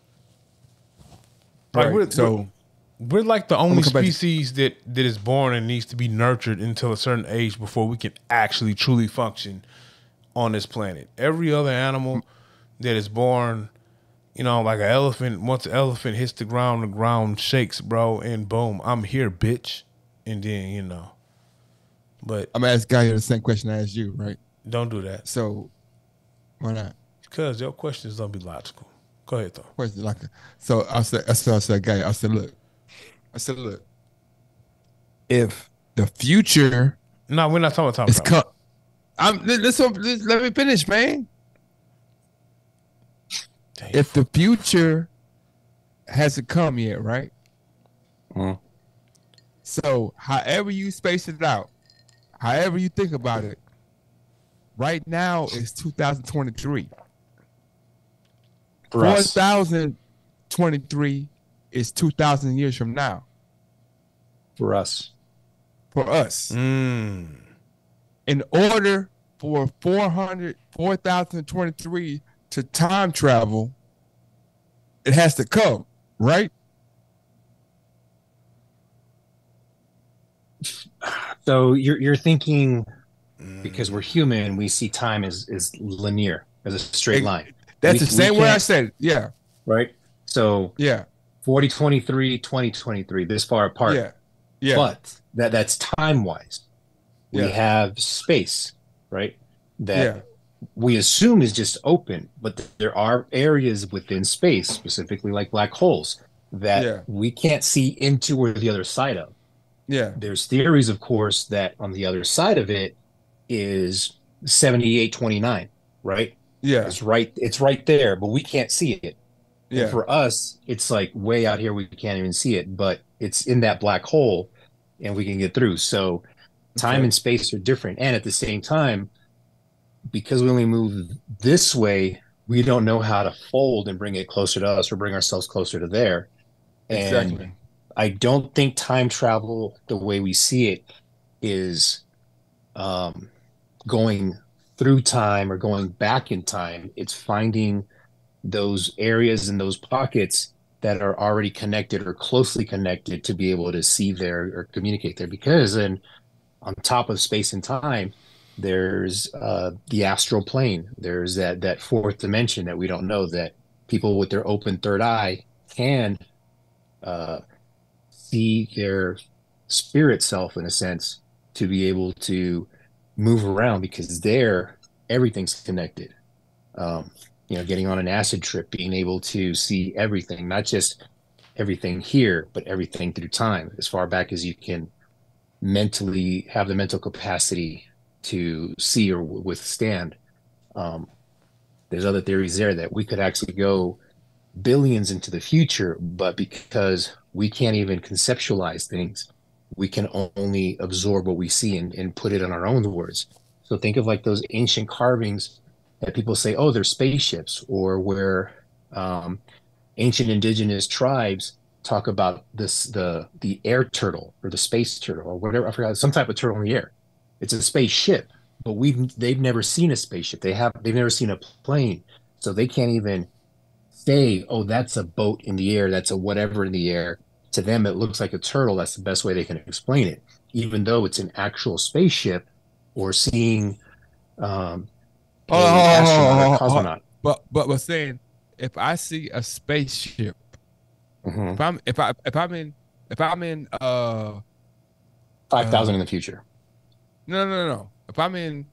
Like we're like the only species that is born and needs to be nurtured until a certain age before we can actually truly function on this planet. Every other animal that is born, you know, like an elephant, once an elephant hits the ground shakes, bro, and boom, I'm here, bitch. And then, you know. But I'm gonna ask Guy the same question I asked you, right? Don't do that. So why not? Because your questions don't be logical. Go ahead, though. So I said, Guy, I said, look, if the future, no, we're not talking about time. Let me finish, man. Damn. If the future hasn't come yet, right? Mm. So however you space it out, however you think about it, right now it's 2023. 4023 is 2,000 years from now. For us. In order for 4023 to time travel, it has to come, right? So you're thinking, because we're human, we see time as linear, as a straight line. That's the same way I said it. Yeah. Right? So yeah, 4023, 2023, this far apart. Yeah. Yeah. But that's time-wise. We have space, right? That we assume is just open, but there are areas within space, specifically like black holes, that we can't see into or the other side of. Yeah. There's theories, of course, that on the other side of it is 7829, right? Yeah. It's right there, but we can't see it. Yeah. And for us, it's like way out here, we can't even see it, but it's in that black hole and we can get through. So time and space are different. And at the same time, because we only move this way, we don't know how to fold and bring it closer to us or bring ourselves closer to there. Exactly. And I don't think time travel, the way we see it, is going through time or going back in time. It's finding those areas and those pockets that are already connected or closely connected to be able to see there or communicate there. Because then on top of space and time, there's the astral plane. There's that fourth dimension that we don't know, that people with their open third eye can see their spirit self, in a sense, to be able to move around, because there everything's connected. Getting on an acid trip, being able to see everything, not just everything here, but everything through time, as far back as you can mentally have the mental capacity to see or withstand. There's other theories there that we could actually go billions into the future, but because we can't even conceptualize things, we can only absorb what we see and put it in our own words. So think of like those ancient carvings that people say, oh, they're spaceships, or where ancient indigenous tribes talk about the air turtle or the space turtle or whatever. I forgot, some type of turtle in the air. It's a spaceship, but they've never seen a spaceship. They've never seen a plane, so they can't even say, "Oh, that's a boat in the air. That's a whatever in the air." To them, it looks like a turtle. That's the best way they can explain it, even though it's an actual spaceship or seeing an astronaut or cosmonaut. But we're saying, if I see a spaceship, if I'm in 5,000 in the future. No. If I'm in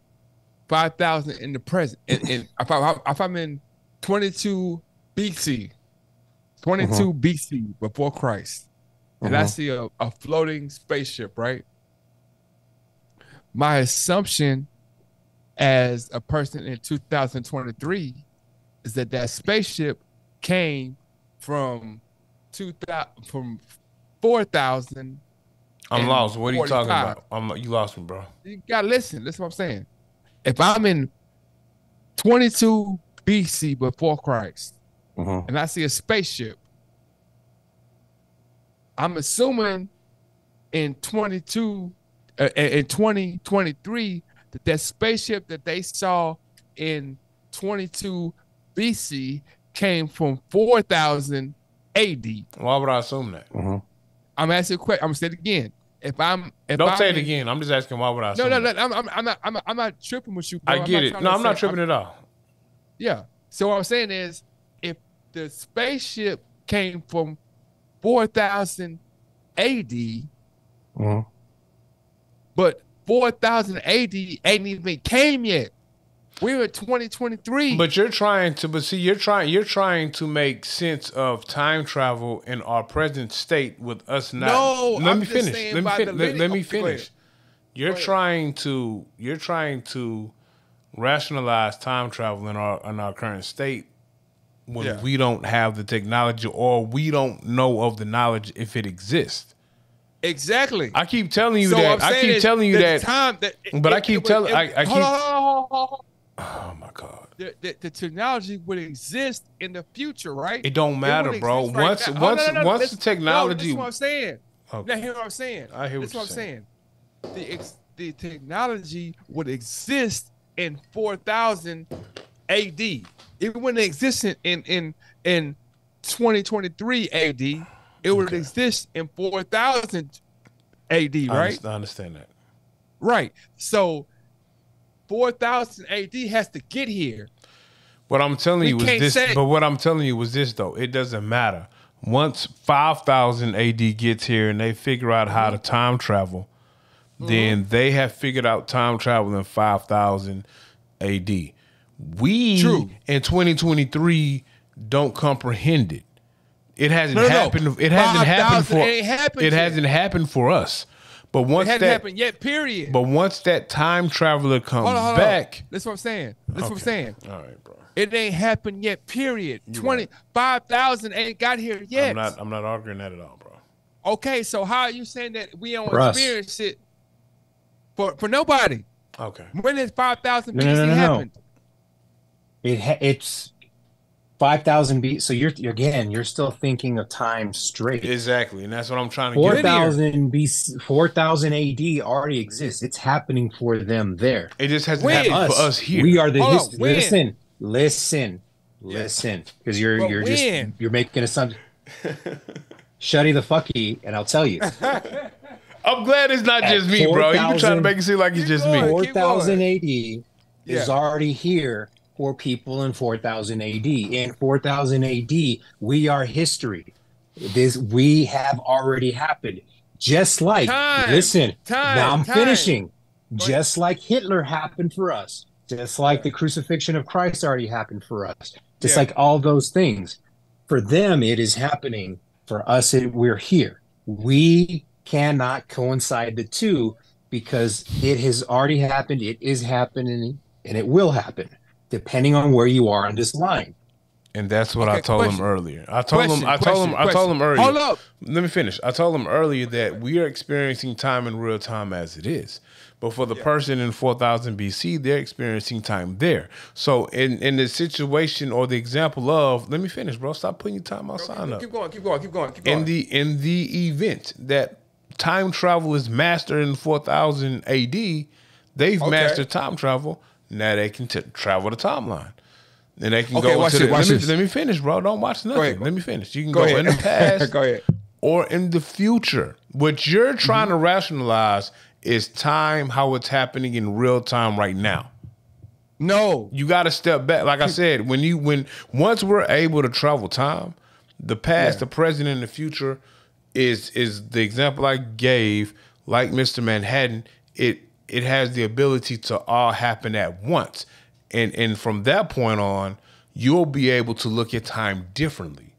5,000 in the present, and if I'm in 22 BC, before Christ, and I see a floating spaceship, right? My assumption as a person in 2023 is that spaceship came from 4,000. I'm lost. What are you talking about? You lost me, bro. You gotta listen. Listen what I'm saying. If I'm in 22 BC before Christ, and I see a spaceship, I'm assuming in 2023 that spaceship that they saw in 22 BC came from 4,000 AD. Why would I assume that? I'm asking a question. I'm gonna say it again. Don't say it again. I'm just asking why would I assume? No. I'm not tripping with you, bro. I get it. No, I'm not tripping at all. Yeah. So what I'm saying is, if the spaceship came from 4,000 AD, but 4,000 AD ain't even came yet. We're in 2023. But you're trying to make sense of time travel in our present state with us not. No, let me finish. Let me finish. You're trying to rationalize time travel in our current state when we don't have the technology or we don't know of the knowledge if it exists. Exactly. I keep telling you that. I keep telling you that. Oh my God. The technology would exist in the future, right? It don't matter, bro. Once the technology. This is what I'm saying. Okay. Now hear what I'm saying. I hear what you're saying. The technology would exist in 4,000 AD. It wouldn't exist in 2023 AD. It would exist in 4,000 AD, right? I understand that. Right. So 4,000 AD has to get here. What I'm telling you is this. But what I'm telling you was this, though. It doesn't matter. Once 5,000 AD gets here and they figure out how to time travel, then they have figured out time travel in 5,000 AD. We in 2023 don't comprehend it. It hasn't happened. It hasn't happened for us. But once it hasn't happened yet, period. But once that time traveler comes back, that's what I'm saying. That's what I'm saying. All right, bro. It ain't happened yet, period. 25,000 ain't got here yet. I'm not arguing that at all, bro. Okay, so how are you saying that we don't experience it for nobody? Okay. When has 5,000 BC happened? It's 5,000 BC. So you're still thinking of time straight. Exactly, and that's what I'm trying to get. 4,000 BC, 4,000 AD already exists. It's happening for them there. It just hasn't happened for us here. We are the history. Listen, because you're making assumptions. Shutty the fucky, and I'll tell you. I'm glad it's not just me, bro. You've been trying to make it seem like it's just me. 4,000 AD is already here for people in 4,000 AD. In 4,000 AD, we are history. We have already happened. Just like, now I'm finishing. Just like Hitler happened for us. Just like the crucifixion of Christ already happened for us. Just like all those things. For them, it is happening. For us, we're here. We cannot coincide the two because it has already happened. It is happening, and it will happen, depending on where you are on this line. And that's what I told him earlier. I told him earlier. Hold up. Let me finish. I told him earlier that we are experiencing time in real time as it is. But for the person in 4,000 BC, they're experiencing time there. So in the situation or the example of, let me finish, bro. Stop putting your time outside up. Keep going. In the event that time travel is mastered in 4,000 AD, They've mastered time travel. Now they can travel the timeline. Then they can go to let me finish, bro. Don't watch nothing. Let me finish. You can go in the past go ahead. Or in the future. What you're trying to rationalize is time, how it's happening in real time right now. No. You got to step back. Like I said, once we're able to travel time, the past, the present, and the future is the example I gave, like Mr. Manhattan, it has the ability to all happen at once. And from that point on, you'll be able to look at time differently.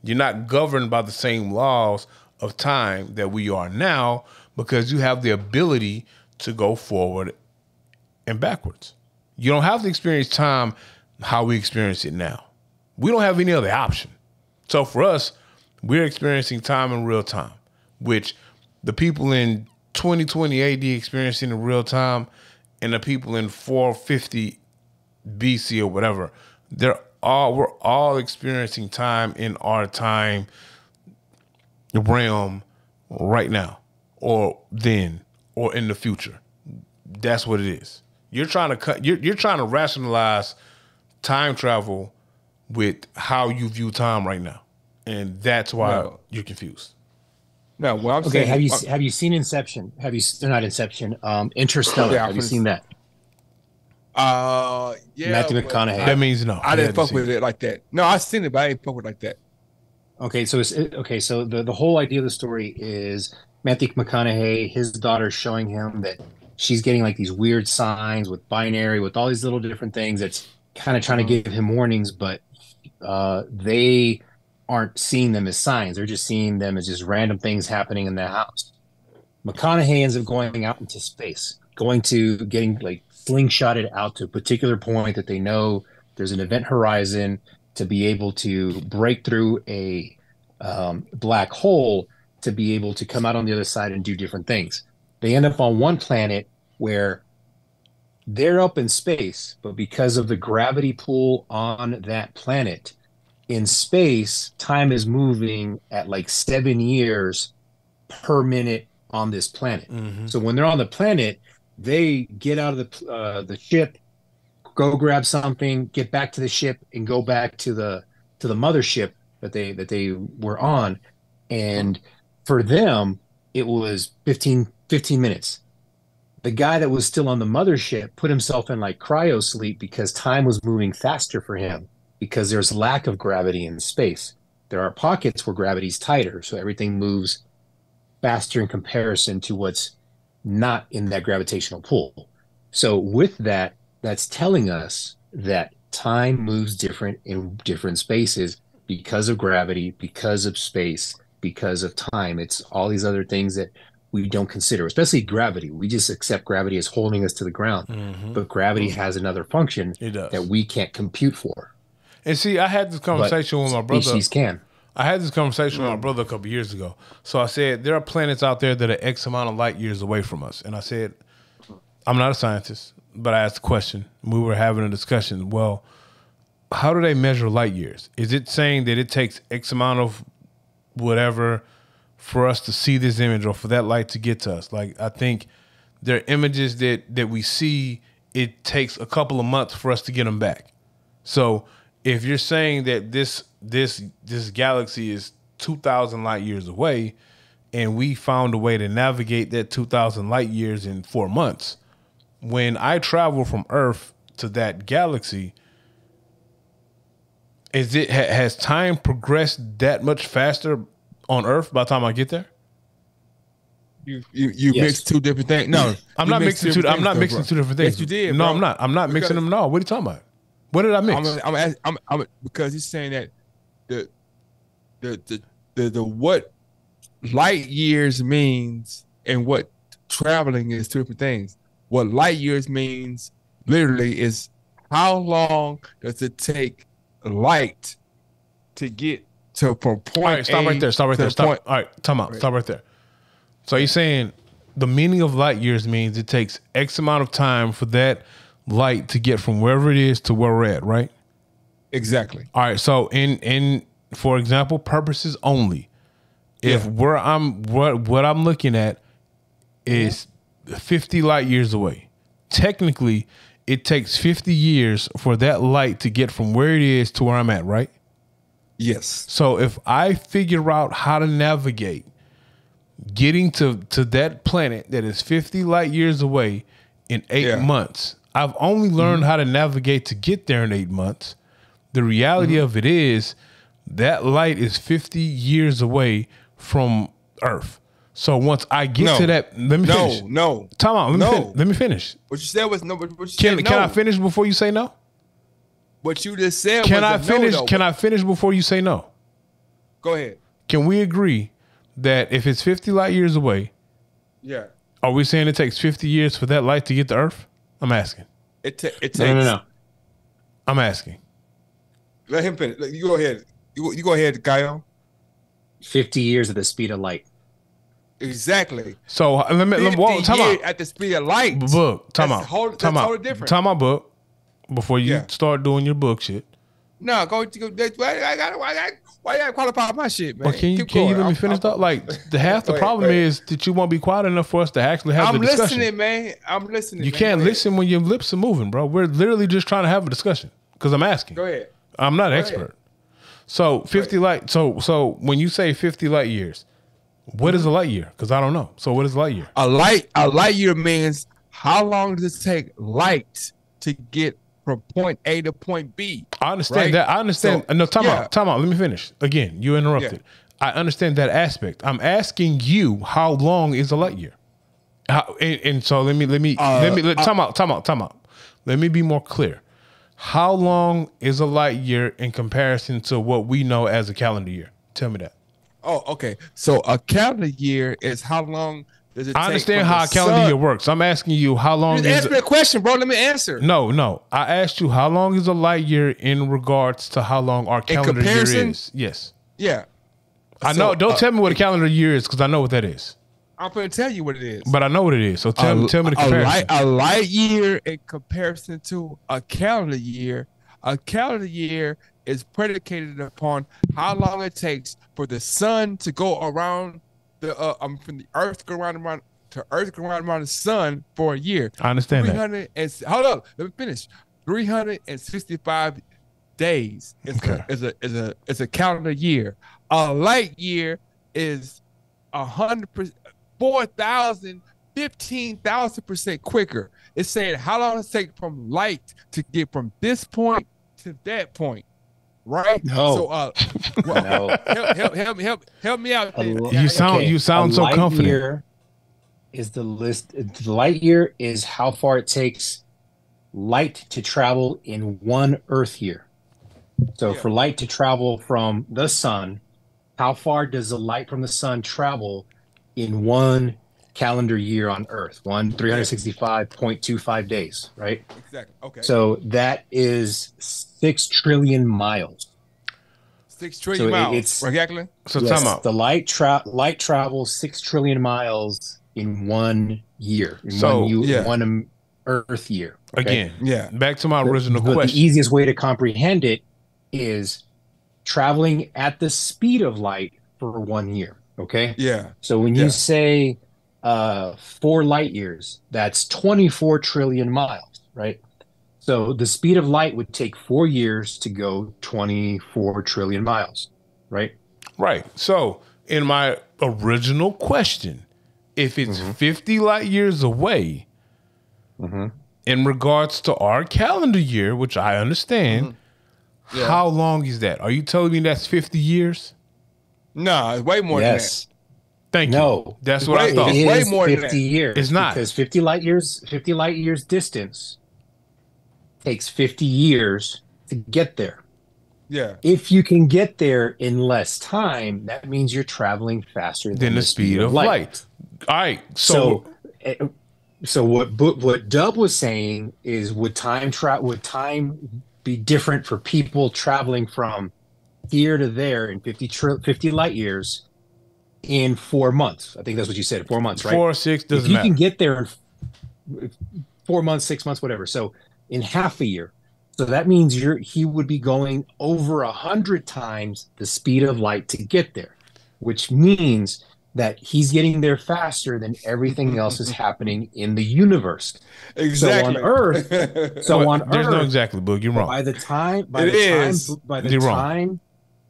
You're not governed by the same laws of time that we are now because you have the ability to go forward and backwards. You don't have to experience time how we experience it now. We don't have any other option. So for us, we're experiencing time in real time, which the people in 2020 AD experiencing in real time and the people in 450 BC or whatever, we're all experiencing time in our time realm right now or then or in the future. That's what it is. You're trying to rationalize time travel with how you view time right now. And that's why you're confused. No, well, I'm saying, have you seen Inception? Not Inception, Interstellar. Have you seen that? Yeah. Matthew McConaughey. That means no. I didn't fuck with it like that. No, I've seen it, but I didn't fuck with it like that. Okay, so the whole idea of the story is Matthew McConaughey, his daughter's showing him that she's getting like these weird signs with binary, with all these little different things that's kind of trying to give him warnings, but they aren't seeing them as signs. They're just seeing them as just random things happening in the house. McConaughey ends up going out into space, getting like slingshotted out to a particular point that they know there's an event horizon to be able to break through a black hole to be able to come out on the other side and do different things. They end up on one planet where they're up in space, but because of the gravity pull on that planet, in space, time is moving at like 7 years per minute on this planet. Mm-hmm. So when they're on the planet, they get out of the ship, go grab something, get back to the ship, and go back to the mothership that they were on. And for them, it was 15 minutes. The guy that was still on the mothership put himself in like cryo sleep because time was moving faster for him because there's lack of gravity in space. There are pockets where gravity's tighter, so everything moves faster in comparison to what's not in that gravitational pull. So with that, that's telling us that time moves different in different spaces because of gravity, because of space, because of time. It's all these other things that we don't consider, especially gravity. We just accept gravity as holding us to the ground. Mm-hmm. But gravity has another function that we can't compute for. And see, I had this conversation with my brother. Species can. I had this conversation with my brother a couple of years ago. So I said, there are planets out there that are X amount of light years away from us. And I said, I'm not a scientist, but I asked a question. We were having a discussion. Well, how do they measure light years? Is it saying that it takes X amount of whatever for us to see this image or for that light to get to us? Like, I think there are images that we see, it takes a couple of months for us to get them back. So if you're saying that this galaxy is 2,000 light years away and we found a way to navigate that 2,000 light years in 4 months, when I travel from Earth to that galaxy, has time progressed that much faster on Earth by the time I get there? You mixed two different things. No, I'm not mixing two different things. Yes, you did. No, bro. I'm not. I'm not mixing them. No, what are you talking about? What did I mix? I'm because he's saying that the what light years means and what traveling is two different things. What light years means literally is how long does it take light to get to from point All right, stop A right there. Stop right there. Stop. All right, time out. Right. Stop right there. So you're saying the meaning of light years means it takes X amount of time for that light to get from wherever it is to where we're at, right? Exactly. All right. So in for example, purposes only, if what I'm looking at is 50 light years away, technically it takes 50 years for that light to get from where it is to where I'm at, right? Yes. So if I figure out how to navigate getting to that planet that is 50 light years away in 8 months, I've only learned how to navigate to get there in 8 months. The reality of it is that light is 50 years away from Earth. So once I get to that, let me finish. No. Time out. Let me finish. What you said was no. What you said, no. Can I finish before you say no? What you just said can was I finish? No, can I finish before you say no? Go ahead. Can we agree that if it's 50 light years away, are we saying it takes 50 years for that light to get to Earth? I'm asking. It takes. No. I'm asking. Let him finish. You go ahead. You go ahead, Kyle. 50 years at the speed of light. Exactly. So let me time out. At the speed of light. Book. Time out. Time out. Totally different. Time out, book. Before you start doing your book shit. No, go. Why you gotta qualify my shit, man? Well, can you let me finish that? Like half the problem is that you won't be quiet enough for us to actually have the discussion. I'm listening, man. I'm listening. You can't listen when your lips are moving, bro. We're literally just trying to have a discussion because I'm asking. Go ahead. I'm not expert. So 50 light. So when you say 50 light years, what is a light year? Because I don't know. So what is a light year? A light year means how long does it take light to get from point A to point B? I understand that. I understand. So, no, time out. Let me finish. Again, you interrupted. Yeah. I understand that aspect. I'm asking you, how long is a light year? And so let me time out. Let me be more clear. How long is a light year in comparison to what we know as a calendar year? Tell me that. Oh, okay. So a calendar year is how long does it take? I understand how a calendar year works. I'm asking you how long. Just answer me a question, bro. Let me answer. No. I asked you how long is a light year in regards to how long our calendar year is. Yes. Yeah. I know. Don't tell me what a calendar year is because I know what that is. I'm going to tell you what it is. But I know what it is. So tell me the comparison. A light year in comparison to a calendar year is predicated upon how long it takes for the sun to go around from the earth go around to earth go around the sun for a year. I understand that. Hold up, let me finish. 365 days is a calendar year. A light year is 100%, 4,000, 15,000% quicker. It's saying how long it takes from light to get from this point to that point. Right? No. So no. help me out there. You sound so confident. Year is the list. The light year is how far it takes light to travel in one Earth year. So for light to travel from the sun, how far does the light from the sun travel in one calendar year on Earth? 365.25 days, right? Exactly. Okay. So that is 6 trillion miles. 6 trillion miles. Exactly. So time out. The light travels 6 trillion miles in 1 year. One Earth year. Okay? Again, back to my original question. The easiest way to comprehend it is traveling at the speed of light for 1 year. Okay. Yeah. So when you say 4 light years, that's 24 trillion miles, right? So the speed of light would take 4 years to go 24 trillion miles, right? Right. So in my original question, if it's 50 light years away, in regards to our calendar year, which I understand, how long is that? Are you telling me that's 50 years? No, it's way more than that. Thank you. No, that's what I thought. It is way more 50 than that. years. It's not. Because 50 light years distance takes 50 years to get there. Yeah. If you can get there in less time, that means you're traveling faster than the speed of light. All right. So what Dub was saying is, would time be different for people traveling from here to there in 50 light years in 4 months? I think that's what you said. 4 months, right? 4 or 6 doesn't matter. You can get there in 4 months, 6 months, whatever. So in half a year. So that means he would be going over 100 times the speed of light to get there, which means that he's getting there faster than everything else is happening in the universe. Exactly. So on Earth, there's no exactly, Boog. You're wrong. By the time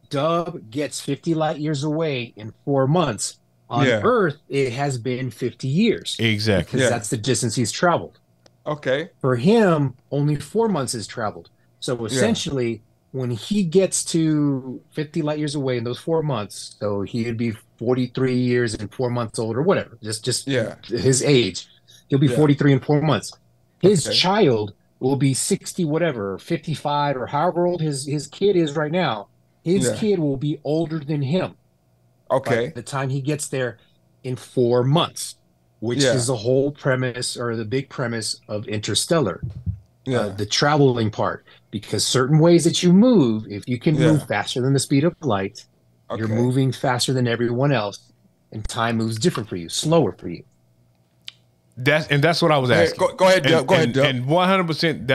Dub gets 50 light years away in 4 months, on Earth it has been 50 years. Exactly. Because that's the distance he's traveled. Okay. For him, only 4 months is traveled. So essentially, when he gets to 50 light years away in those 4 months, so he would be 43 years and 4 months old or whatever, just his age. He'll be 43 in 4 months. His child will be 60 whatever, 55 or however old his kid is right now. His kid will be older than him. Okay. By the time he gets there in 4 months, which is the whole premise or the big premise of Interstellar. The traveling part, because certain ways that you move, if you can move faster than the speed of light, you're moving faster than everyone else, and time moves different for you, slower for you. That's what I was asking. Go ahead, Doug. Go ahead, Doug. And 100%,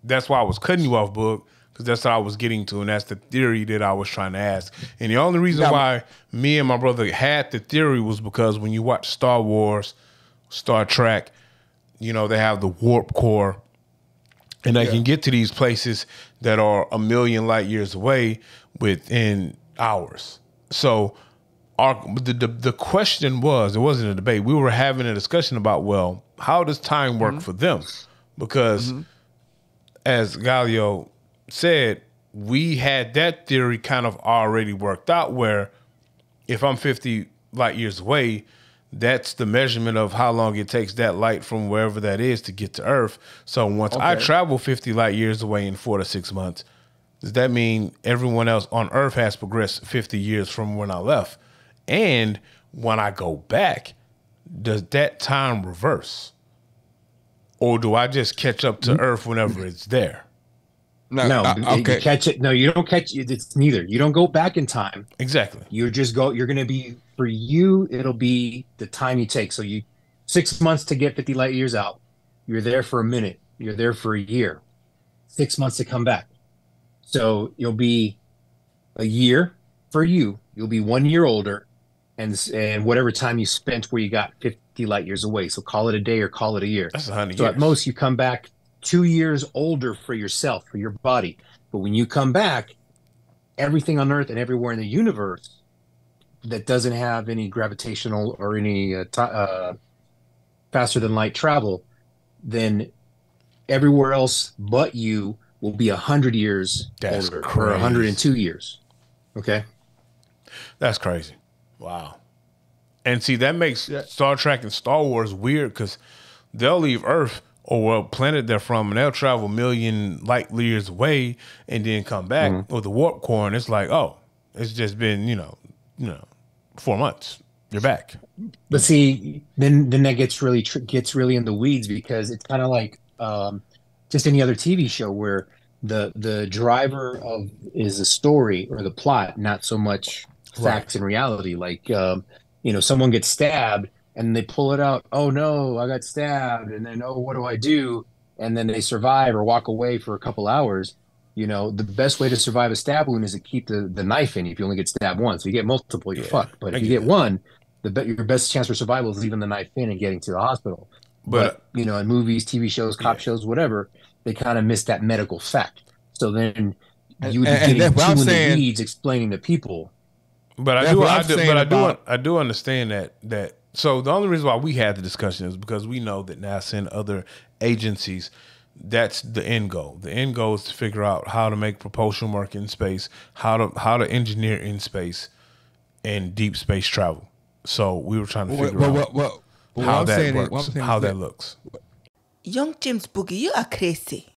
that's why I was cutting you off, Boog, because that's what I was getting to, and that's the theory that I was trying to ask. And the only reason why me and my brother had the theory was because when you watch Star Wars, Star Trek, you know, they have the warp core, and they can get to these places that are a million light years away within hours. So the question was, it wasn't a debate. We were having a discussion about, well, how does time work for them? Because as Galio said, we had that theory kind of already worked out, where if I'm 50 light years away, that's the measurement of how long it takes that light from wherever that is to get to Earth. So once I travel 50 light years away in 4 to 6 months, does that mean everyone else on Earth has progressed 50 years from when I left? And when I go back, does that time reverse? Or do I just catch up to Earth whenever it's there? You catch it. No, you don't catch it. It's neither. You don't go back in time. Exactly. You're going to be, for you, it'll be the time you take. So 6 months to get 50 light years out. You're there for a minute. You're there for a year. 6 months to come back. So you'll be a year for you. You'll be 1 year older, and whatever time you spent where you got 50 light years away. So call it a day or call it a year. That's 100 years. So at most you come back 2 years older for yourself, for your body. But when you come back, everything on Earth and everywhere in the universe that doesn't have any gravitational or any faster than light travel, then everywhere else but you will be 100 years older, or 102 years. Okay? That's crazy. Wow. And see, that makes Star Trek and Star Wars weird, because they'll leave Earth or what planet they're from, and they'll travel a million light years away and then come back with the warp core, and it's like, oh, it's just been, 4 months. You're back. But see, then that gets really in the weeds, because it's kind of like just any other TV show where the driver is the story or the plot, not so much facts and reality. Like someone gets stabbed and they pull it out. Oh no, I got stabbed, and then what do I do? And then they survive or walk away for a couple hours. The best way to survive a stab wound is to keep the knife in. If you only get stabbed once, if you get multiple, you're fucked. But if you get one, your best chance for survival is leaving the knife in and getting to the hospital. But in movies, TV shows, cop shows, whatever, they kind of miss that medical fact. So then you would be getting too in the weeds explaining to people. But I do understand that. So the only reason why we had the discussion is because we know that NASA and other agencies, that's the end goal. The end goal is to figure out how to make propulsion work in space, how to engineer in space and deep space travel. So we were trying to figure out how that works, how that looks. Young James Boogie, you are crazy.